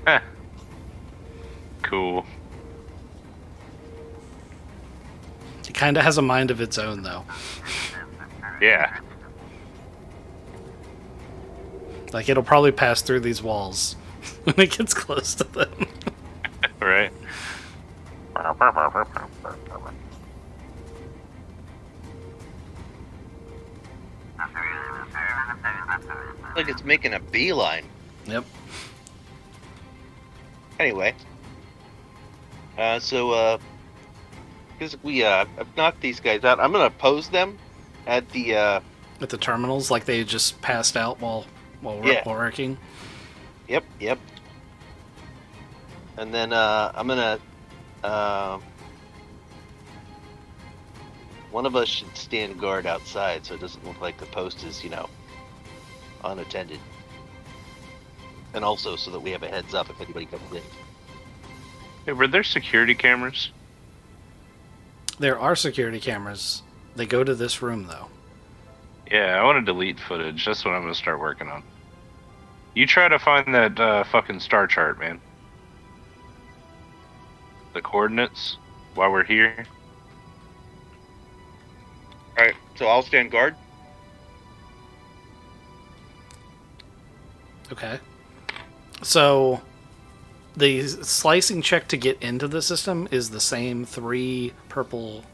Heh. Cool. It kind of has a mind of its own, though. Yeah. Like, it'll probably pass through these walls when it gets close to them. Right. Like it's making a beeline. Yep. Anyway, because I've knocked these guys out, I'm gonna pose them at the At the terminals, like they just passed out while working. Yep. And then I'm gonna one of us should stand guard outside so it doesn't look like the post is, unattended. And also so that we have a heads up if anybody comes in. Hey, were there security cameras? There are security cameras. They go to this room, though. Yeah, I want to delete footage. That's what I'm going to start working on. You try to find that fucking star chart, man. The coordinates while we're here. Alright, so I'll stand guard. Okay. So, the slicing check to get into the system is the same 3 purple,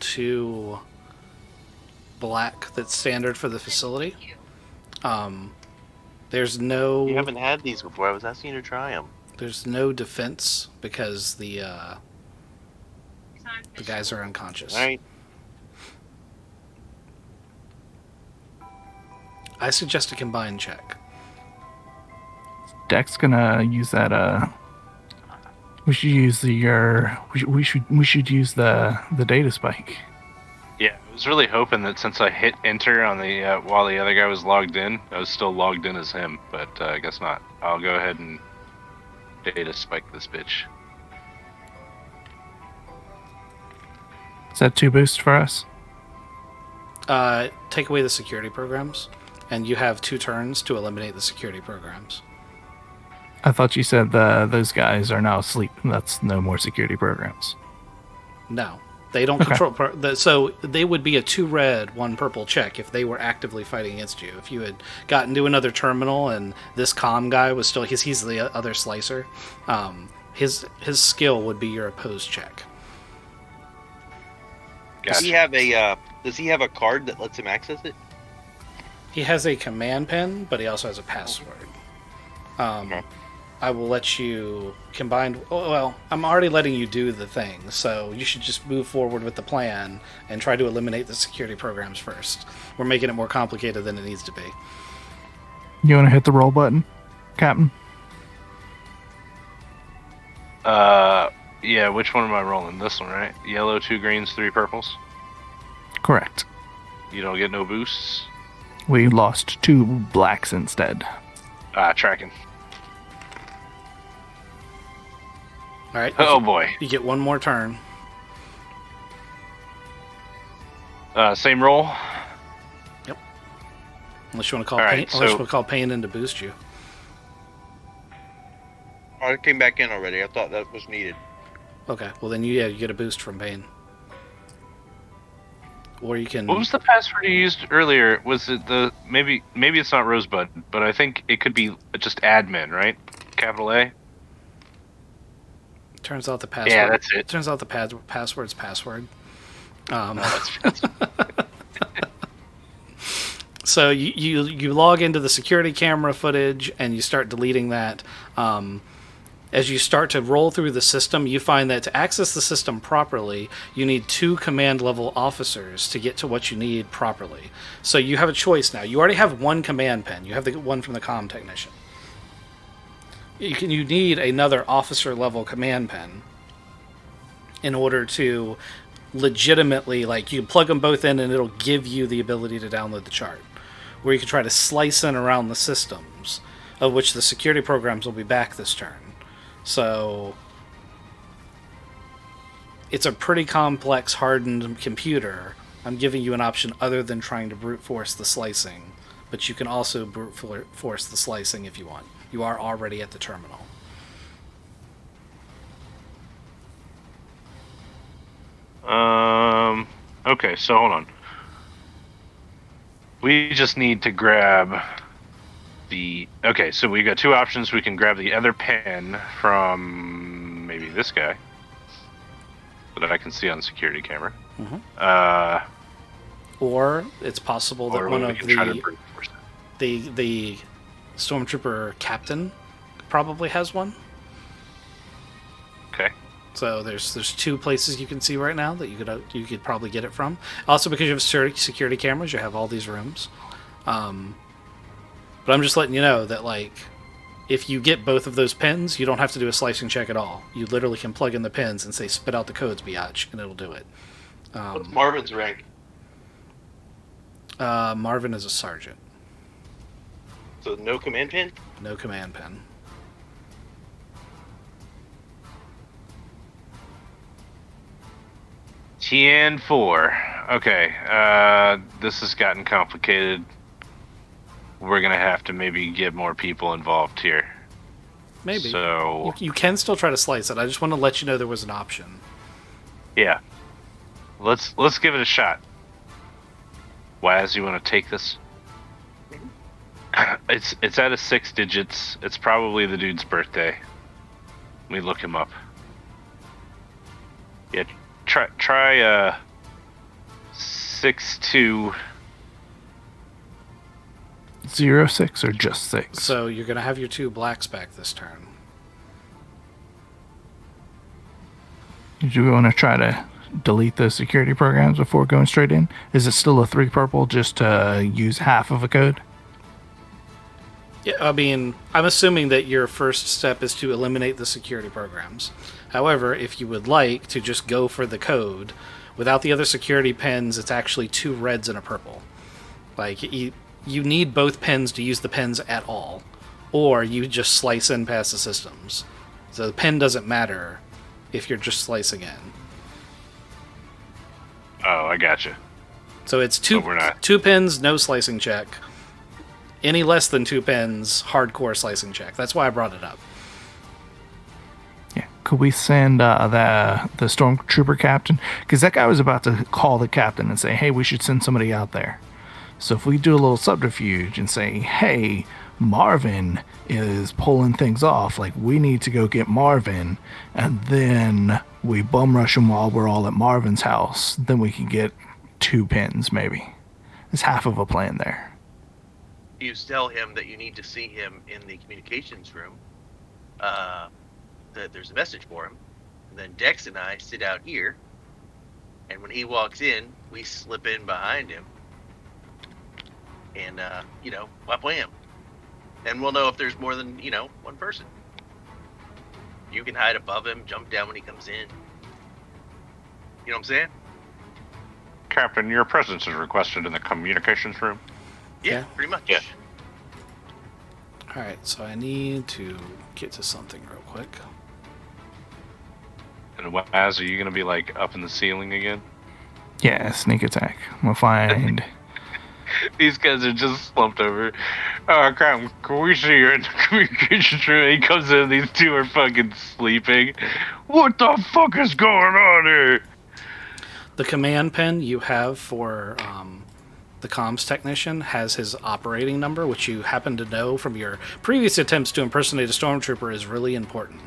2 black that's standard for the facility. There's no... You haven't had these before. I was asking you to try them. There's no defense because the guys are unconscious. Alright. I suggest a combined check. Deck's gonna use that. We should use we should use the data spike. Yeah, I was really hoping that since I hit enter on the while the other guy was logged in, I was still logged in as him, but I guess not. I'll go ahead and data spike this bitch. Is that 2 boosts for us? Take away the security programs, and you have 2 turns to eliminate the security programs. I thought you said those guys are now asleep. That's no more security programs. No, they don't control. So they would be a 2 red, 1 purple check if they were actively fighting against you. If you had gotten to another terminal and this comm guy was still, he's the other slicer. His skill would be your opposed check. Does he have a card that lets him access it? He has a command pen, but he also has a password. Okay. I will let you combine. Well, I'm already letting you do the thing, so you should just move forward with the plan and try to eliminate the security programs first. We're making it more complicated than it needs to be. You want to hit the roll button, Captain? Yeah, which one am I rolling? This one, right? Yellow, 2 greens, 3 purples? Correct. You don't get no boosts? We lost 2 blacks instead. Tracking. All right. Oh boy. You get 1 more turn. Same roll. Unless you want to call All pain, right, unless you so- want to call pain in to boost you. Oh, it came back in already. I thought that was needed. Okay, well then you get a boost from pain. Or you can. What was the password you used earlier? Was it the maybe it's not Rosebud, but I think it could be just admin, right? Capital A. Turns out the password. Yeah, that's it. Turns out the password's password. That's So you log into the security camera footage and you start deleting that. As you start to roll through the system, you find that to access the system properly, you need 2 command level officers to get to what you need properly. So you have a choice now. You already have 1 command pen. You have the one from the comm technician. You need another officer level command pen in order to legitimately, like, you plug them both in and it'll give you the ability to download the chart, where you can try to slice in around the systems, of which the security programs will be back this turn. So it's a pretty complex hardened computer. I'm giving you an option other than trying to brute force the slicing, but you can also brute force the slicing if you want. You are already at the terminal. Okay, so hold on. We just need to grab the... Okay, so we got 2 options. We can grab the other pen from maybe this guy that I can see on the security camera. Mm-hmm. Or it's possible that Or one we of can try to brute force it. the stormtrooper captain probably has one. Okay. So there's 2 places you can see right now that you could probably get it from. Also, because you have security cameras, you have all these rooms. But I'm just letting you know that, like, if you get both of those pins, you don't have to do a slicing check at all. You literally can plug in the pins and say, "Spit out the codes, biatch," and it'll do it. What's Marvin's rank? Marvin is a sergeant. So no command pin? No command pen. TN4. Okay, this has gotten complicated. We're gonna have to maybe get more people involved here. Maybe. So You can still try to slice it. I just want to let you know there was an option. yeah, let's give it a shot. Waz, you want to take this? It's out of 6 digits. It's probably the dude's birthday. Let me look him up. Yeah, try 62. 06 or just 6? So you're going to have your 2 blacks back this turn. Do we want to try to delete those security programs before going straight in? Is it still a 3 purple just to use half of a code? Yeah, I mean, I'm assuming that your first step is to eliminate the security programs. However, if you would like to just go for the code, without the other security pins, it's actually 2 reds and a purple. Like, you need both pins to use the pins at all, or you just slice in past the systems. So the pin doesn't matter if you're just slicing in. Oh, I gotcha. So it's 2 But we're not. 2 pins, no slicing check. Any less than 2 pins, hardcore slicing check. That's why I brought it up. Yeah. Could we send the stormtrooper captain? Because that guy was about to call the captain and say, "Hey, we should send somebody out there." So if we do a little subterfuge and say, "Hey, Marvin is pulling things off. Like, we need to go get Marvin," and then we bum rush him while we're all at Marvin's house, then we can get 2 pins maybe. There's half of a plan there. You tell him that you need to see him in the communications room, that there's a message for him, and then Dex and I sit out here, and when he walks in, we slip in behind him, and, wham. And we'll know if there's more than, 1 person. You can hide above him, jump down when he comes in. You know what I'm saying? Captain, your presence is requested in the communications room. Yeah, Okay. pretty much. Yeah. Alright, so I need to get to something real quick. And Waz, are you gonna be like up in the ceiling again? Yeah, sneak attack. We'll find. These guys are just slumped over. Oh crap! Can we see you in the communications room? He comes in. These two are fucking sleeping. What the fuck is going on here? The command pen you have for the comms technician has his operating number, which you happen to know from your previous attempts to impersonate a stormtrooper is really important.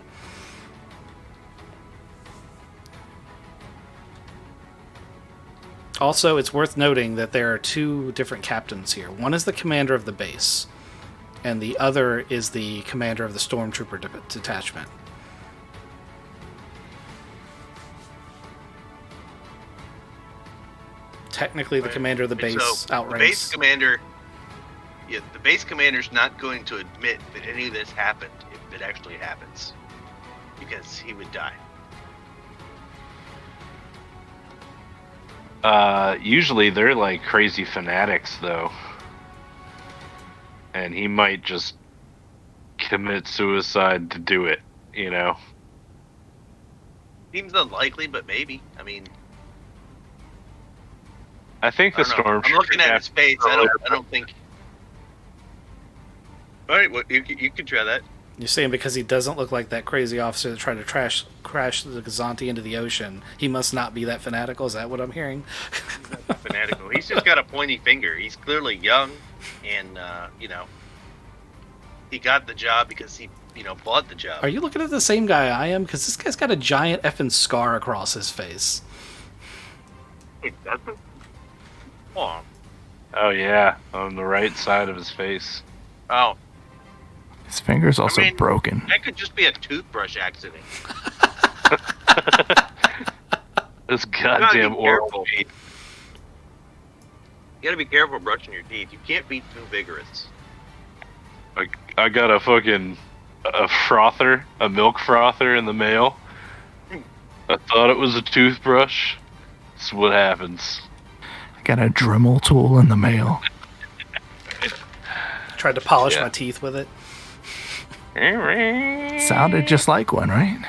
Also, it's worth noting that there are two different captains here. One is the commander of the base, and the other is the commander of the stormtrooper detachment. Technically, the Right. commander of the base So, the outranks. base commander. Yeah, the base commander's not going to admit that any of this happened if it actually happens, because he would die. Usually they're like crazy fanatics, though. And he might just commit suicide to do it, you know? Seems unlikely, but maybe. I mean, I think the I don't know. stormtrooper. I'm looking at his face. I captain- don't think. All right, well, you can try that. You're saying because he doesn't look like that crazy officer that tried to crash the Gazanti into the ocean, he must not be that fanatical? Is that what I'm hearing? Fanatical. He's just got a pointy finger. He's clearly young, and he got the job because he bought the job. Are you looking at the same guy I am? Because this guy's got a giant effing scar across his face. It doesn't. Oh, Oh yeah, on the right side of his face. oh, His finger's also mean- broken. that could just be a toothbrush accident. This gotta goddamn be oral careful. teeth. You gotta be careful brushing your teeth. You can't be too vigorous. I got a fucking frother, a milk frother in the mail. I thought it was a toothbrush. That's what happens. I got a Dremel tool in the mail. Tried to polish Yeah. my teeth with it. Sounded just like one, right?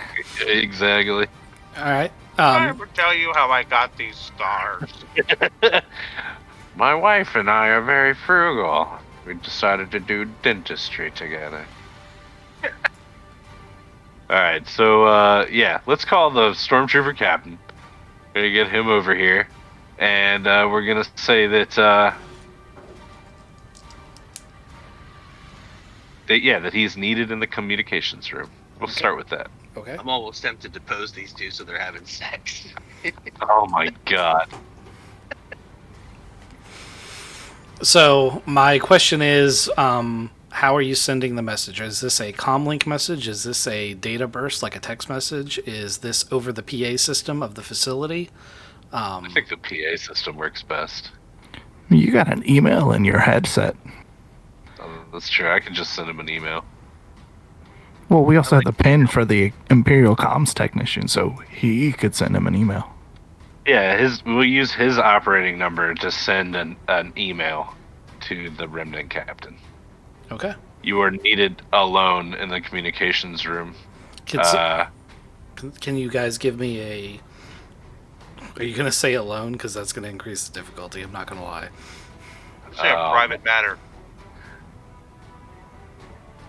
Exactly. All right. I will tell you how I got these scars. My wife and I are very frugal. We decided to do dentistry together. Alright, so, yeah, let's call the Stormtrooper captain. Gonna get him over here. And, we're gonna say that, that he's needed in the communications room. We'll start with that. Okay. I'm almost tempted to pose these two so they're having sex. Oh my god. So my question is, how are you sending the message? Is this a comlink message? Is this a data burst, like a text message? Is this over the PA system of the facility? I think the PA system works best. You got an email in your headset. That's true. I can just send him an email. Well, we also have the pin for the Imperial comms technician, so he could send him an email. Yeah, we'll use his operating number to send an email to the remnant captain. Okay. You are needed alone in the communications room. Can you guys give me a... Are you going to say alone? Because that's going to increase the difficulty. I'm not going to lie. Say a private matter.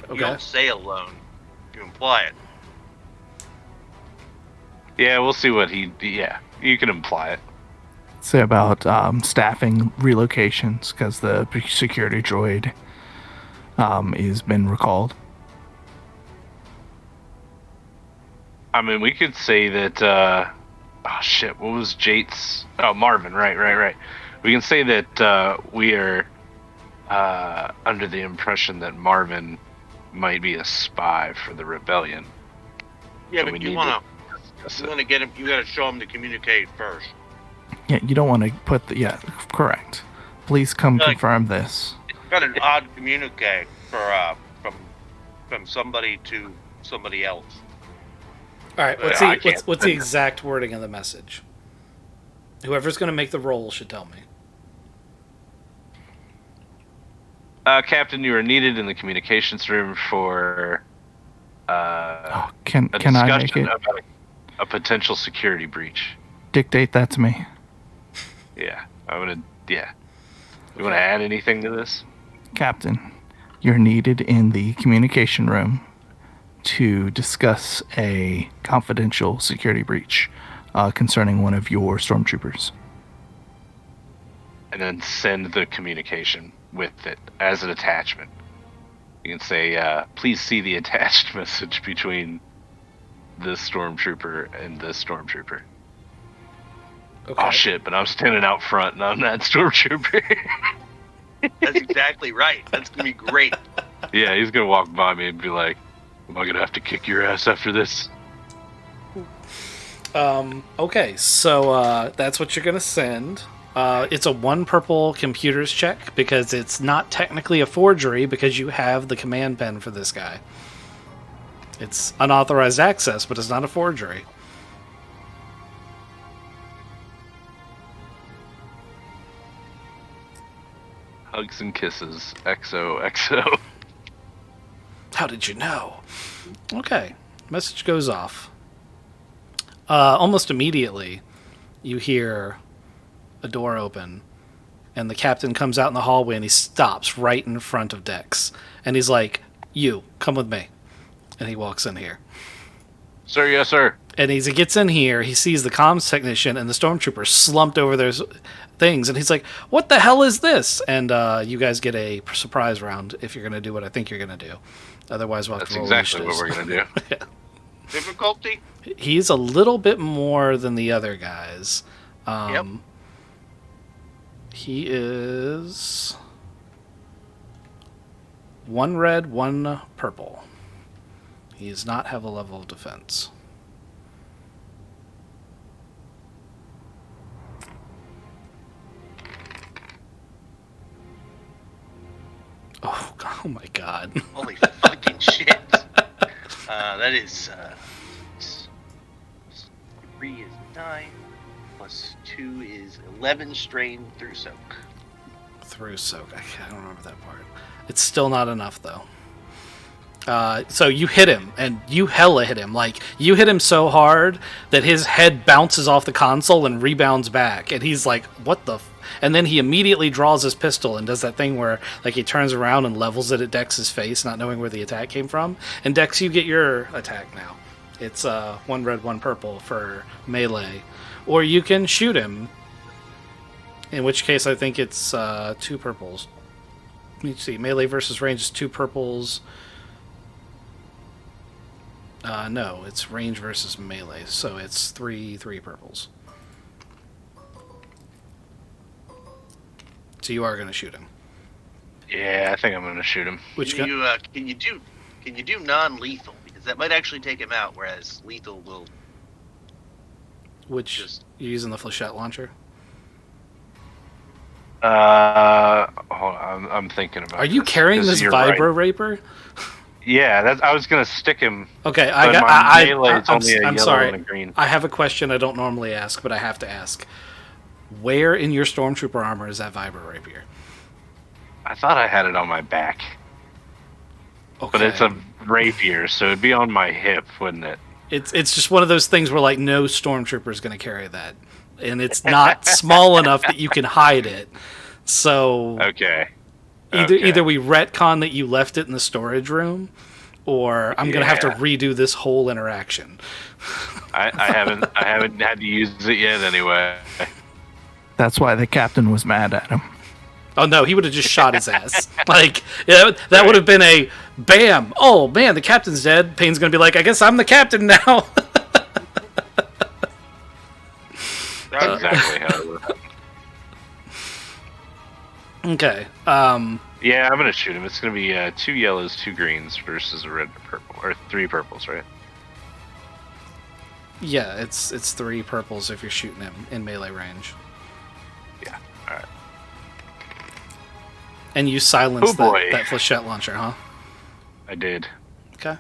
You Okay. don't say alone. You imply it. Yeah, we'll see what yeah, you can imply it. Say about staffing relocations because the security droid has been recalled. I mean, we could say that, oh shit, what was Jate's? Oh, Marvin, right. We can say that we are under the impression that Marvin might be a spy for the rebellion. Yeah, So we but you need wanna discuss you it. wanna get him. You gotta show him to communicate first. Yeah, you don't want to put the... Yeah, correct. Please come Like- confirm this. Got an odd communique for from somebody to somebody else. All right. I can't What's the send it. exact wording of the message? Whoever's going to make the roll should tell me. Captain, you are needed in the communications room for Oh, can a I make discussion it? about a potential security breach. Dictate that to me. Yeah, I'm gonna. Yeah. You want to add anything to this? Captain, you're needed in the communication room to discuss a confidential security breach concerning one of your stormtroopers. And then send the communication with it as an attachment. You can say, please see the attached message between this stormtrooper and this stormtrooper. Okay. Oh shit, but I'm standing out front and I'm that stormtrooper. That's exactly right. That's gonna be great. Yeah, he's gonna walk by me and be like, am I gonna have to kick your ass after this? Okay, so that's what you're gonna send. It's a 1 purple computers check because it's not technically a forgery because you have the command pen for this guy. It's unauthorized access, but it's not a forgery. Hugs and kisses. XOXO. How did you know? Okay, message goes off. Almost immediately, you hear a door open, and the captain comes out in the hallway, and he stops right in front of Dex. And he's like, you, come with me. And he walks in here. Sir, yes, sir. And as he gets in here, he sees the comms technician and the stormtrooper slumped over their things. And he's like, what the hell is this? And you guys get a surprise round if you're going to do what I think you're going to do. Otherwise, we'll have That's to roll exactly what initiatives. we're gonna do. Yeah. Difficulty? He's a little bit more than the other guys. Yep. He is 1 red, 1 purple. He does not have a level of defense. Oh my god. Holy fucking shit. That is 3 is 9 plus 2 is 11 strain through soak. Through soak. I don't remember that part. It's still not enough though. So you hit him, and you hella hit him. Like, you hit him so hard that his head bounces off the console and rebounds back, and he's like, what the and then he immediately draws his pistol and does that thing where, like, he turns around and levels it at Dex's face, not knowing where the attack came from. And Dex, you get your attack now. It's 1 red, 1 purple for melee. Or you can shoot him, in which case I think it's 2 purples. Let me see. Melee versus range is 2 purples. No, it's range versus melee, so it's 3 purples. So you are going to shoot him. Yeah, I think I'm gonna shoot him. Which Can you do non-lethal, because that might actually take him out, whereas lethal will which just you're using the flechette launcher? Hold on, I'm thinking about. Are you carrying this you're vibro right. raper? Yeah, I was gonna stick him. Okay, But my melee is only a I'm yellow sorry. and a green. I have a question I don't normally ask, but I have to ask. Where in your stormtrooper armor is that vibro rapier? I thought I had it on my back, Okay. but it's a rapier, so it'd be on my hip, wouldn't it? It's just one of those things where, like, no stormtrooper is going to carry that, and it's not small enough that you can hide it. So Okay. either we retcon that you left it in the storage room, or I'm going to have to Yeah. redo this whole interaction. I haven't had to use it yet anyway. That's why the captain was mad at him. Oh no, he would have just shot his ass. Like, yeah, that would have been a bam. Oh man, the captain's dead. Payne's gonna be like, I guess I'm the captain now. That's exactly how it works. Okay. Yeah, I'm gonna shoot him. It's gonna be 2 yellows, 2 greens versus a red and purple, or 3 purples, right? Yeah, it's 3 purples if you're shooting him in melee range. Yeah. All right. And you silence Oh, boy. that flechette launcher, huh? I did. Okay.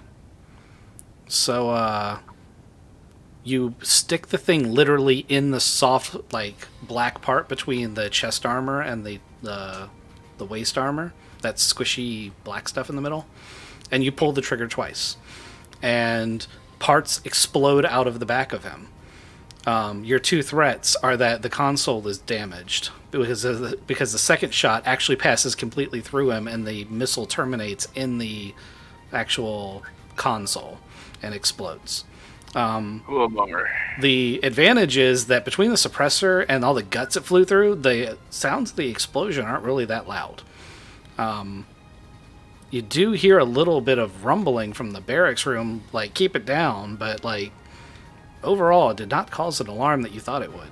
So, you stick the thing literally in the soft, like, black part between the chest armor and the waist armor. That squishy black stuff in the middle. And you pull the trigger twice. And parts explode out of the back of him. Your two threats are that the console is damaged because the second shot actually passes completely through him, and the missile terminates in the actual console and explodes. Oh, bummer. The advantage is that between the suppressor and all the guts it flew through, the sounds of the explosion aren't really that loud. You do hear a little bit of rumbling from the barracks room, like, keep it down, but, like, overall, it did not cause an alarm that you thought it would.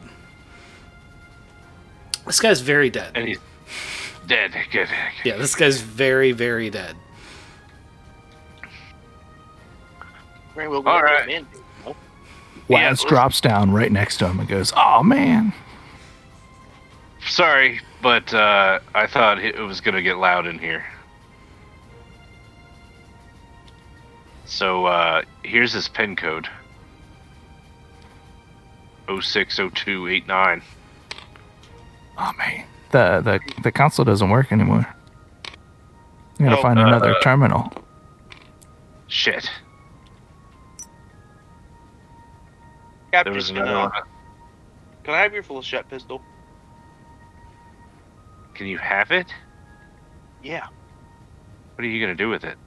This guy's very dead. And he's dead. Good. Yeah, this guy's very, very dead. Very well. All right. Man. Yeah, Waz drops down right next to him and goes, "Oh man." Sorry, but I thought it was going to get loud in here. So here's his PIN code. 060289. Oh man, the console doesn't work anymore. You gotta Oh, find another terminal. Shit. There Captain, was another one. can I have your full shot pistol? Can you have it? Yeah. What are you going to do with it?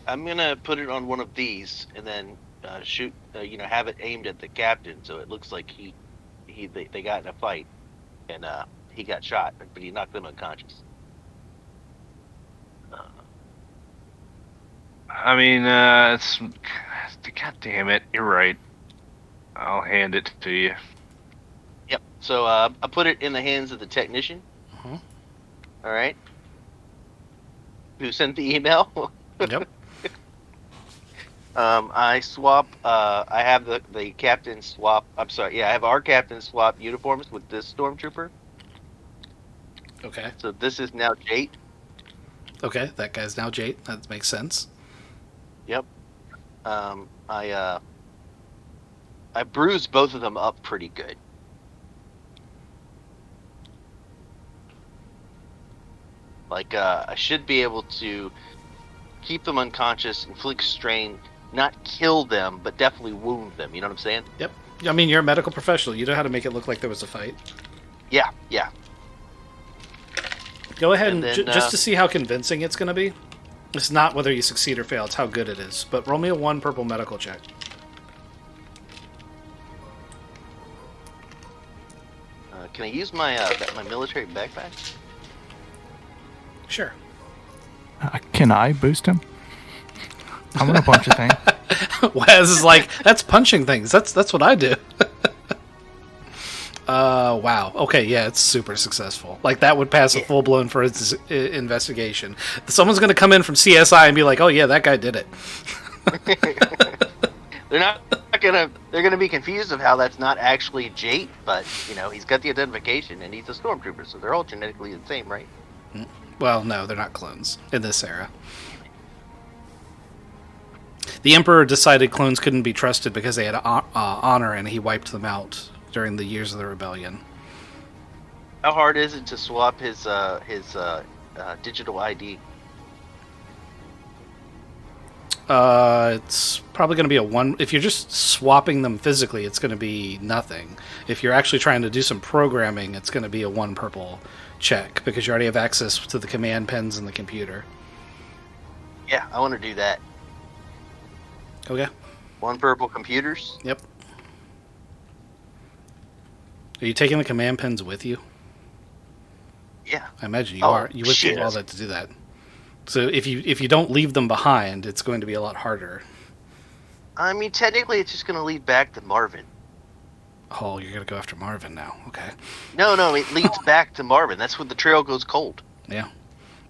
I'm gonna put it on one of these and then shoot. Have it aimed at the captain, so it looks like they got in a fight and he got shot, but he knocked them unconscious. I mean, it's... God damn it. You're right. I'll hand it to you. Yep. So I put it in the hands of the technician. Uh-huh. All right. Who sent the email? Yep. I swap. I have the captain swap. I'm sorry. Yeah, I have our captain swap uniforms with this stormtrooper. Okay. So this is now Jate. Okay, that guy's now Jate. That makes sense. Yep. I bruised both of them up pretty good. Like, I should be able to keep them unconscious, inflict strain, not kill them, but definitely wound them. You know what I'm saying? Yep. I mean, you're a medical professional. You know how to make it look like there was a fight. Yeah. Go ahead And and then, just to see how convincing it's going to be. It's not whether you succeed or fail; it's how good it is. But roll me a 1 purple medical check. Can I use my my military backpack? Sure. Can I boost him? I'm gonna punch a thing. Waz is like, that's punching things. That's what I do. Wow. Okay, yeah, it's super successul. Like, that would pass a full-blown forensic investigation. Someone's going to come in from CSI and be like, oh, yeah, that guy did it. They're gonna be confused of how that's not actually Jate, but he's got the identification and he's a stormtrooper, so they're all genetically the same, right? Well, no, they're not clones in this era. The Emperor decided clones couldn't be trusted because they had honor, and he wiped them out during the years of the rebellion. How hard is it to swap his digital ID? It's probably going to be a 1. If you're just swapping them physically, it's going to be nothing. If you're actually trying to do some programming, it's going to be a 1 purple check because you already have access to the command pens in the computer. Yeah, I want to do that. Okay. 1 purple computers. Yep. Are you taking the command pens with you? Yeah. I imagine you are. You would shit. do all that to do that. So if you don't leave them behind, it's going to be a lot harder. I mean, technically, it's just going to lead back to Marvin. Oh, you're going to go after Marvin now. Okay. No, it leads back to Marvin. That's when the trail goes cold. Yeah.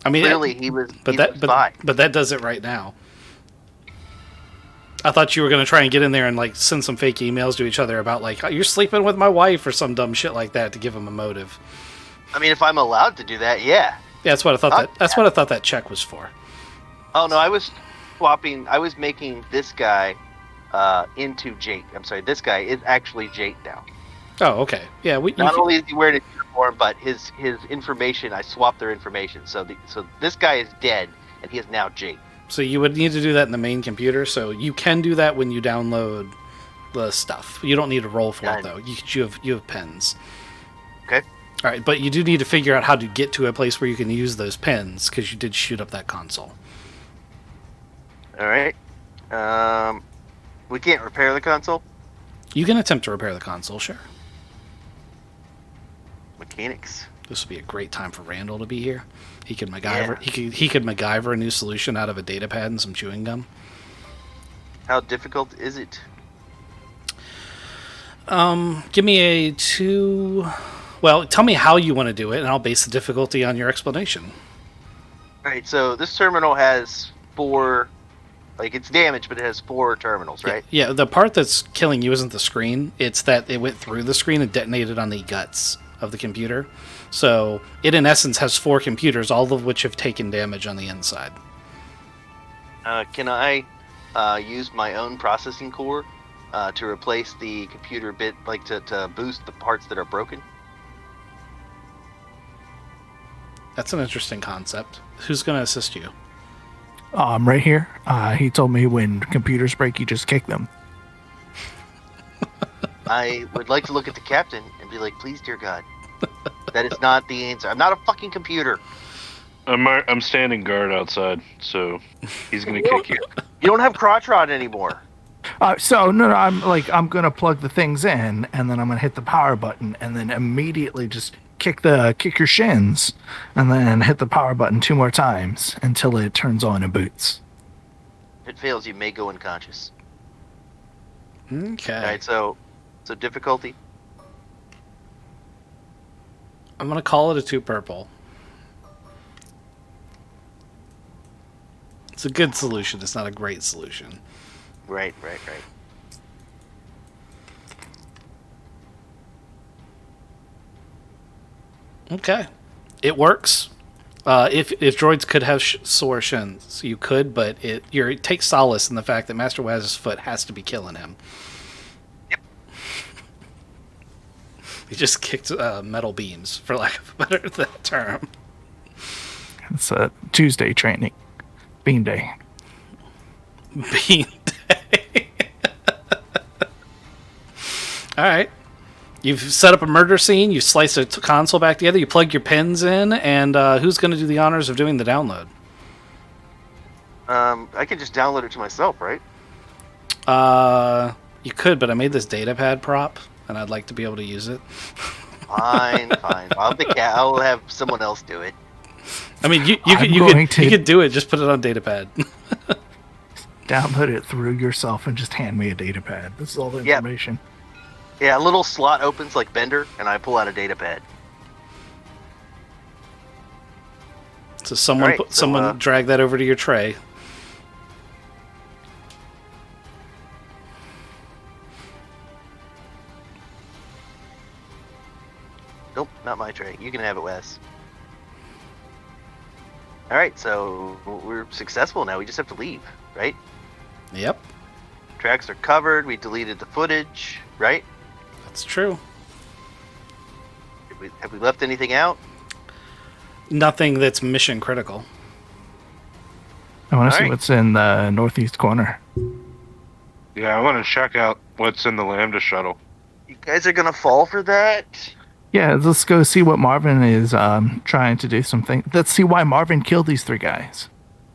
I mean, Clearly, he was but that does it right now. I thought you were going to try and get in there and like send some fake emails to each other about like, oh, you're sleeping with my wife or some dumb shit like that to give him a motive. I mean, if I'm allowed to do that, yeah. Yeah, that's what I thought. That's what I thought that check was for. Oh no, I was swapping. I was making this guy into Jake. I'm sorry, this guy is actually Jake now. Oh, okay. Yeah. Not only is he wearing a uniform, but his information. I swapped their information. So this guy is dead, and he is now Jake. So you would need to do that in the main computer. So you can do that when you download the stuff. You don't need to roll for it Done. though. You have pins. Okay. All right, but you do need to figure out how to get to a place where you can use those pins because you did shoot up that console. All right. We can't repair the console. You can attempt to repair the console, sure. Mechanics. This would be a great time for Randall to be here. He could MacGyver. He could MacGyver a new solution out of a data pad and some chewing gum. How difficult is it? Give me a 2. Well, tell me how you want to do it, and I'll base the difficulty on your explanation. All right. So this terminal has 4. Like, it's damaged, but it has 4 terminals, right? Yeah, the part that's killing you isn't the screen. It's that it went through the screen and detonated on the guts of the computer. So it, in essence, has 4 computers, all of which have taken damage on the inside. Can I use my own processing core to replace the computer bit, like to boost the parts that are broken? That's an interesting concept. Who's going to assist you? I'm right here. He told me when computers break, you just kick them. I would like to look at the captain and be like, please, dear God, that is not the answer. I'm not a fucking computer. I'm standing guard outside, so he's gonna kick you. You don't have crotch rod anymore. No, I'm gonna plug the things in, and then I'm gonna hit the power button, and then immediately just kick your shins, and then hit the power button 2 more times until it turns on and boots. If it fails, you may go unconscious. Okay. All right, so difficulty. I'm going to call it a 2 purple. It's a good solution. It's not a great solution. Right. Okay. It works. If droids could have sore shins, you could, but it takes solace in the fact that Master Waz's foot has to be killing him. Yep. He just kicked metal beams, for lack of a better term. It's a Tuesday training. Bean day. Bean day. All right. You've set up a murder scene. You slice a console back together. You plug your pins in, and who's going to do the honors of doing the download? I can just download it to myself, right? You could, but I made this data pad prop, and I'd like to be able to use it. Fine. I'll have someone else do it. I mean, you could do it. Just put it on data pad. Download it through yourself and just hand me a data pad. This is all the information. Yeah, a little slot opens like Bender, and I pull out a data pad. So someone drag that over to your tray. Nope, not my tray. You can have it, Wes. All right, so we're successful now. We just have to leave, right? Yep, Tracks are covered. We deleted the footage, right? that's true. Have we left anything out? Nothing that's mission critical. I want to see Alright. what's in the northeast corner. Yeah, I want to check out what's in the Lambda shuttle. You guys are gonna fall for that? Yeah, let's go see what Marvin is trying to do something. Let's see why Marvin killed these 3 guys.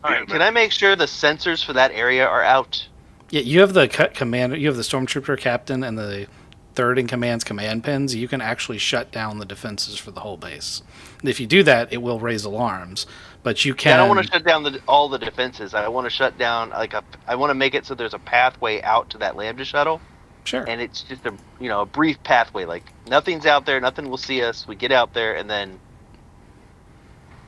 All right. Can I make sure the sensors for that area are out? Yeah, you have the commander. You have the stormtrooper captain and the third in command's command pins. You can actually shut down the defenses for the whole base. And if you do that, it will raise alarms. But you can. Yeah, I don't want to shut down all the defenses. I want to shut down I want to make it so there's a pathway out to that Lambda shuttle. Sure. And it's just a brief pathway. Like nothing's out there, nothing will see us. We get out there, and then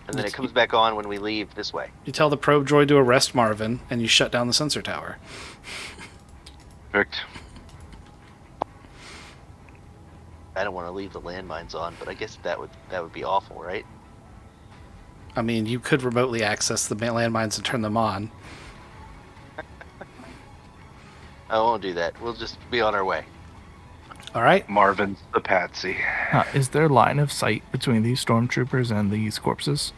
it comes back on when we leave this way. You tell the probe droid to arrest Marvin, and you shut down the sensor tower. Perfect. I don't want to leave the landmines on, but I guess that would be awful, right? I mean, you could remotely access the landmines and turn them on. I won't do that. We'll just be on our way. All right. Marvin's the patsy. Is there line of sight between these stormtroopers and these corpses?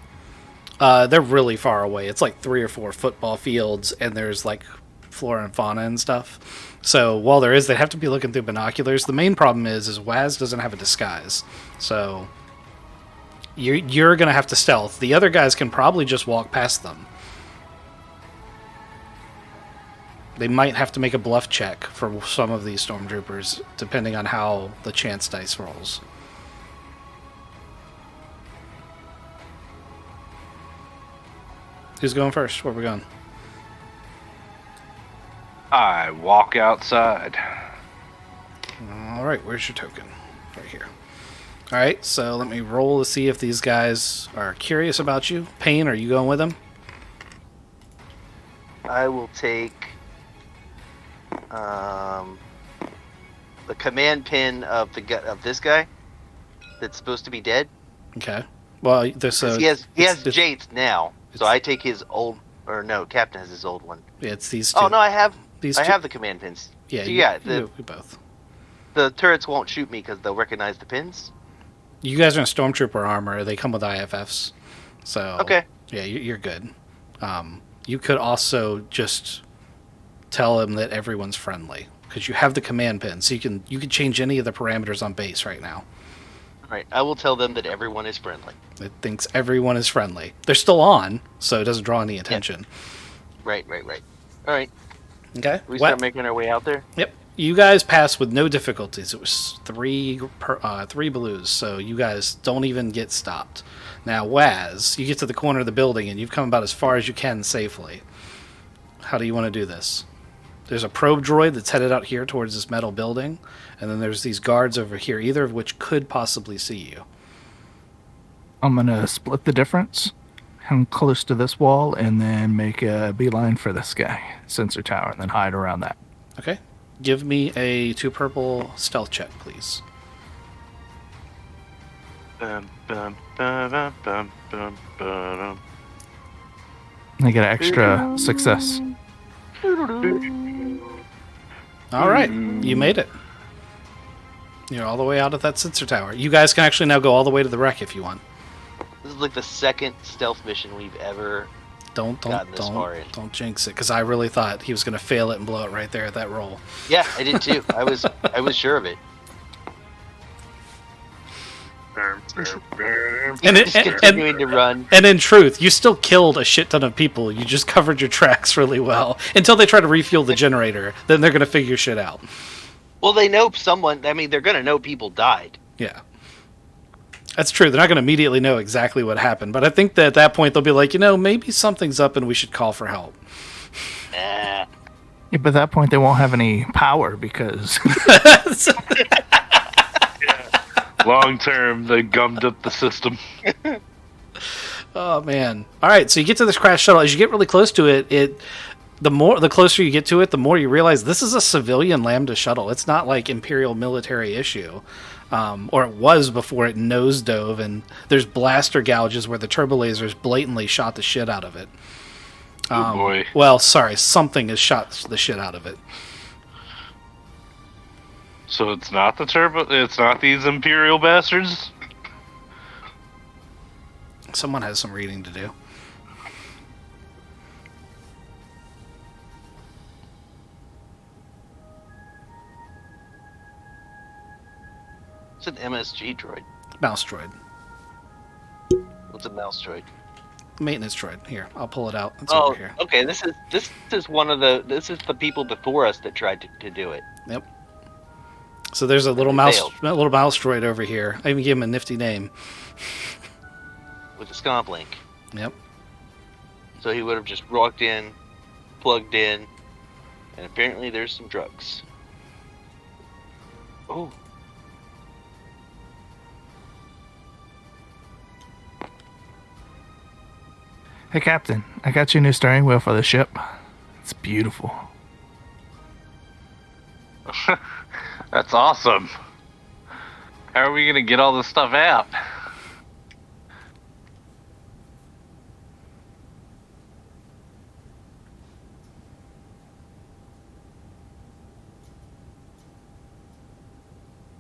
They're really far away. It's like 3 or 4 football fields, and there's like flora and fauna and stuff. So while there is, they have to be looking through binoculars. The main problem is Waz doesn't have a disguise, so you're gonna have to stealth. The other guys can probably just walk past them. They might have to make a bluff check for some of these stormtroopers, depending on how the chance dice rolls. Who's going first? Where are we going? I walk outside. All right, where's your token? Right here. All right, so let me roll to see if these guys are curious about you. Payne, are you going with them? I will take the command pin of this guy that's supposed to be dead. Okay. Well, there's 'Cause he has it's- Jade's now, so I take his old, or no, Captain has his old one. It's these two. Oh no, I have These I two. have the command pins. Yeah, So, you, yeah, you both. the turrets won't shoot me because they'll recognize the pins. You guys are in stormtrooper armor. They come with IFFs, so Okay. yeah, you're good. You could also just tell them that everyone's friendly because you have the command pin, so you can change any of the parameters on base right now. All right, I will tell them that everyone is friendly. It thinks everyone is friendly. They're still on, so it doesn't draw any attention. Right. All right, Okay. we start making our way out there. Yep. You guys passed with no difficulties. It was three blues, so you guys don't even get stopped. Now, Waz, you get to the corner of the building, and you've come about as far as you can safely. How do you want to do this? There's a probe droid that's headed out here towards this metal building, and then there's these guards over here, either of which could possibly see you. I'm gonna split the difference, come close to this wall, and then make a beeline for this guy, sensor tower, and then hide around that. Okay. Give me a 2 purple stealth check, please. Bum, bum, ba, bum, bum, ba, I get an extra success. All right, you made it. You're all the way out of that sensor tower. You guys can actually now go all the way to the wreck if you want. This is like the second stealth mission we've ever. Don't Gotten this far in. jinx it, because I really thought he was going to fail it and blow it right there at that roll. Yeah, I did too. I was sure of it. And Just continuing to run. and in truth, you still killed a shit ton of people. You just covered your tracks really well until they try to refuel the generator. Then they're going to figure shit out. Well, they know someone. I mean, they're gonna know people died. Yeah. That's true. They're not going to immediately know exactly what happened, but I think that at that point they'll be like, maybe something's up and we should call for help. Eh. Yeah, but at that point they won't have any power because Long term, they gummed up the system. Oh man! All right, so you get to this crash shuttle. As you get really close to it, the closer you get to it, the more you realize this is a civilian Lambda shuttle. It's not like Imperial military issue, or it was before it nose dove. And there's blaster gouges where the turbo lasers blatantly shot the shit out of it. Oh boy. Well, sorry, something has shot the shit out of it. So it's not the turbo. It's not these Imperial bastards. Someone has some reading to do. It's an MSG droid. Mouse droid. What's a mouse droid? Maintenance droid. Here, I'll pull it out. It's Oh, over here. okay. This is one of the. This is the people before us that tried to do it. Yep. So there's a little They mouse, failed. a little mouse droid over here. I even gave him a nifty name. With the scomp link. Yep. So he would have just walked in, plugged in, and apparently there's some drugs. Oh. Hey, Captain, I got you a new steering wheel for the ship. It's beautiful. That's awesome. How are we gonna get all this stuff out?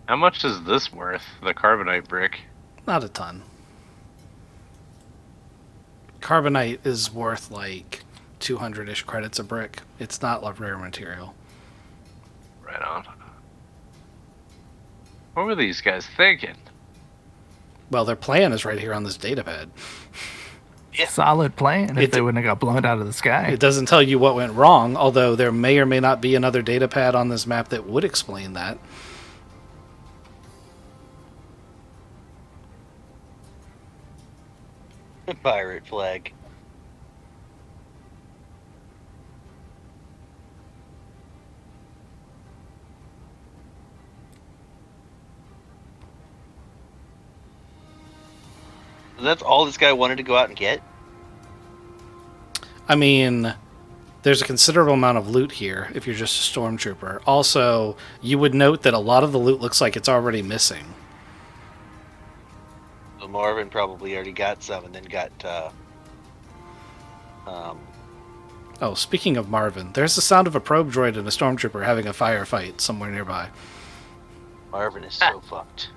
How much is this worth, the carbonite brick? Not a ton. Carbonite is worth like 200-ish credits a brick. It's not a rare material. Right on. What were these guys thinking? Well, their plan is right here on this datapad. Solid plan if It- they wouldn't have got blown out of the sky. It doesn't tell you what went wrong, although there may or may not be another datapad on this map that would explain that. Pirate flag. That's all this guy wanted to go out and get? I mean, there's a considerable amount of loot here if you're just a stormtrooper. Also, you would note that a lot of the loot looks like it's already missing. So Marvin probably already got some and then got, Oh, speaking of Marvin, there's the sound of a probe droid and a stormtrooper having a firefight somewhere nearby. Marvin is so fucked.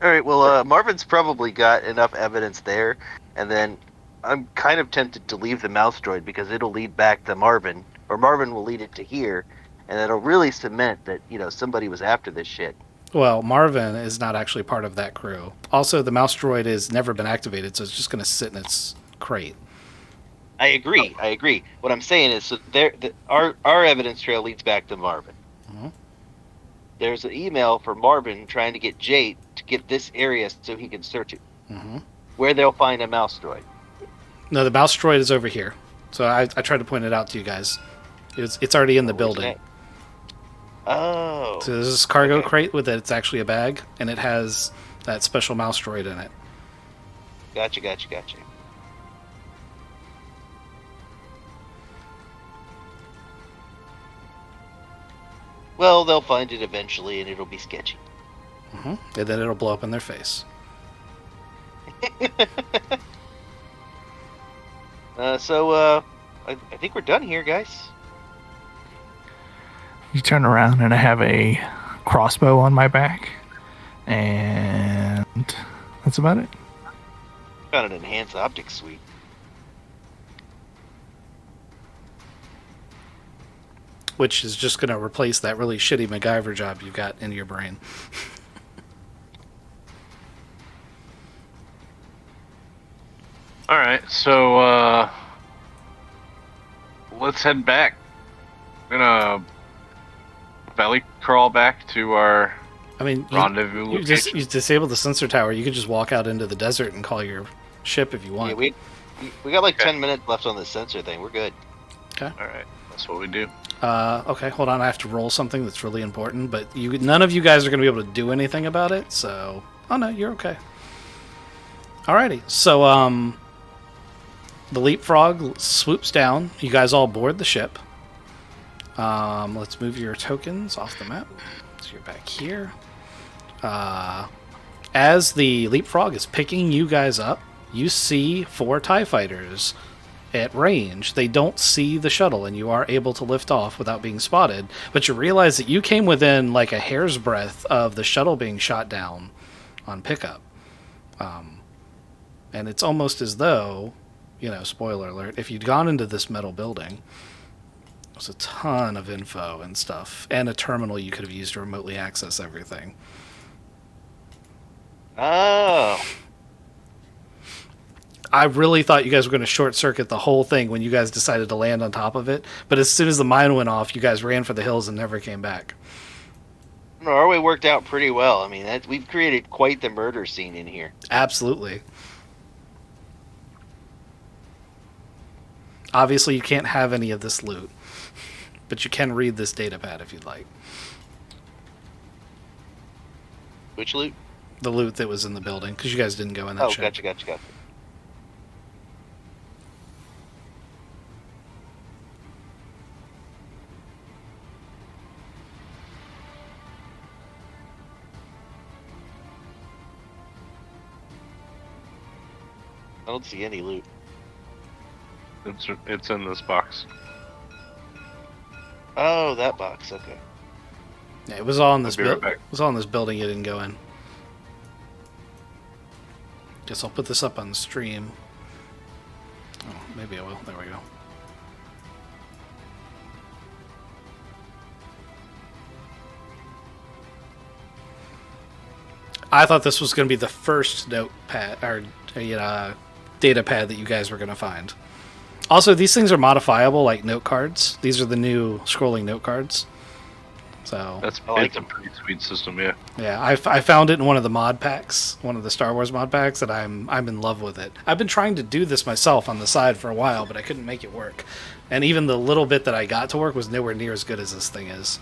Alright, well, Marvin's probably got enough evidence there, and then I'm kind of tempted to leave the mouse droid because it'll lead back to Marvin, or Marvin will lead it to here, and it'll really cement that, somebody was after this shit. Well, Marvin is not actually part of that crew. Also, the mouse droid has never been activated, so it's just going to sit in its crate. I agree. What I'm saying is, so our evidence trail leads back to Marvin. Mhm. There's an email for Marvin trying to get Jade to get this area so he can search it. Mm-hmm. Where they'll find a mouse droid. No, the mouse droid is over here. So I tried to point it out to you guys. It's already in the Where's building. that? Oh. So there's this cargo Okay. crate with it. It's actually a bag, and it has that special mouse droid in it. Gotcha. Well, they'll find it eventually, and it'll be sketchy. And then it'll blow up in their face. I think we're done here, guys. You turn around and I have a crossbow on my back, and that's about it. Got an enhanced optics suite. Which is just going to replace that really shitty MacGyver job you've got in your brain. All right, so let's head back. I'm gonna belly crawl back to our I mean, rendezvous you location. disable the sensor tower. You could just walk out into the desert and call your ship if you want. Yeah, we got like Okay. 10 minutes left on the sensor thing. We're good. All right, that's what we do. Okay, hold on. I have to roll something that's really important, but none of you guys are going to be able to do anything about it, so... Oh, no, you're okay. Alrighty, so, the leapfrog swoops down. You guys all board the ship. Let's move your tokens off the map. So you're back here. As the leapfrog is picking you guys up, you see 4 TIE fighters at range. They don't see the shuttle, and you are able to lift off without being spotted. But you realize that you came within like a hair's breadth of the shuttle being shot down on pickup. And it's almost as though, spoiler alert, if you'd gone into this metal building, there's a ton of info and stuff, and a terminal you could have used to remotely access everything. Oh. I really thought you guys were going to short circuit the whole thing when you guys decided to land on top of it, but as soon as the mine went off, you guys ran for the hills and never came back. No, our way worked out pretty well. I mean, we've created quite the murder scene in here. Absolutely. Obviously, you can't have any of this loot, but you can read this datapad if you'd like. Which loot? The loot that was in the building, because you guys didn't go in that Oh, ship. gotcha. I don't see any loot. It's in this box. Oh, that box. Okay. Yeah, it was all in this I'll be right building. back. It was all in this building. You didn't go in. Guess I'll put this up on the stream. Oh, maybe I will. There we go. I thought this was going to be the first notepad or data pad that you guys were going to find. Also, these things are modifiable like note cards. These are the new scrolling note cards. So It's a pretty sweet system, yeah. yeah, I found it in one of the mod packs, one of the Star Wars mod packs, and I'm in love with it. I've been trying to do this myself on the side for a while, but I couldn't make it work. And even the little bit that I got to work was nowhere near as good as this thing is.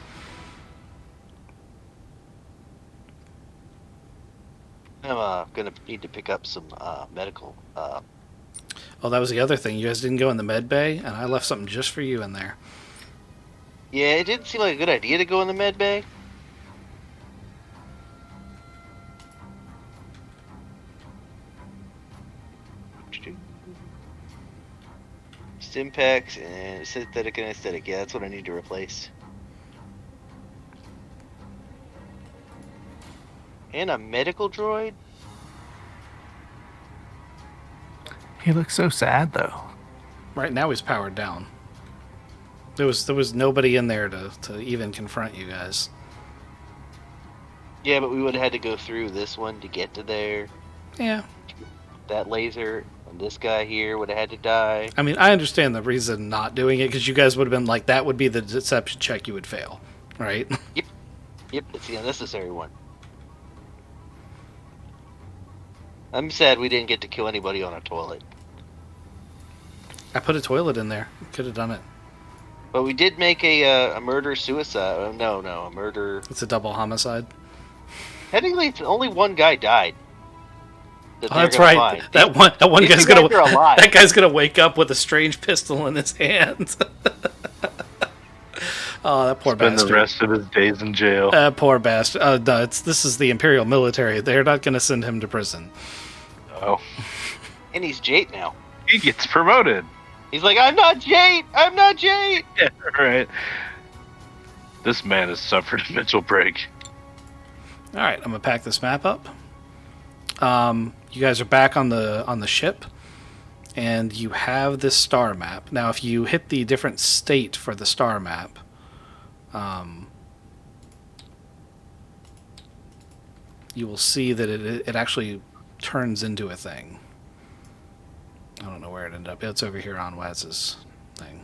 I'm gonna need to pick up some medical. Oh, that was the other thing. You guys didn't go in the med bay, and I left something just for you in there. Yeah, it didn't seem like a good idea to go in the med bay. Stimpaks and synthetic and aesthetic. Yeah, that's what I need to replace. And a medical droid? He looks so sad though. Right now he's powered down. There was nobody in there to even confront you guys. Yeah, but we would have had to go through this one to get to there. Yeah. That laser and this guy here would have had to die. I mean, I understand the reason not doing it, because you guys would have been like, that would be the deception check you would fail, right? Yep, it's the unnecessary one. I'm sad we didn't get to kill anybody on a toilet. I put a toilet in there. Could have done it. But we did make a murder-suicide. Oh, no, a murder... It's a double homicide. Technically, only one guy died. Oh, that's right. Find. That one These guy's guys gonna are alive. that guy's gonna wake up with a strange pistol in his hand. Oh, that poor Spend bastard. the rest of his days in jail. Poor bastard. No, this is the Imperial military. They're not gonna send him to prison. Oh. And he's Jade now. He gets promoted. He's like, I'm not Jade! I'm not Jade! Yeah, right. This man has suffered a mental break. All right, I'm gonna pack this map up. You guys are back on the ship, and you have this star map. Now, if you hit the different state for the star map, you will see that it actually turns into a thing. I don't know where it ended up. It's over here on Waz's thing.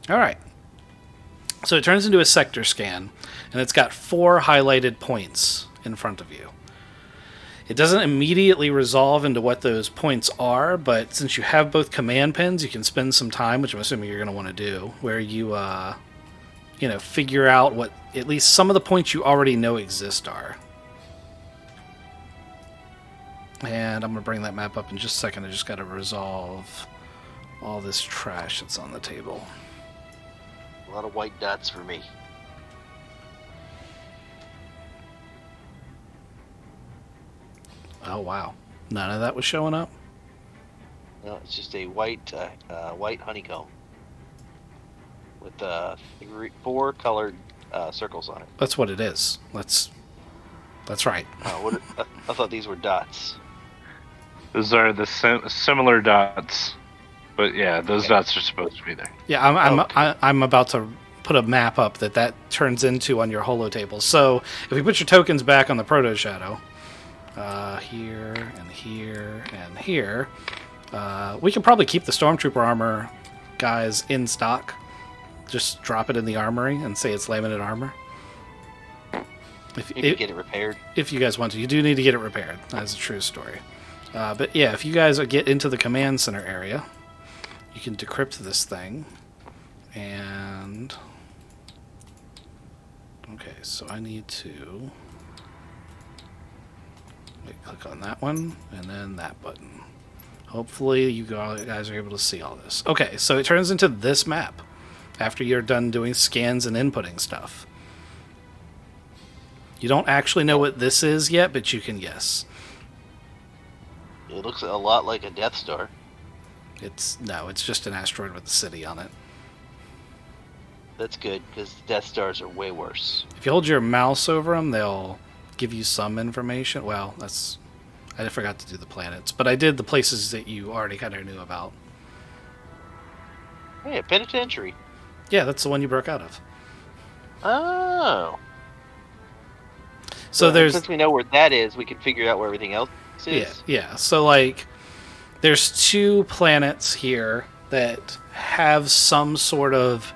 All right. So it turns into a sector scan, and it's got 4 highlighted points in front of you. It doesn't immediately resolve into what those points are, but since you have both command pins, you can spend some time, which I'm assuming you're going to want to do, where you, figure out what at least some of the points you already know exist are. And I'm going to bring that map up in just a second. I just got to resolve all this trash that's on the table. A lot of white dots for me. Oh, wow. None of that was showing up? No, it's just a white honeycomb with 4 colored circles on it. That's what it is. That's right. I thought these were dots. Those are the similar dots. But yeah, those dots are supposed to be there. Yeah, I'm about to put a map up that turns into on your holo table. So if we put your tokens back on the proto shadow, here and here and here, we can probably keep the stormtrooper armor guys in stock. Just drop it in the armory and say it's laminate armor. If you get it repaired. If you guys want to, you do need to get it repaired. That's a true story. But yeah, if you guys get into the command center area, you can decrypt this thing, and okay, so I need to click on that one, and then that button. Hopefully you guys are able to see all this. Okay, so it turns into this map after you're done doing scans and inputting stuff. You don't actually know what this is yet, but you can guess. It looks a lot like a Death Star. It's just an asteroid with a city on it. That's good because Death Stars are way worse. If you hold your mouse over them, they'll give you some information. Well, I forgot to do the planets, but I did the places that you already kind of knew about. Hey, a penitentiary. Yeah, that's the one you broke out of. Oh. So there's since we know where that is, we can figure out where everything else is. yeah. So like, there's 2 planets here that have some sort of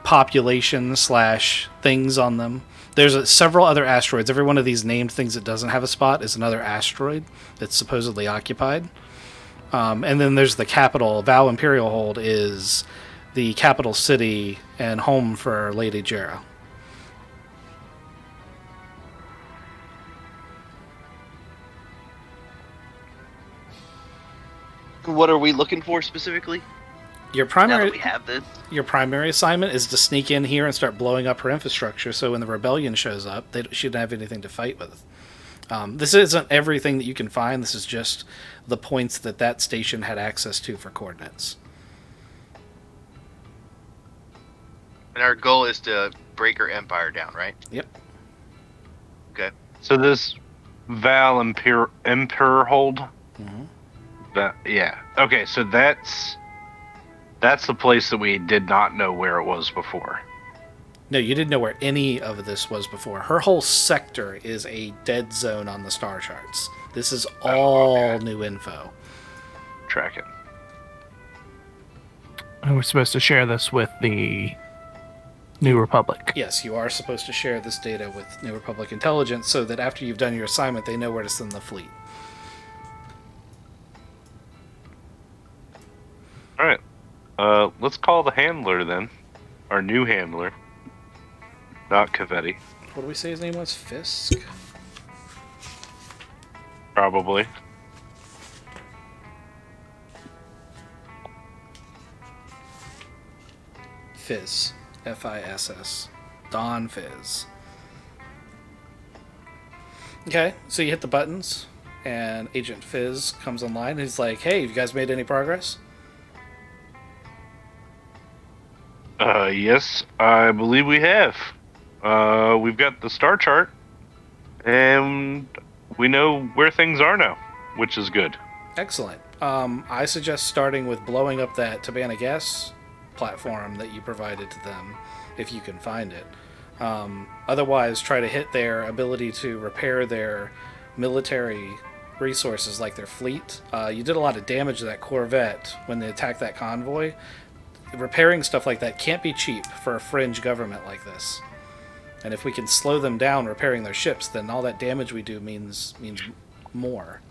population / things on them. There's several other asteroids. Every one of these named things that doesn't have a spot is another asteroid that's supposedly occupied. And then there's the capital. Val Imperial Hold is the capital city and home for Lady Jera. What are we looking for specifically? Your Now primary that we have this. Your primary assignment is to sneak in here and start blowing up her infrastructure, so when the rebellion shows up, she don't have anything to fight with. This isn't everything that you can find. This is just the points that station had access to for coordinates. And our goal is to break her empire down, right? Yep. Okay. So this Val Emperor hold. Yeah. Okay. So that's the place that we did not know where it was before. No, you didn't know where any of this was before. Her whole sector is a dead zone on the star charts. This is all new info. Track it. And we're supposed to share this with the New Republic. Yes, you are supposed to share this data with New Republic Intelligence so that after you've done your assignment, they know where to send the fleet. All right. Let's call the handler then. Our new handler. Not Cavetti. What do we say his name was? Fisk? Probably. Fizz. Fiss. Don Fizz. Okay, so you hit the buttons, and Agent Fizz comes online, and he's like, hey, have you guys made any progress? Yes, I believe we have. We've got the star chart, and we know where things are now, which is good. Excellent. I suggest starting with blowing up that Tabana gas platform that you provided to them, if you can find it. Otherwise, try to hit their ability to repair their military resources, like their fleet. You did a lot of damage to that Corvette when they attacked that convoy. Repairing stuff like that can't be cheap for a fringe government like this. And if we can slow them down repairing their ships, then all that damage we do means more.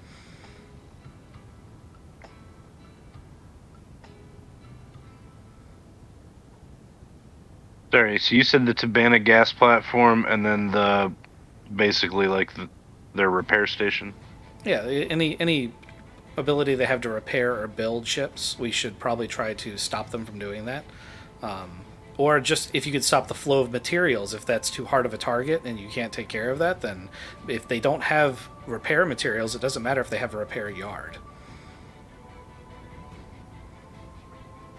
Sorry, so you said the Tabana gas platform and then basically like their repair station? Yeah, any ability they have to repair or build ships, we should probably try to stop them from doing that. Or just if you could stop the flow of materials, if that's too hard of a target and you can't take care of that, then if they don't have repair materials, it doesn't matter if they have a repair yard.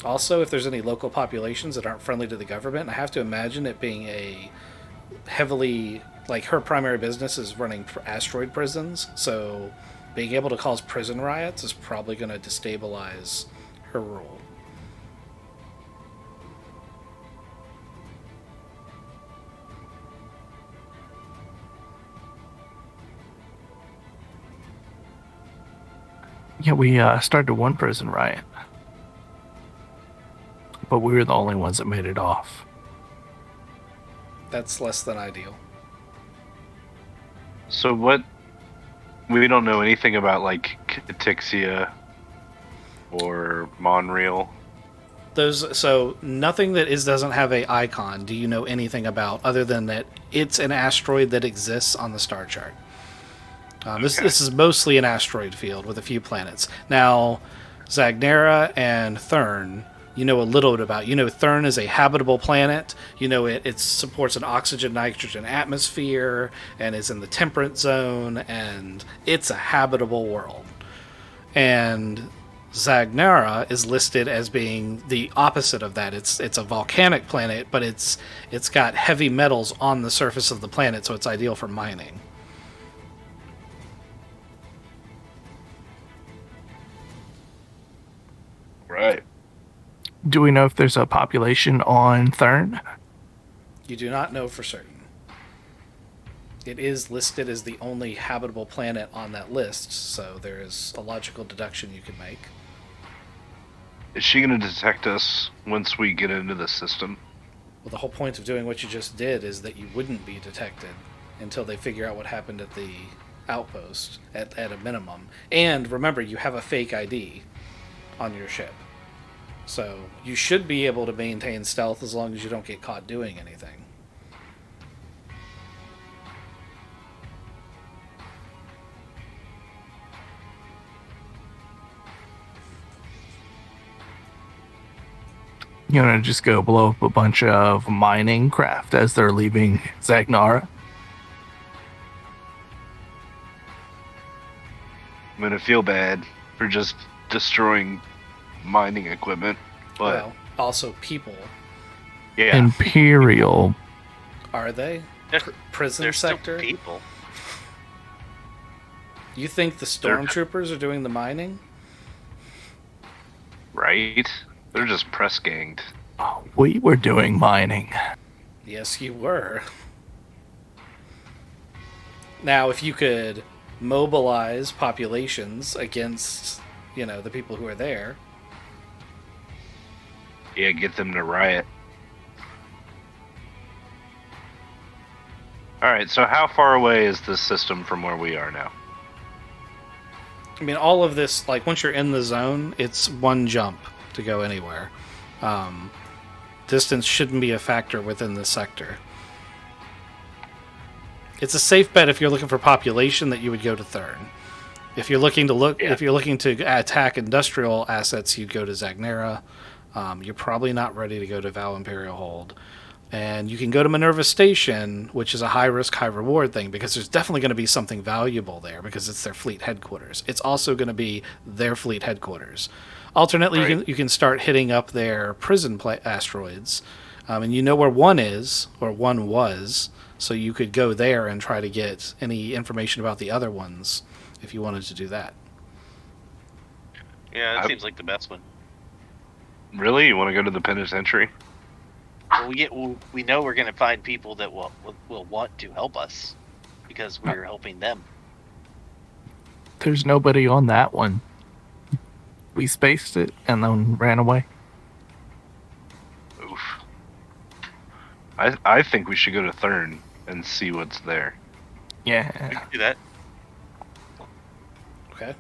Also, if there's any local populations that aren't friendly to the government, I have to imagine it being a heavily, like, her primary business is running asteroid prisons, so being able to cause prison riots is probably going to destabilize her rule. Yeah, we started one prison riot. But we were the only ones that made it off. That's less than ideal. So what? We don't know anything about like Catixia or Monreal. So nothing that doesn't have a icon do you know anything about, other than that it's an asteroid that exists on the star chart. This is mostly an asteroid field with a few planets. Now, Zagnera and Thurn, you know a little bit about. You know Thurn is a habitable planet. You know it supports an oxygen-nitrogen atmosphere and is in the temperate zone, and it's a habitable world. And Zagnara is listed as being the opposite of that. It's a volcanic planet, but it's got heavy metals on the surface of the planet, so it's ideal for mining. Right. Do we know if there's a population on Thurn? You do not know for certain. It is listed as the only habitable planet on that list, so there is a logical deduction you could make. Is she going to detect us once we get into the system? Well, the whole point of doing what you just did is that you wouldn't be detected until they figure out what happened at the outpost, at a minimum. And remember, you have a fake ID on your ship. So you should be able to maintain stealth as long as you don't get caught doing anything. You want to just go blow up a bunch of mining craft as they're leaving Zagnara? I'm going to feel bad for just destroying mining equipment, but Well, also people. yeah. Imperial. Are they? They're- Prison They're still sector? people. You think the stormtroopers are doing the mining? Right? They're just press ganged. Oh, we were doing mining. Yes, you were. Now, if you could mobilize populations against, the people who are there. Yeah, get them to riot. Alright, so how far away is this system from where we are now? I mean, all of this, once you're in the zone, it's one jump to go anywhere. Distance shouldn't be a factor within this sector. It's a safe bet if you're looking for population that you would go to Thurn. If you're looking to attack industrial assets, you'd go to Zagnera. You're probably not ready to go to Val Imperial Hold. And you can go to Minerva Station, which is a high risk, high reward thing, because there's definitely going to be something valuable there because it's their fleet headquarters. It's also going to be their fleet headquarters. Alternately, Right. you can start hitting up their prison asteroids, and you know where one is, or one was, so you could go there and try to get any information about the other ones if you wanted to do that. Yeah, that I- seems like the best one. Really? You want to go to the penitentiary? Well, we know we're going to find people that will want to help us because we're helping them. There's nobody on that one. We spaced it and then ran away. Oof. I think we should go to Thurn and see what's there. We Yeah. can do that. Okay.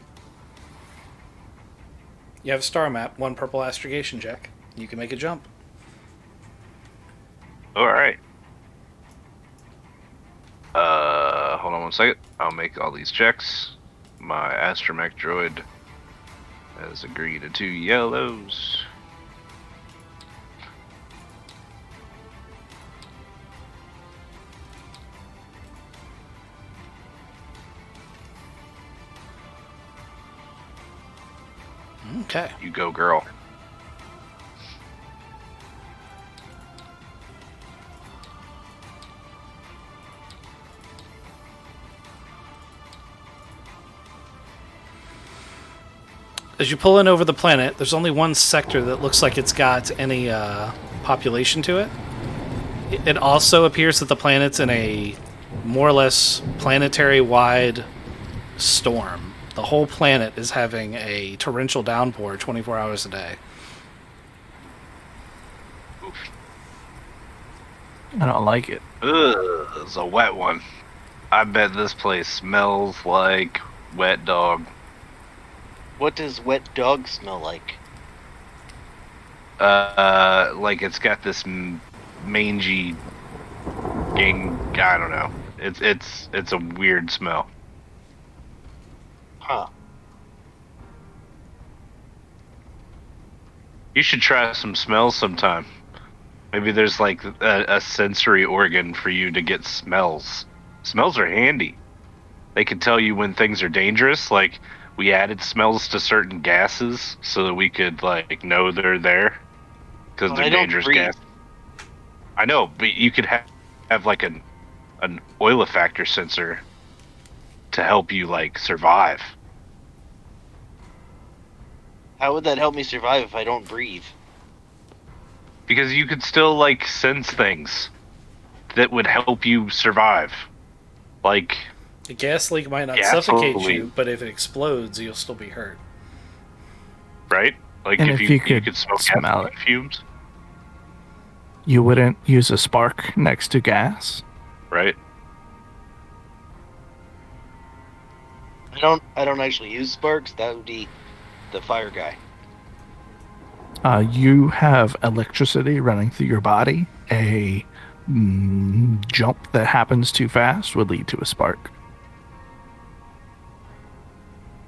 You have a star map, one purple astrogation check. You can make a jump. Alright. Hold on one second. I'll make all these checks. My astromech droid has agreed to 2 yellows. Okay. You go, girl. As you pull in over the planet, there's only one sector that looks like it's got any population to it. It also appears that the planet's in a more or less planetary-wide storm. The whole planet is having a torrential downpour 24 hours a day. I don't like it. Ugh, it's a wet one. I bet this place smells like wet dog. What does wet dog smell like? Like it's got this mangy gang. I don't know. It's a weird smell. Huh. You should try some smells sometime. Maybe there's like a sensory organ for you to get smells. Smells are handy. They can tell you when things are dangerous. Like we added smells to certain gases so that we could like know they're there because Well, they're I don't dangerous breathe. gas. I know, but you could have like an olfactor sensor to help you like survive. How would that help me survive if I don't breathe? Because you could still like sense things that would help you survive. Like A gas leak might not suffocate gasoline, you, but if it explodes, you'll still be hurt. right? Like And if if you you could smoke smell gasoline fumes, You wouldn't use a spark next to gas? right? I don't actually use sparks. That would be the fire guy. You have electricity running through your body. A jump that happens too fast would lead to a spark.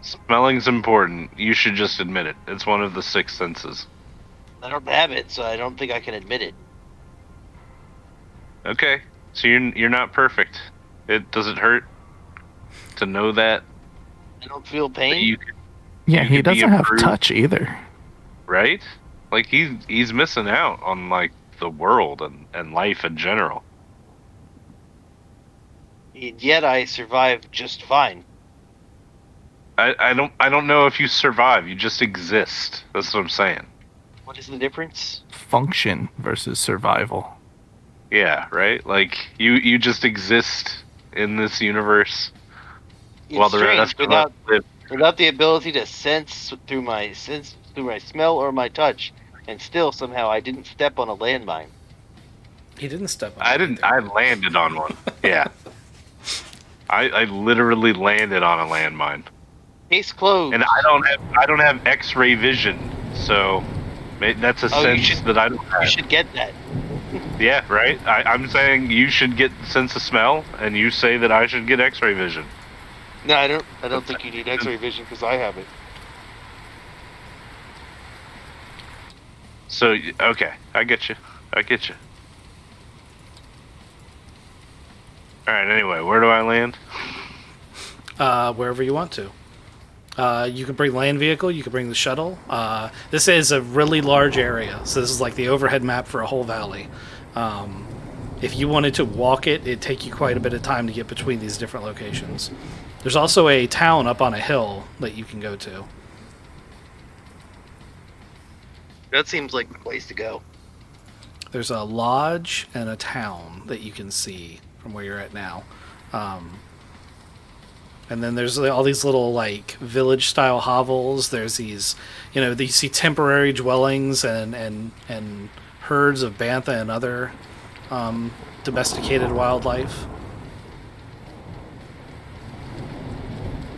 Smelling's important. You should just admit it. It's one of the 6 senses. I don't have it, so I don't think I can admit it. Okay, so you're not perfect. Does it hurt to know that? I don't feel That pain. you could, Yeah, You he could be doesn't have improved. touch either. right? Like he's missing out on like the world and life in general. Yet I survive just fine. I don't know if you survive. You just exist. That's what I'm saying. What is the difference? Function versus survival. Yeah, right. Like you just exist in this universe It's while the strange. rest of us live. Without the ability to sense through my smell or my touch, and still somehow I didn't step on a landmine. He didn't step on I it didn't. either. I landed on one. Yeah. I literally landed on a landmine, Case closed. and I don't have X-ray vision, so that's a Oh, you sense should- that I don't You have. should get that. Yeah, right. I'm saying you should get sense of smell, and you say that I should get X-ray vision. No, I don't. I don't think you need X-ray vision because I have it. So okay, I get you. I get you. All right. Anyway, where do I land? Wherever you want to. You can bring land vehicle. You can bring the shuttle. This is a really large area, so this is like the overhead map for a whole valley. If you wanted to walk it, it'd take you quite a bit of time to get between these different locations. There's also a town up on a hill that you can go to. That seems like the place to go. There's a lodge and a town that you can see from where you're at now. And then there's all these little like village style hovels. There's these, you see temporary dwellings and herds of bantha and other domesticated wildlife.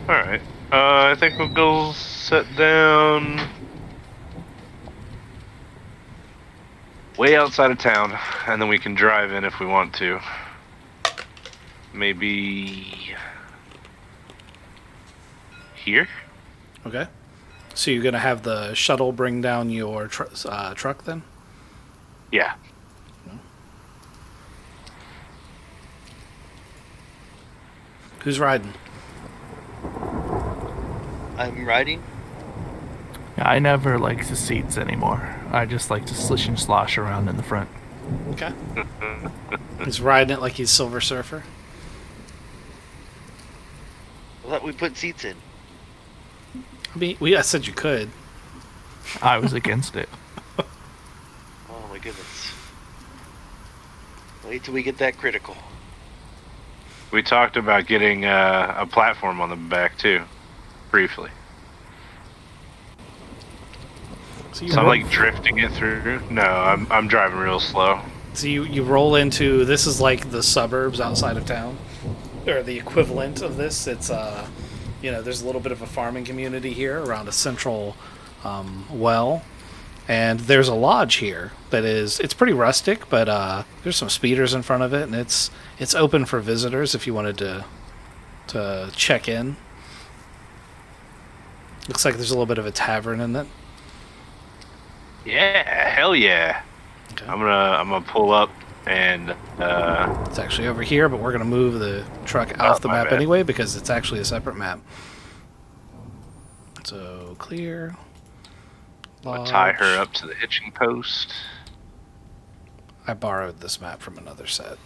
All right. I think we'll go sit down way outside of town, and then we can drive in if we want to. Maybe here. Okay. So you're gonna have the shuttle bring down your truck then? Yeah. Who's riding? I'm riding. I never like the seats anymore. I just like to slish and slosh around in the front. Okay. He's riding it like he's Silver Surfer. I thought we put seats in. I mean, I said you could. I was against it. Oh my goodness. Wait till we get that critical. We talked about getting a platform on the back too, briefly. So you So I'm roll, like drifting it through. No, I'm driving real slow. so you roll into, this is like the suburbs outside of town, or the equivalent of this. It's there's a little bit of a farming community here around a central well, and there's a lodge here that it's pretty rustic, but there's some speeders in front of it, and it's open for visitors if you wanted to check in. Looks like there's a little bit of a tavern in it. Yeah, hell yeah. Okay. I'm gonna pull up and It's actually over here, but we're going to move the truck off the my map bad. anyway because it's actually a separate map. So clear. I'll tie her Lodge. up to the hitching post. I borrowed this map from another set.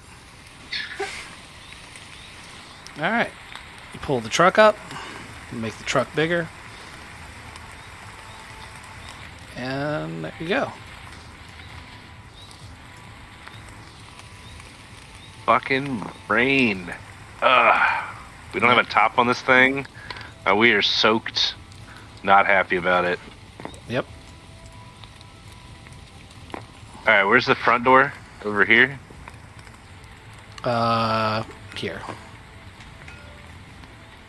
Alright. You pull the truck up, make the truck bigger, and there you go. Fucking rain. Ugh. We don't have a top on this thing. We are soaked. Not happy about it. Yep. Alright, where's the front door? Over here? Here.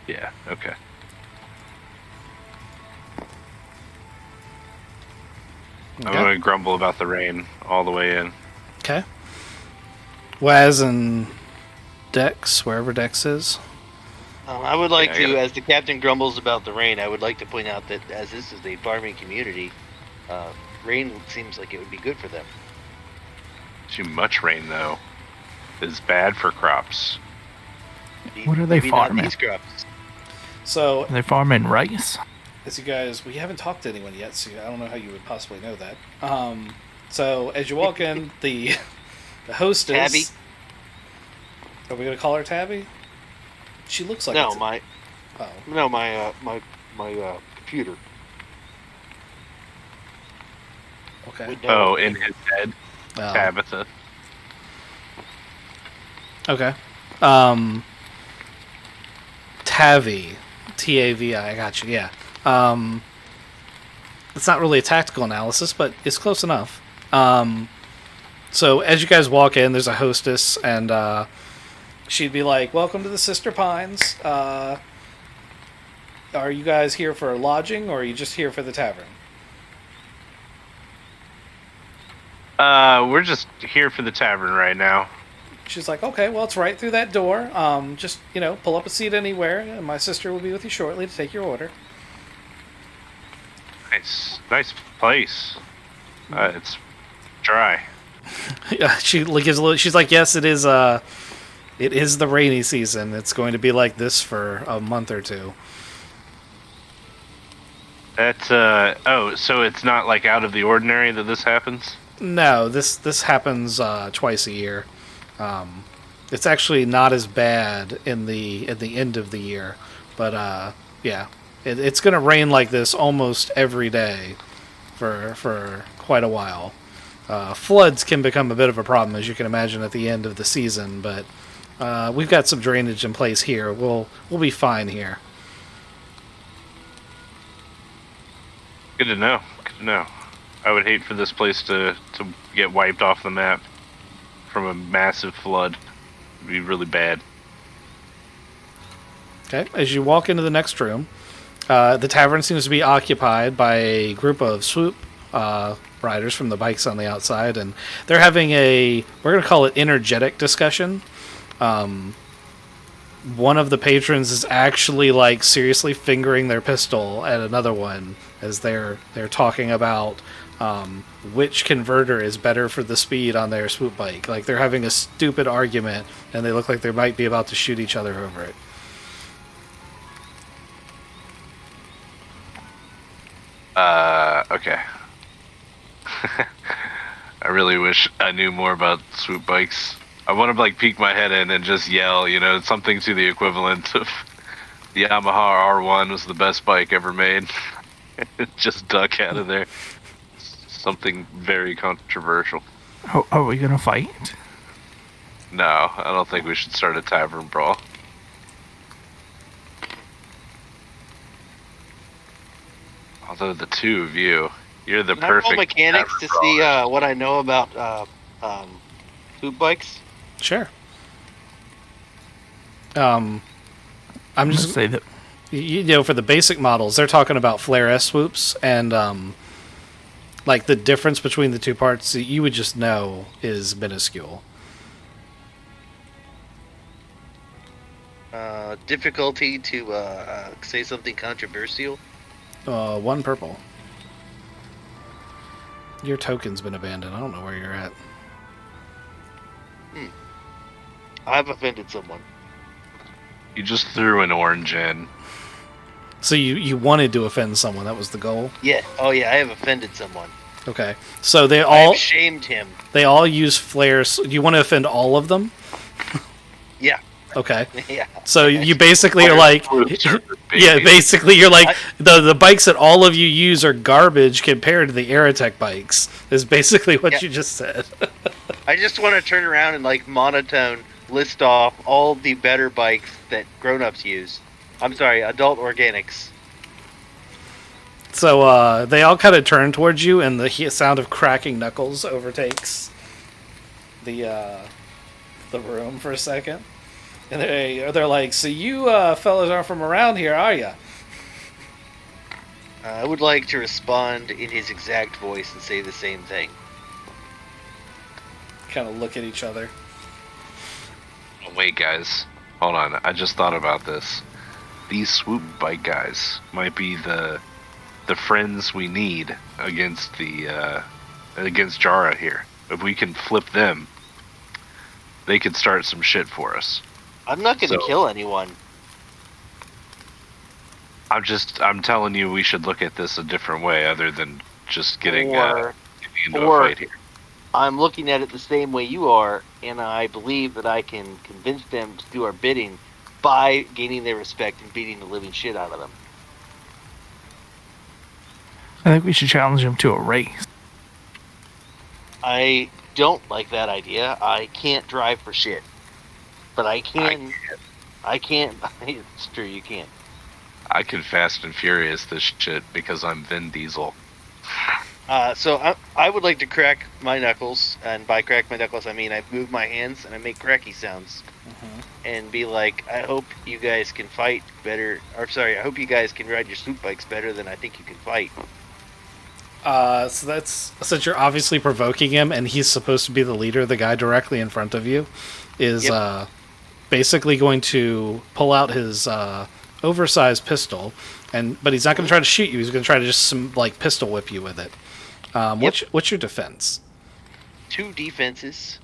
Yeah, okay. I'm Okay. going to grumble about the rain all the way in. Okay. Waz and Dex, wherever Dex is. I would like Yeah, I to, gotta- as the captain grumbles about the rain, I would like to point out that as this is a farming community, rain seems like it would be good for them. Too much rain, though, is bad for crops. What are they Maybe not farming? these crops. So, Are they farming rice? as you guys, we haven't talked to anyone yet, so I don't know how you would possibly know that. So as you walk in, the hostess. Tabby? Are we gonna call her Tabby? She looks like No, it's- my Oh, no, my computer. okay. would know. Oh, in his head, Oh, Tabitha. okay. Tavi, Tavi. I got you. Yeah. It's not really a tactical analysis, but it's close enough. So as you guys walk in, there's a hostess, and she'd be like, "Welcome to the Sister Pines. Are you guys here for lodging, or are you just here for the tavern?" We're just here for the tavern right now. She's like, "Okay, well, it's right through that door. Just pull up a seat anywhere, and my sister will be with you shortly to take your order." Nice place. It's dry. Yeah, she gives a little. She's like, "Yes, it is. It is the rainy season. It's going to be like this for a month or two." That's oh, so it's not like out of the ordinary that this happens? No, this happens twice a year. It's actually not as bad in the end of the year, but yeah, it's going to rain like this almost every day for quite a while. Floods can become a bit of a problem, as you can imagine, at the end of the season, but we've got some drainage in place here. We'll be fine here. Good to know. Good to know. I would hate for this place to get wiped off the map from a massive flood. It'd be really bad. Okay, as you walk into the next room, the tavern seems to be occupied by a group of swoop riders from the bikes on the outside, and they're having we're going to call it energetic discussion. One of the patrons is actually like seriously fingering their pistol at another one as they're talking about which converter is better for the speed on their swoop bike. Like they're having a stupid argument, and they look like they might be about to shoot each other over it. Okay. I really wish I knew more about swoop bikes. I want to like peek my head in and just yell, something to the equivalent of the Yamaha R1 was the best bike ever made. Just duck out of there. Something very controversial. Are we gonna fight? No, I don't think we should start a tavern brawl. Although the two of you're the Can I roll perfect mechanics to tavern see brawlers. what I know about food bikes? Sure. I'm I'm just just say that for the basic models, they're talking about flare S swoops, and like the difference between the two parts, you would just know is minuscule. Difficulty to say something controversial. 1 purple. Your token's been abandoned. I don't know where you're at. I've offended someone. You just threw an orange in. So you wanted to offend someone. That was the goal. Yeah. Oh yeah, I have offended someone. Okay. So they I all have shamed him. use flares. Do you want to offend all of them? Yeah. Okay. Yeah. So you basically are like, Baby. yeah, basically you're like the bikes that all of you use are garbage compared to the Aerotech bikes. Is basically what Yeah. you just said. I just want to turn around and like monotone list off all the better bikes that grown-ups use. I'm sorry, adult organics. So they all kind of turn towards you, and the sound of cracking knuckles overtakes the room for a second. And they're like, "So you fellas aren't from around here, are you?" I would like to respond in his exact voice and say the same thing. Kind of look at each other. Oh, wait, guys. Hold on. I just thought about this. These swoop bike guys might be the friends we need against against Jara here. If we can flip them, they could start some shit for us. I'm not going to So- kill anyone. I'm telling you, we should look at this a different way, other than just getting Or into or- a fight here. I'm looking at it the same way you are, and I believe that I can convince them to do our bidding by gaining their respect and beating the living shit out of them. I think we should challenge him to a race. I don't like that idea. I can't drive for shit. But I can. I can't. It's true, you can't. I can Fast and Furious this shit because I'm Vin Diesel. So I would like to crack my knuckles, and by crack my knuckles I mean I move my hands and I make cracky sounds, and be like, I hope you guys can fight better. Or sorry, I hope you guys can ride your swoop bikes better than I think you can fight. So that's since you're obviously provoking him, and he's supposed to be the leader. The guy directly in front of you is basically going to pull out his oversized pistol, but he's not going to try to shoot you. He's going to try to just pistol whip you with it. What's your defense? 2 defenses,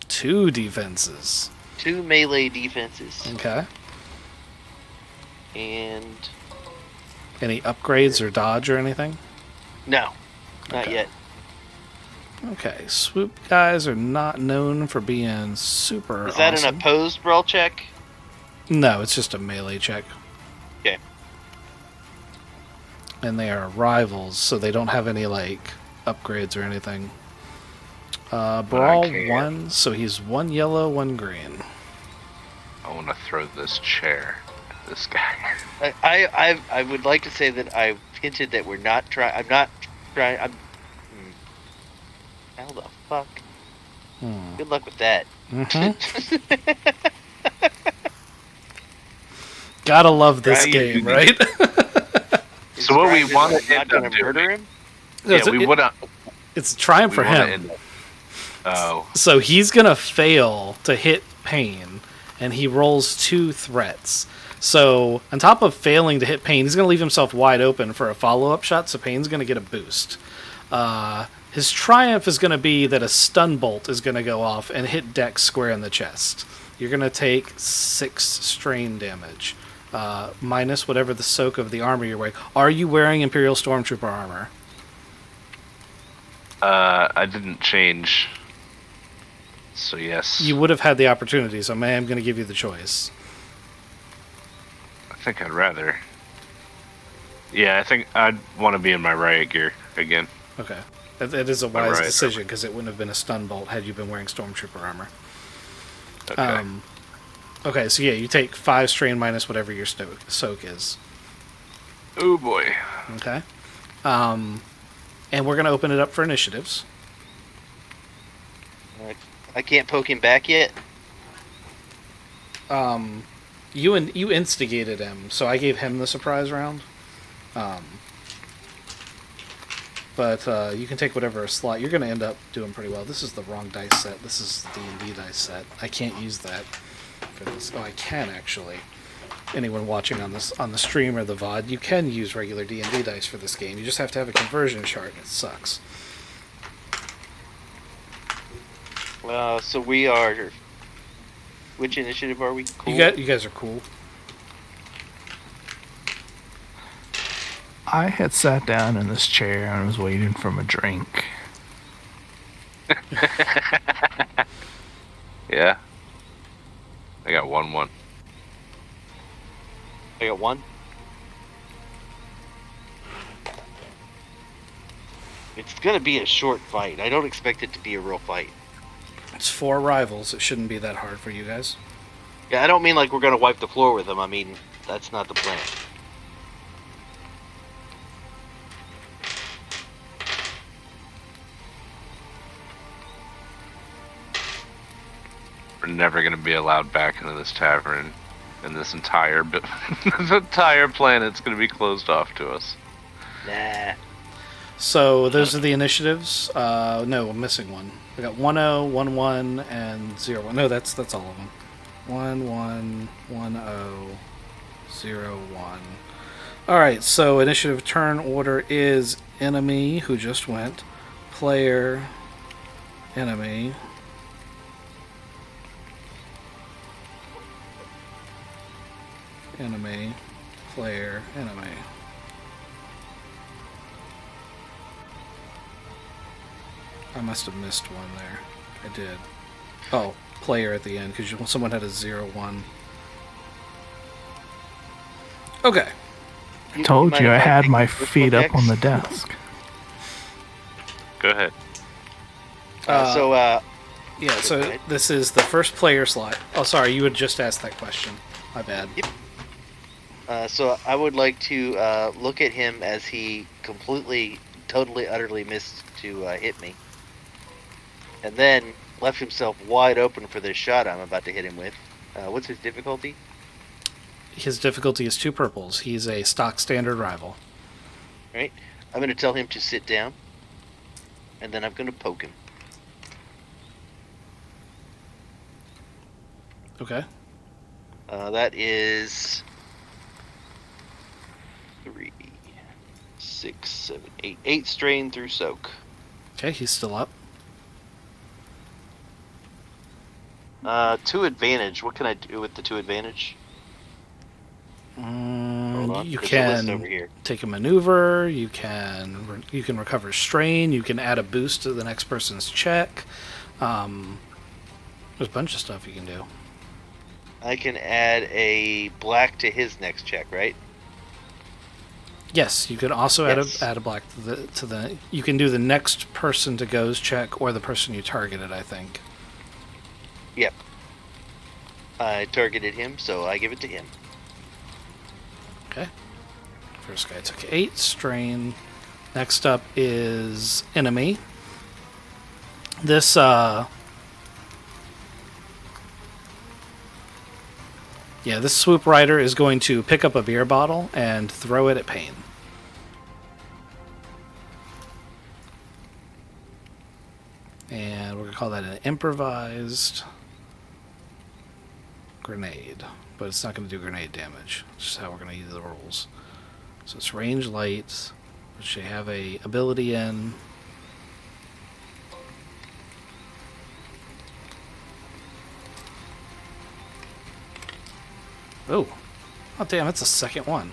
2 defenses. 2 melee defenses, Okay. and Any upgrades or dodge or anything? no, not Okay. yet. Okay. Swoop guys are not known for being super Is that awesome. an opposed brawl check? No, it's just a melee check. Okay. And they are rivals, so they don't have any upgrades or anything. Brawl Okay. 1, so he's 1 yellow, 1 green. I want to throw this chair at this guy. I would like to say that I've hinted that we're not trying. I'm not trying. How the fuck? Good luck with that. Gotta love this Right. game, right? So what we Is want not to end gonna up doing? murder him? Yeah, we would not. It's trying for him. Oh, So he's gonna fail to hit Pain, and he rolls 2 threats. So on top of failing to hit Pain, he's gonna leave himself wide open for a follow-up shot. So Pain's gonna get a boost. His triumph is gonna be that a stun bolt is gonna go off and hit Dex square in the chest. You're gonna take 6 strain damage, minus whatever the soak of the armor you're wearing. Are you wearing Imperial Stormtrooper armor? I didn't change. So yes, You would have had the opportunity, so I'm going to give you the choice. I think I'd rather. Yeah, I think I'd want to be in my riot gear again. Okay. It is a wise Right. decision, because it wouldn't have been a stun bolt had you been wearing Stormtrooper armor. Okay. Okay, so yeah, you take 5 strain minus whatever your soak is. Oh boy. Okay. And we're going to open it up for initiatives. I can't poke him back yet. You instigated him, so I gave him the surprise round. But you can take whatever slot. You're going to end up doing pretty well. This is the wrong dice set. This is the D&D dice set. I can't use that for this. Oh, I can actually. Anyone watching on the stream or the VOD, you can use regular D&D dice for this game. You just have to have a conversion chart. It sucks. So we are. Which initiative are we? Cool. You guys are cool. I had sat down in this chair and was waiting for my drink. Yeah. I got 1-1. I got 1. It's gonna be a short fight. I don't expect it to be a real fight. It's 4 rivals. It shouldn't be that hard for you guys. Yeah, I don't mean like we're gonna wipe the floor with them. I mean, that's not the plan. We're never going to be allowed back into this tavern, and this entire this entire planet's going to be closed off to us. Nah. So those are the initiatives. No, I'm missing one. I got 1-0, 1-1, and 0-1. No, that's all of them. 1-1, 1-0, 0-1. All right. So initiative turn order is enemy, who just went, player, enemy. Enemy, player, enemy. I must have missed one there. I did. Oh, player at the end, because someone had a 0-1. Okay. I told mind you I if had take my this feet one up on the next? desk. Go ahead. Yeah, Go so ahead. this is the first player slot. Oh, sorry, you had just asked that question. My bad. Yep. So I would like to look at him as he completely, totally, utterly missed to hit me. And then left himself wide open for this shot I'm about to hit him with. What's his difficulty? His difficulty is 2 purples. He's a stock standard rival. Right? I'm going to tell him to sit down. And then I'm going to poke him. Okay. That is 3, 6, 7, 8. 8 strain through soak. Okay, he's still up. 2 advantage. What can I do with the 2 advantage? Hold on. You There's a list can over here. take a maneuver. You can recover strain. You can add a boost to the next person's check. There's a bunch of stuff you can do. I can add a black to his next check, right? Yes, you could also Yes. add a black to the. You can do the next person to go's check or the person you targeted. I think. Yep. I targeted him, so I give it to him. Okay. First guy took 8 strain. Next up is enemy. This this swoop rider is going to pick up a beer bottle and throw it at Payne. And we're going to call that an improvised grenade. But it's not going to do grenade damage. It's just how we're going to use the rules. So it's range light, which they have a ability in. Oh damn, that's the second one.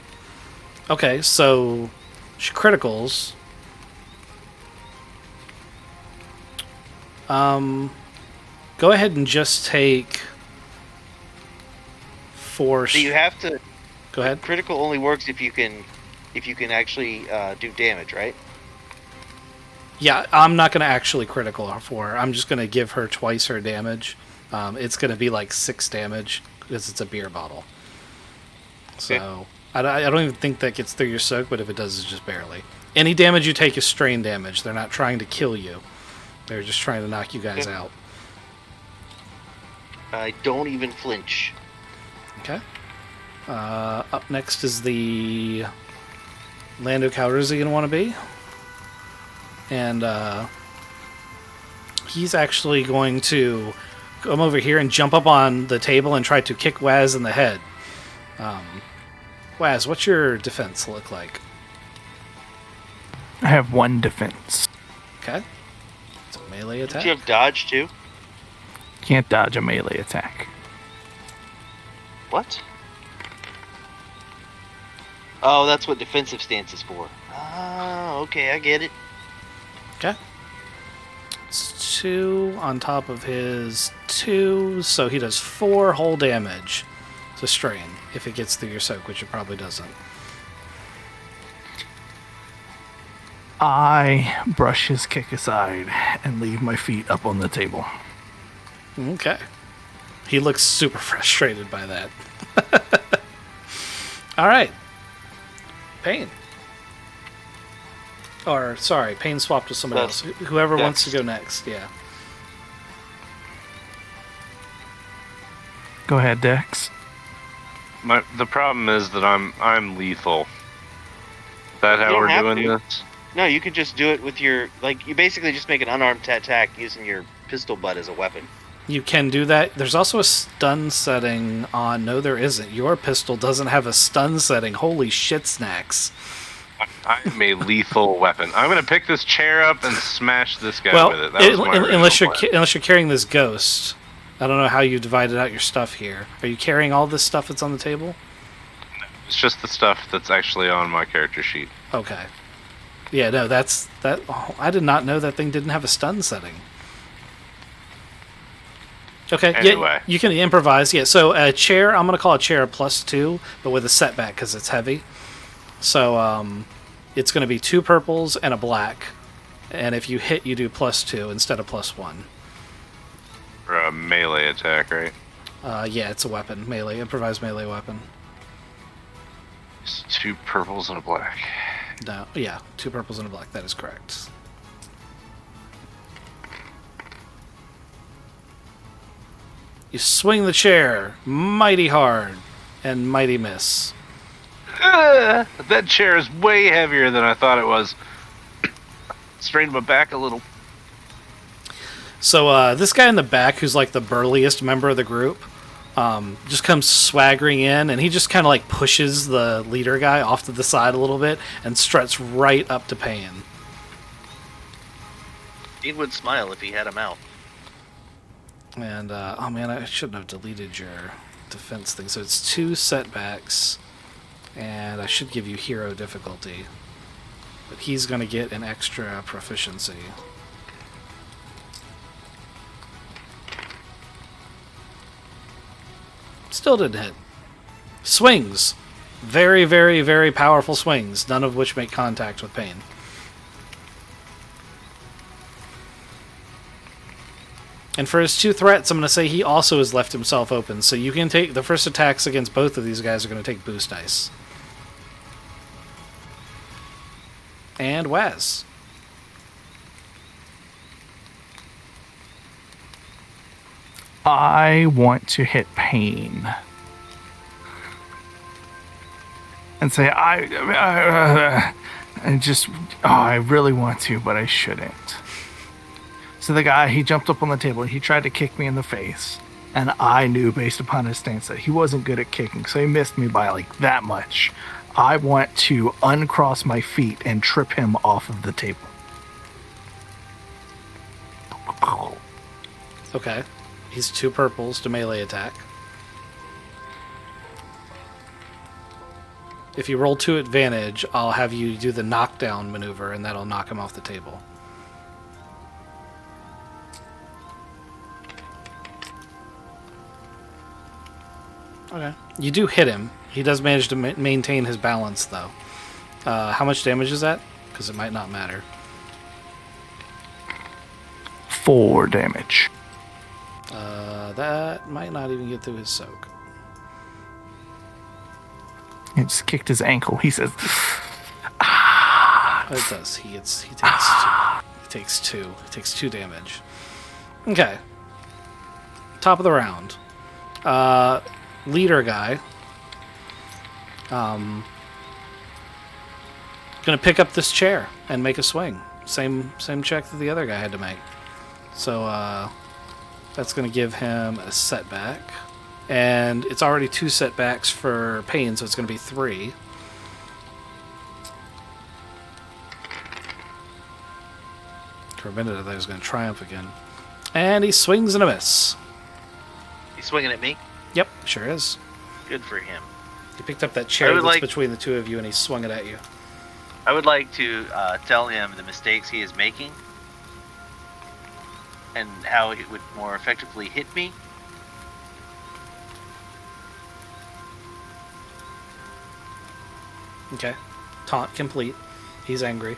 Okay, so she criticals. Go ahead and just take 4. So you have to. Go ahead. Critical only works if you can actually do damage, right? Yeah, I'm not going to actually critical her for her. I'm just going to give her twice her damage. It's going to be like 6 damage because it's a beer bottle. So I don't even think that gets through your soak, but if it does, it's just barely. Any damage you take is strain damage. They're not trying to kill you. They're just trying to knock you guys out. I don't even flinch. Okay. Up next is the Lando Calrissian wannabe. And he's actually going to come over here and jump up on the table and try to kick Waz in the head. Waz, what's your defense look like? I have 1 defense. Okay. It's a melee Did attack. you have dodge too? Can't dodge a melee attack. What? Oh, that's what defensive stance is for. Oh, okay, I get it. Okay. It's 2 on top of his 2, so he does 4 whole damage to strain if it gets through your soak, which it probably doesn't. I brush his kick aside and leave my feet up on the table. Okay. He looks super frustrated by that. All right. Pain. Or, sorry, Pain swapped with somebody else. Whoever wants to go next, yeah. Go ahead, Dex. The problem is that I'm lethal. Is that how You don't we're have doing to. this? No, you can just do it with your you basically just make an unarmed attack using your pistol butt as a weapon. You can do that. There's also a stun setting on... No, there isn't. Your pistol doesn't have a stun setting. Holy shit snacks. I'm a lethal weapon. I'm gonna pick this chair up and smash this guy Well, with it. That was my unless you're original plan. unless you're carrying this ghost. I don't know how you divided out your stuff here. Are you carrying all this stuff that's on the table? It's just the stuff that's actually on my character sheet. Okay. Yeah, no, that's... Oh, I did not know that thing didn't have a stun setting. Okay, Anyway. yeah, you can improvise. Yeah, so a chair, I'm going to call a chair a +2, but with a setback because it's heavy. So it's going to be 2 purples and a black. And if you hit, you do +2 instead of +1. For a melee attack, right? Yeah, it's a weapon. Melee, improvised melee weapon. It's 2 purples and a black. No, yeah, 2 purples and a black. That is correct. You swing the chair mighty hard and mighty miss. That chair is way heavier than I thought it was. Strained my back a little. So this guy in the back, who's like the burliest member of the group, just comes swaggering in, and he just kind of like pushes the leader guy off to the side a little bit and struts right up to Pain. He would smile if he had a mouth. And, oh man, I shouldn't have deleted your defense thing. So it's 2 setbacks, and I should give you hero difficulty. But he's going to get an extra proficiency. Still didn't hit. Swings. Very, very, very powerful swings, none of which make contact with Pain. And for his 2 threats, I'm going to say he also has left himself open. So you can take... The first attacks against both of these guys are going to take boost dice. And Waz. I want to hit Pain. And say, I really want to, but I shouldn't. So the guy, he jumped up on the table, he tried to kick me in the face. And I knew, based upon his stance, that he wasn't good at kicking, so he missed me by like that much. I want to uncross my feet and trip him off of the table. Okay. He's 2 purples to melee attack. If you roll 2 advantage, I'll have you do the knockdown maneuver, and that'll knock him off the table. Okay. You do hit him. He does manage to maintain his balance, though. How much damage is that? Because it might not matter. 4 damage. That might not even get through his soak. He just kicked his ankle. He says, Oh, it does. He takes 2. He takes 2 damage. Okay. Top of the round. Leader guy. Gonna pick up this chair and make a swing. Same check that the other guy had to make. So that's gonna give him a setback. And it's already 2 setbacks for Pain, so it's gonna be 3. For a minute I thought he was gonna triumph again. And he swings and a miss. He's swinging at me. Yep, sure is. Good for him. He picked up that chair would that's like- between the two of you, and he swung it at you. I would like to tell him the mistakes he is making and how it would more effectively hit me. Okay. Taunt complete. He's angry.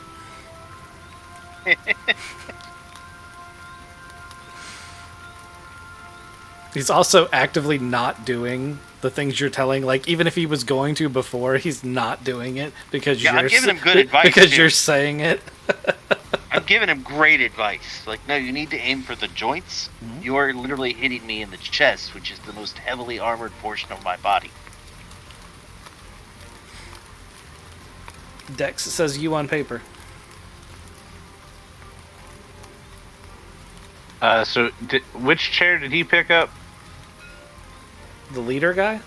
He's also actively not doing the things you're telling. Like, even if he was going to before, he's not doing it because Yeah, you're I'm giving him good advice, because too. you're saying it. I'm giving him great advice. Like, no, you need to aim for the joints. Mhm. You are literally hitting me in the chest, which is the most heavily armored portion of my body. Dex says you on paper. So, which chair did he pick up? The leader guy.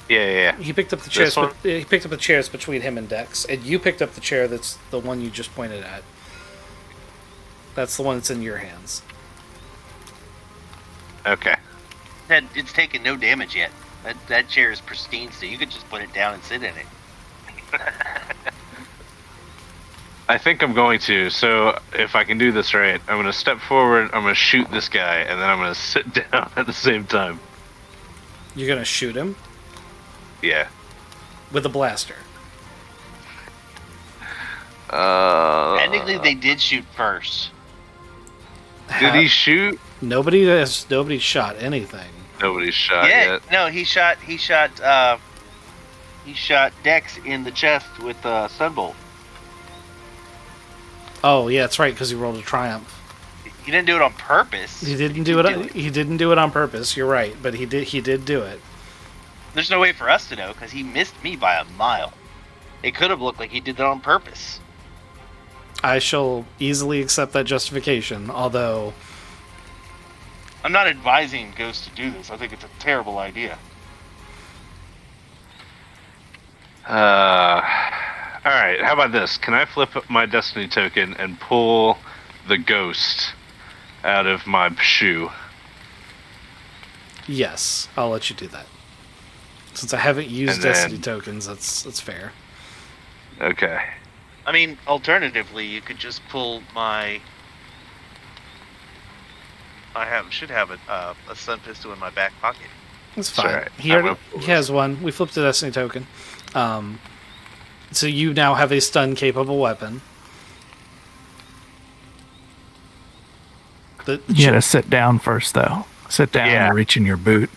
Yeah. He picked up the This chairs. one? He picked up the chairs between him and Dex, and you picked up the chair that's the one you just pointed at. That's the one that's in your hands. Okay. That it's taken no damage yet. That chair is pristine, so you could just put it down and sit in it. I think I'm going to. So, if I can do this right, I'm going to step forward, I'm going to shoot this guy, and then I'm going to sit down at the same time. You're gonna shoot him Yeah. with a blaster. Technically, they did shoot first. Did he shoot? Nobody shot anything. Nobody's shot Yeah, yet. no, he shot Dex in the chest with Sunbolt. Oh yeah, that's right, because he rolled a triumph. He didn't do it on purpose. He didn't do it. He didn't do it on purpose. You're right, but he did. He did do it. There's no way for us to know because he missed me by a mile. It could have looked like he did that on purpose. I shall easily accept that justification. Although, I'm not advising Ghost to do this. I think it's a terrible idea. Alright, how about this? Can I flip up my destiny token and pull the ghost out of my shoe? yes, I'll let you do that. Since I haven't used And then- Destiny tokens, that's fair. Okay. I mean, alternatively, you could just pull my. Should have a stun pistol in my back pocket. That's It's fine. alright. He, I already, will pull he this. has one. We flipped a Destiny token. So you now have a stun-capable weapon. You gotta sit down first, though. Sit down Yeah. and reach in your boot.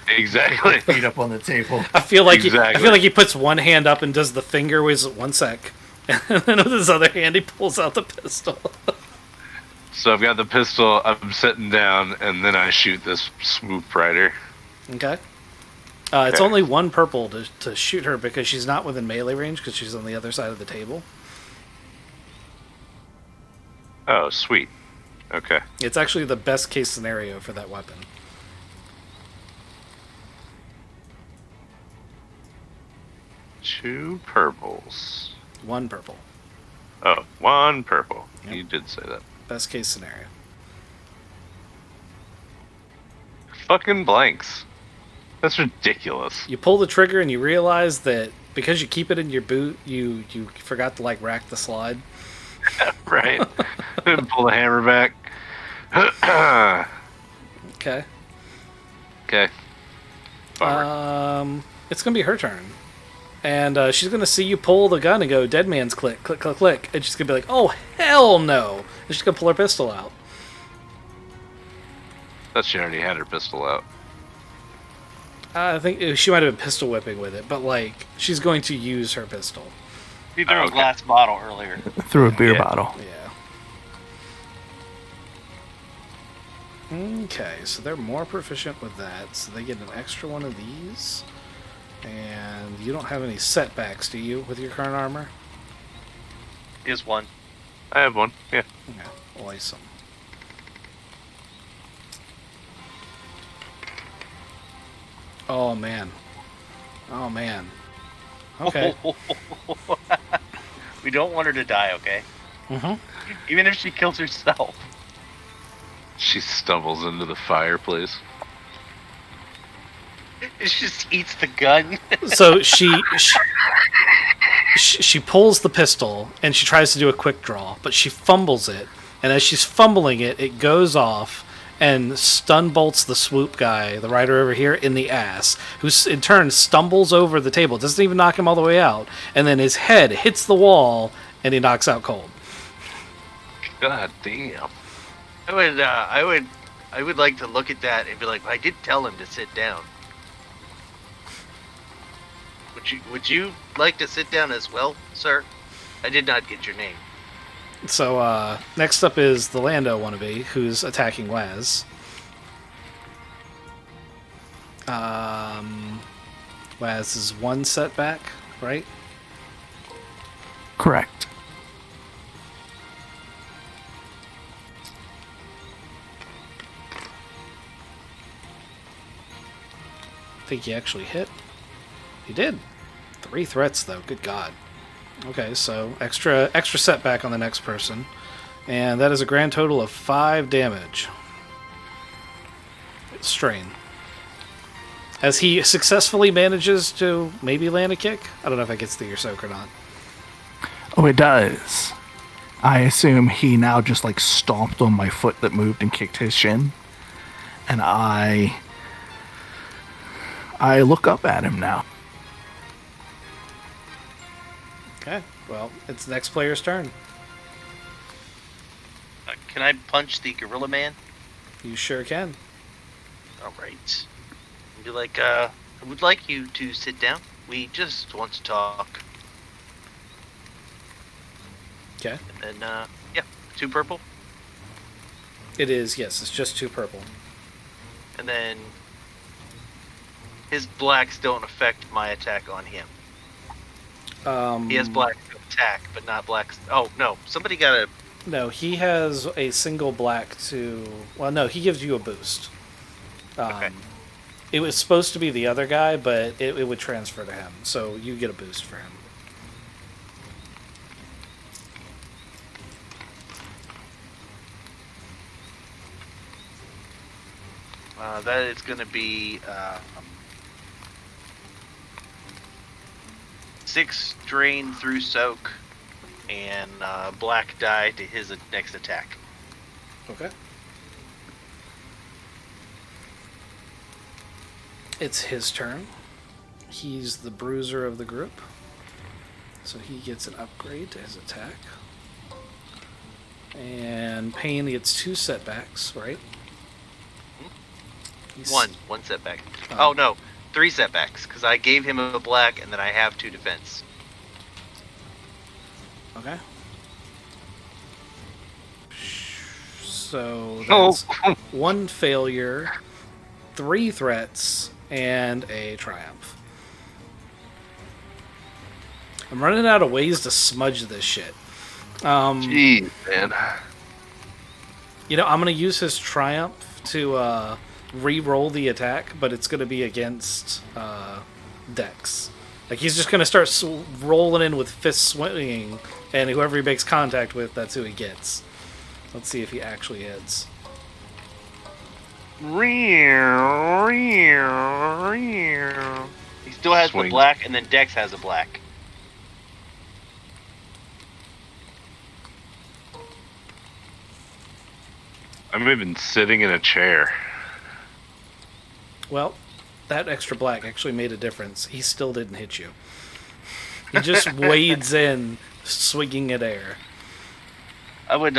Exactly. Feet up on the table. I feel like I Exactly. feel like he puts one hand up and does the finger with 1 sec, and then with his other hand he pulls out the pistol. So I've got the pistol, I'm sitting down, and then I shoot this swoop rider. Okay. It's Okay. only 1 purple to shoot her because she's not within melee range because she's on the other side of the table. Oh, sweet. Okay. It's actually the best case scenario for that weapon. Two purples. 1 purple. Oh, one purple. Yep. You did say that. Best case scenario. Fucking blanks. That's ridiculous. You pull the trigger and you realize that because you keep it in your boot, you forgot to rack the slide. Right? Pull the hammer back. Okay. Okay. Bummer. It's gonna be her turn, and she's gonna see you pull the gun and go, "Dead man's click, click, click, click," and she's gonna be like, "Oh hell no!" And she's gonna pull her pistol out. Thought she already had her pistol out. I think she might have been pistol whipping with it, but she's going to use her pistol. He threw Oh, a okay. glass bottle earlier. Through a beer Yeah. bottle. Yeah. Okay, so they're more proficient with that, so they get an extra one of these. And you don't have any setbacks, do you, with your current armor? Is one. I have one. Yeah. Okay, awesome. Oh man. Oh man. Okay. We don't want her to die, okay? Mm-hmm. Even if she kills herself. She stumbles into the fireplace. It just eats the gun. So she pulls the pistol and she tries to do a quick draw, but she fumbles it. And as she's fumbling it, it goes off and stun bolts the swoop guy, the rider over here, in the ass, who in turn stumbles over the table. Doesn't even knock him all the way out. And then his head hits the wall and he knocks out cold. God damn. I would like to look at that and be like, I did tell him to sit down. Would you like to sit down as well, sir? I did not get your name. So next up is the Lando wannabe, who's attacking Waz. Waz is one setback, right? Correct. I think he actually hit. He did. 3 threats though. Good God. Okay, so extra setback on the next person, and that is a grand total of 5 damage. Strain. As he successfully manages to maybe land a kick. I don't know if that gets through your soak or not. Oh, it does. I assume he now just like stomped on my foot that moved and kicked his shin, and I look up at him now. Okay, well, it's the next player's turn. Can I punch the gorilla man? You sure can. All right. Be like, I would like you to sit down. We just want to talk. Okay. And then, yeah, 2 purple. It is, yes, it's just 2 purple. And then his blacks don't affect my attack on him. He has black attack, but not black. Oh no! Somebody got a. No, he has a single black to. Well, no, he gives you a boost. Okay. It was supposed to be the other guy, but it would transfer to him, so you get a boost for him. That is going to be 6 drain through soak and black die to his next attack. Okay. It's his turn. He's the bruiser of the group, so he gets an upgrade to his attack. And Pain gets 2 setbacks, right? One setback. Oh no, 3 setbacks because I gave him a black and then I have 2 defense. Okay. So that's 1 failure, 3 threats, and a triumph. I'm running out of ways to smudge this shit. Jeez, man. You know, I'm going to use his triumph to re-roll the attack, but it's going to be against Dex. Like, he's just going to start rolling in with fist swinging, and whoever he makes contact with, that's who he gets. Let's see if he actually hits. He still has Swing. the black, and then Dex has a black. I'm even sitting in a chair. Well, that extra black actually made a difference. He still didn't hit you. He just wades in, swinging at air. I would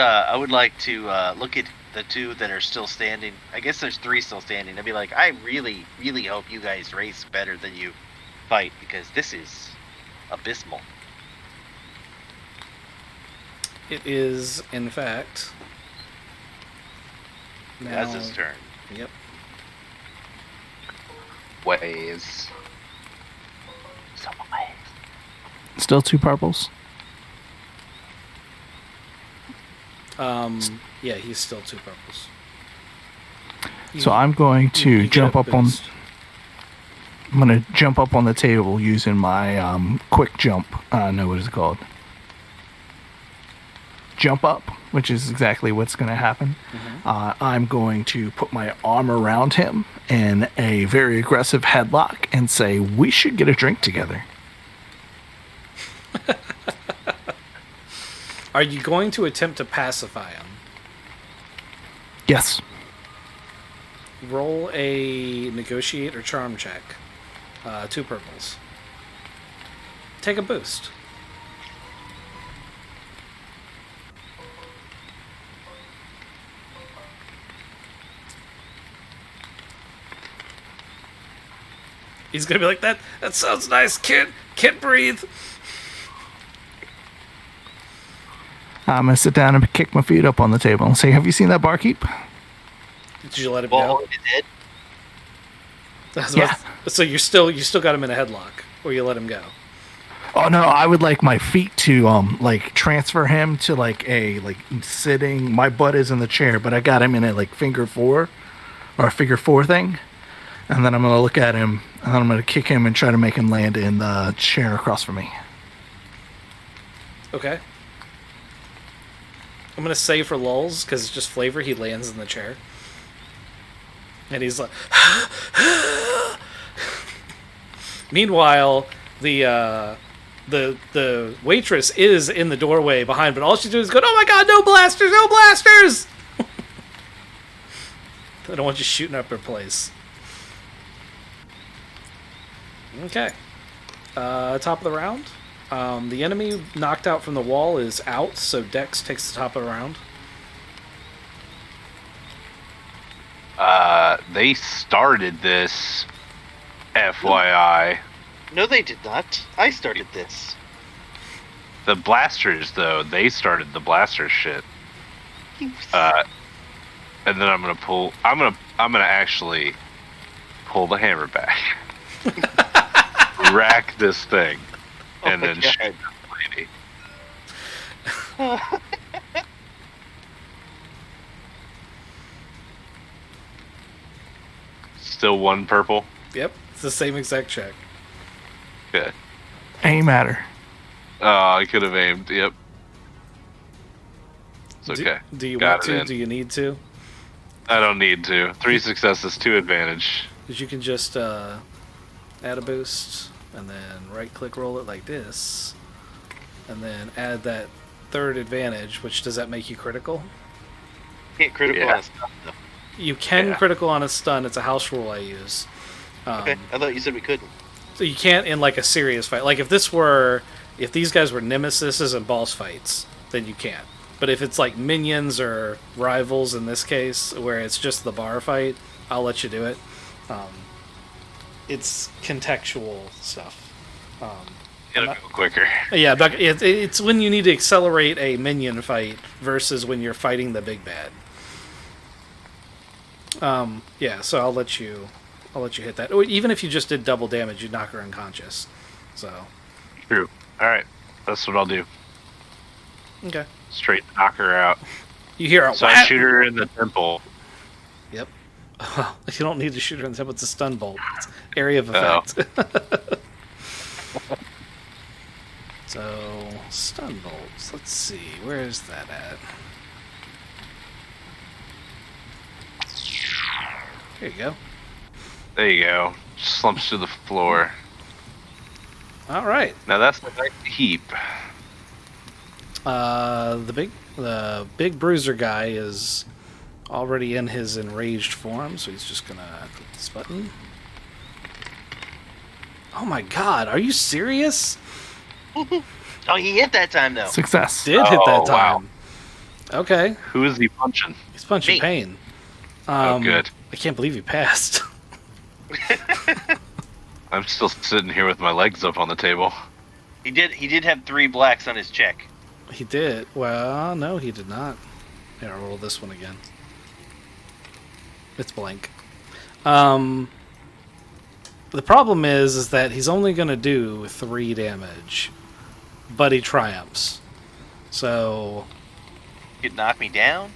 like to look at the 2 that are still standing. I guess there's 3 still standing. I'd be like, I really, really hope you guys race better than you fight, because this is abysmal. It is, in fact... now... That's his turn. Yep. Ways. Still 2 purples. Yeah, he's still 2 purples. So I'm going to You get jump a up on. boost. I'm gonna jump up on the table using my quick jump. No, what is it called? jump up, which is exactly what's going to happen. I'm going to put my arm around him in a very aggressive headlock and say, "We should get a drink together." Are you going to attempt to pacify him? Yes. Roll a negotiate or charm check. 2 purples. Take a boost. He's gonna be like, that sounds nice, kid. Can't breathe. I'm going to sit down and kick my feet up on the table and say, "Have you seen that barkeep?" Did you let him Ball go? in his head. That's Yeah. So you still got him in a headlock, or you let him go? Oh no, I would like my feet to like transfer him to like a sitting. My butt is in the chair, but I got him in a like figure 4 thing. And then I'm going to look at him, and then I'm going to kick him and try to make him land in the chair across from me. Okay. I'm gonna say for lulz, because it's just flavor, he lands in the chair. And he's like... Meanwhile, the waitress is in the doorway behind, but all she's doing is going, "Oh my god, no blasters, no blasters!" I don't want you shooting up her place. Okay. Top of the round. The enemy knocked out from the wall is out, so Dex takes the top of the round. They started this, FYI. No, they did not. I started this. The blasters, though, they started the blaster shit. And then I'm gonna actually pull the hammer back, rack this thing, and my then God. shoot the lady. Still 1 purple. Yep, it's the same exact check. Good. Ain't matter. Oh, I could have aimed. Yep. It's okay. Do you Got want it to? in. Do you need to? I don't need to. 3 successes, 2 advantage. Because you can just add a boost, and then right-click roll it like this, and then add that 3rd advantage, which does that make you critical? Can't critical Yeah. on stuff, though. You can Yeah. critical on a stun. It's a house rule I use. Okay, I thought you said we couldn't. So you can't in like a serious fight. Like if these guys were nemesises and boss fights, then you can't. But if it's like minions or rivals in this case, where it's just the bar fight, I'll let you do it. It's contextual stuff. It'll go quicker. Yeah, but it's when you need to accelerate a minion fight versus when you're fighting the big bad. Yeah, so I'll let you hit that. Or even if you just did double damage, you'd knock her unconscious. So True. Alright. That's what I'll do. okay, Straight knock her out. you hear a So I whap! shoot her in the temple. Yep. Well, you don't need to shoot her in the temple. It's a stun bolt. It's area of Oh. effect. So stun bolts. Let's see. Where is that at? Here you go. There you go. Slumps to the floor. All right. Now that's the right heap. The big bruiser guy is already in his enraged form, so he's just gonna click this button. Oh my god, are you serious? Oh, he hit that time, though. Success. Did hit that Oh, wow. time. Okay, Who is he punching? he's punching Me. pain. Oh, good. I can't believe you passed. I'm still sitting here with my legs up on the table. He did have 3 blacks on his check. He did. Well, no, he did not. Here, I'll roll this one again. It's blank. The problem is that he's only going to do 3 damage, but he triumphs. So, Could knock me down.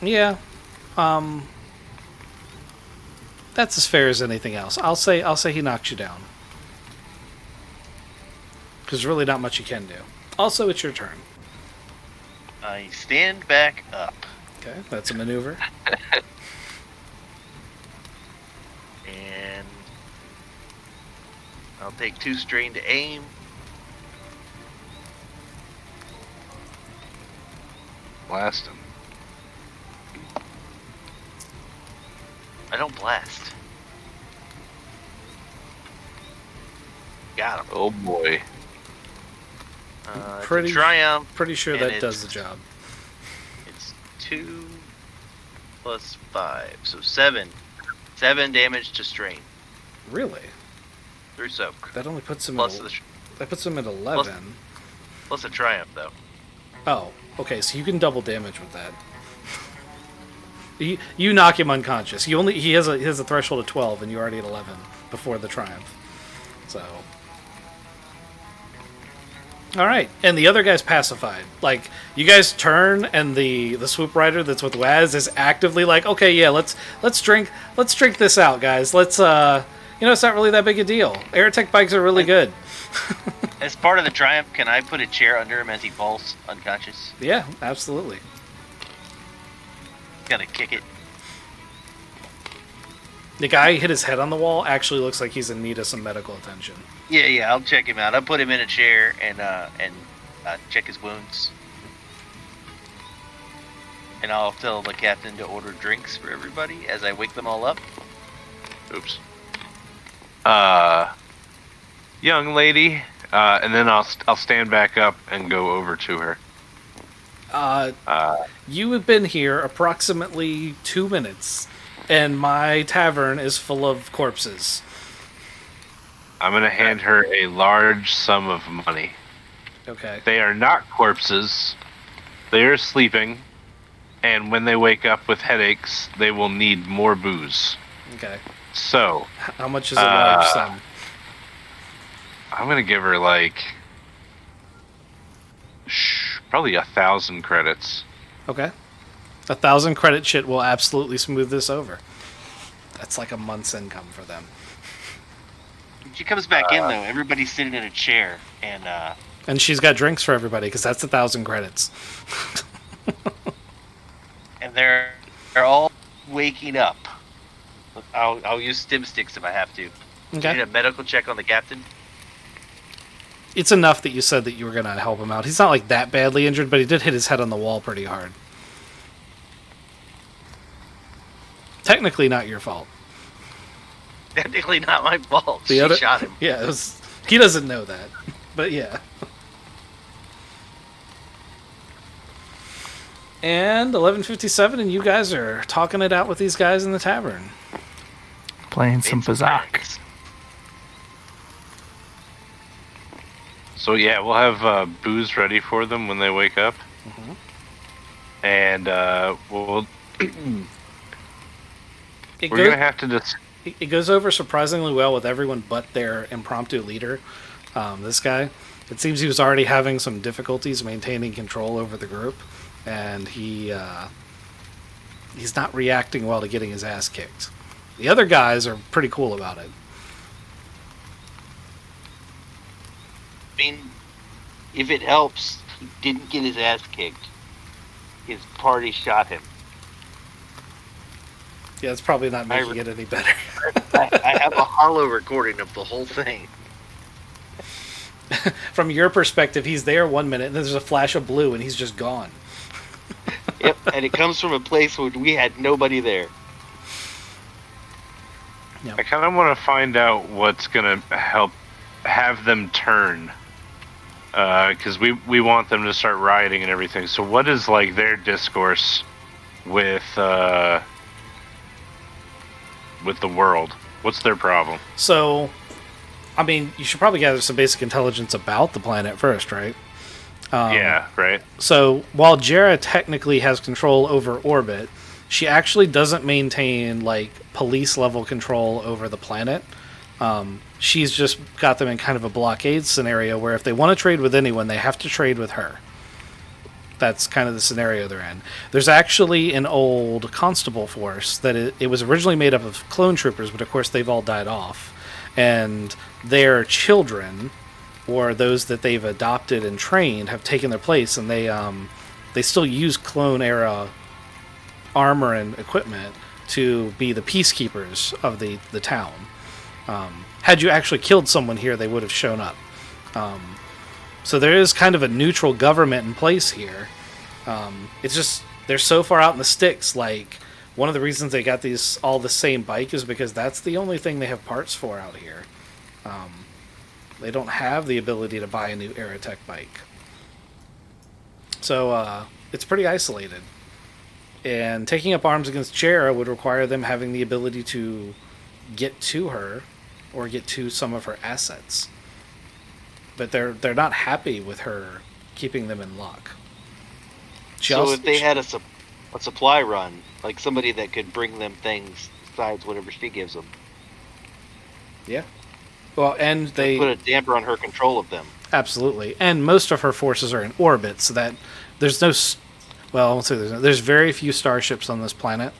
yeah, that's as fair as anything else. I'll say he knocks you down, because really not much you can do. Also, it's your turn. I stand back up. Okay, that's a maneuver. And I'll take 2 strain to aim. Blast him. I don't blast. Got him. Oh boy. It's a Pretty- triumph. Pretty sure And that does it's- the job. It's 2 plus 5, so 7. 7 damage to strain Really? through soak. That only puts him Plus at the that puts him at 11. plus a triumph though. Oh, okay. So you can double damage with that. You knock him unconscious. He has a threshold of 12, and you're already at 11 before the triumph. So, all right. And the other guy's pacified. Like you guys turn, and the swoop rider that's with Waz is actively like, okay, yeah, let's drink this out, guys. Let's it's not really that big a deal. Airtech bikes are really good. As part of the triumph, can I put a chair under him as he falls unconscious? Yeah, absolutely. Gotta kick it. The guy hit his head on the wall. Actually, looks like he's in need of some medical attention. Yeah, I'll check him out. I'll put him in a chair and check his wounds. And I'll tell the captain to order drinks for everybody as I wake them all up. Oops. Young lady, and then I'll stand back up and go over to her. You have been here approximately 2 minutes, and my tavern is full of corpses. I'm gonna hand her a large sum of money. Okay. They are not corpses. They are sleeping, and when they wake up with headaches, they will need more booze. Okay. So, How much is a large sum? I'm gonna give her probably 1,000 credits. Okay. 1,000 credit shit will absolutely smooth this over. That's like a month's income for them. When she comes back in though, everybody's sitting in a chair And she's got drinks for everybody because that's 1,000 credits. and they're all waking up. I'll use stim sticks if I have to. Need Okay. a medical check on the captain. It's enough that you said that you were gonna help him out. He's not like that badly injured, but he did hit his head on the wall pretty hard. Technically, not your fault. Technically not my fault. The She other- shot him. Yeah, he doesn't know that, but yeah. And 11:57, and you guys are talking it out with these guys in the tavern. Playing some Bazak. So yeah, we'll have booze ready for them when they wake up, and we'll It we're goes, gonna have to just it goes over surprisingly well with everyone but their impromptu leader, this guy. It seems he was already having some difficulties maintaining control over the group, and he's not reacting well to getting his ass kicked. The other guys are pretty cool about it. I mean, if it helps, he didn't get his ass kicked. His party shot him. Yeah, it's probably not making it any better. I have a hollow recording of the whole thing. From your perspective, he's there 1 minute, and then there's a flash of blue, and he's just gone. Yep, and it comes from a place where we had nobody there. I kind of want to find out what's gonna help have them turn, because we want them to start rioting and everything. So what is like their discourse with the world? What's their problem? So, I mean, you should probably gather some basic intelligence about the planet first, right? Yeah, right. So, while Jera technically has control over orbit, she actually doesn't maintain, like, police-level control over the planet. She's just got them in kind of a blockade scenario where if they want to trade with anyone, they have to trade with her. That's kind of the scenario they're in. There's actually an old constable force that it was originally made up of clone troopers, but of course they've all died off. And their children, or those that they've adopted and trained, have taken their place, and they they still use clone era armor and equipment to be the peacekeepers of the town. Had you actually killed someone here, they would have shown up. So there is kind of a neutral government in place here. It's just they're so far out in the sticks. Like, one of the reasons they got these all the same bike is because that's the only thing they have parts for out here. They don't have the ability to buy a new Aerotech bike. So it's pretty isolated. And taking up arms against Jera would require them having the ability to get to her or get to some of her assets. But they're not happy with her keeping them in lock. So if they had a supply run, like somebody that could bring them things besides whatever she gives them. Yeah. Well, and they put a damper on her control of them. Absolutely. And most of her forces are in orbit, so that there's no... Well, I won't say there's very few starships on this planet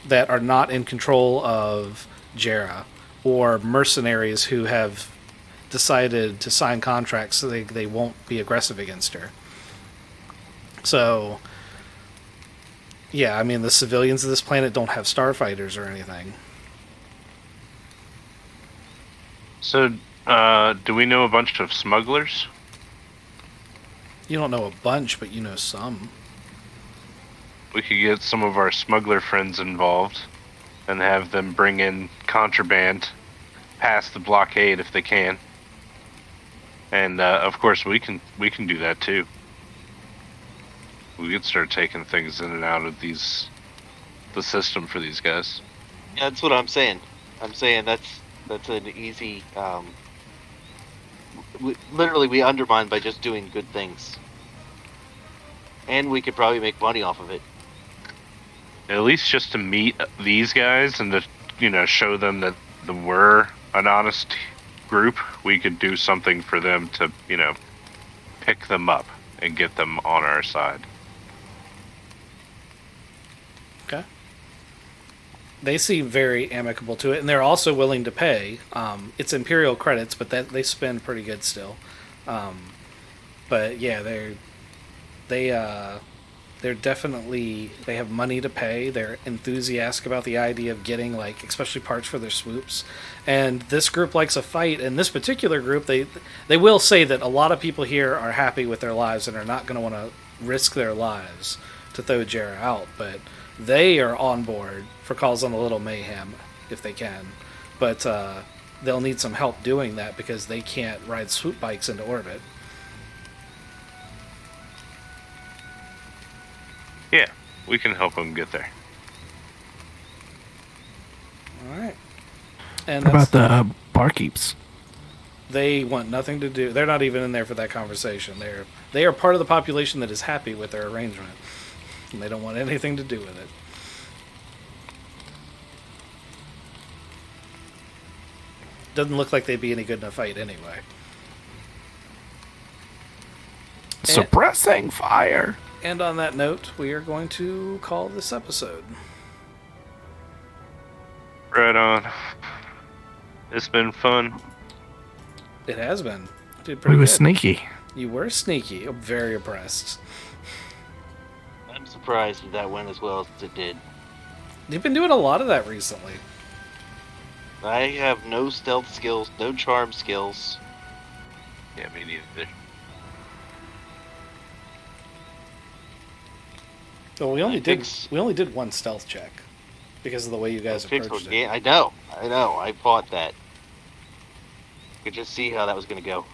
that are not in control of Jera, or mercenaries who have decided to sign contracts so they won't be aggressive against her. So, yeah, I mean, the civilians of this planet don't have starfighters or anything. So, do we know a bunch of smugglers? You don't know a bunch, but you know some. We could get some of our smuggler friends involved and have them bring in contraband past the blockade if they can. And of course we can do that too. We could start taking things in and out of the system for these guys. Yeah, that's what I'm saying. I'm saying that's an easy. We undermine by just doing good things, and we could probably make money off of it. At least just to meet these guys and to show them that we're an honest group, we could do something for them to pick them up and get them on our side. Okay. They seem very amicable to it, and they're also willing to pay. It's Imperial credits, but that they spend pretty good still. But yeah, they're definitely, they have money to pay. They're enthusiastic about the idea of getting, like, especially parts for their swoops. And this group likes a fight. And this particular group, they will say that a lot of people here are happy with their lives and are not going to want to risk their lives to throw Jera out. But they are on board for causing a little mayhem if they can. But they'll need some help doing that because they can't ride swoop bikes into orbit. Yeah, we can help them get there. All right. And What about the barkeeps? They want nothing to do. They're not even in there for that conversation. They are part of the population that is happy with their arrangement, and they don't want anything to do with it. Doesn't look like they'd be any good in a fight anyway. Suppressing fire. And on that note, we are going to call this episode. Right on. It's been fun. It has been. Did We pretty were good. sneaky. You were sneaky. I'm very impressed. I'm surprised that went as well as it did. You've been doing a lot of that recently. I have no stealth skills, no charm skills. Yeah, me neither. Well, we only Fix- did one stealth check because of the way you guys Fixed approached one. it. Yeah, I know. I fought that. Could just see how that was going to go.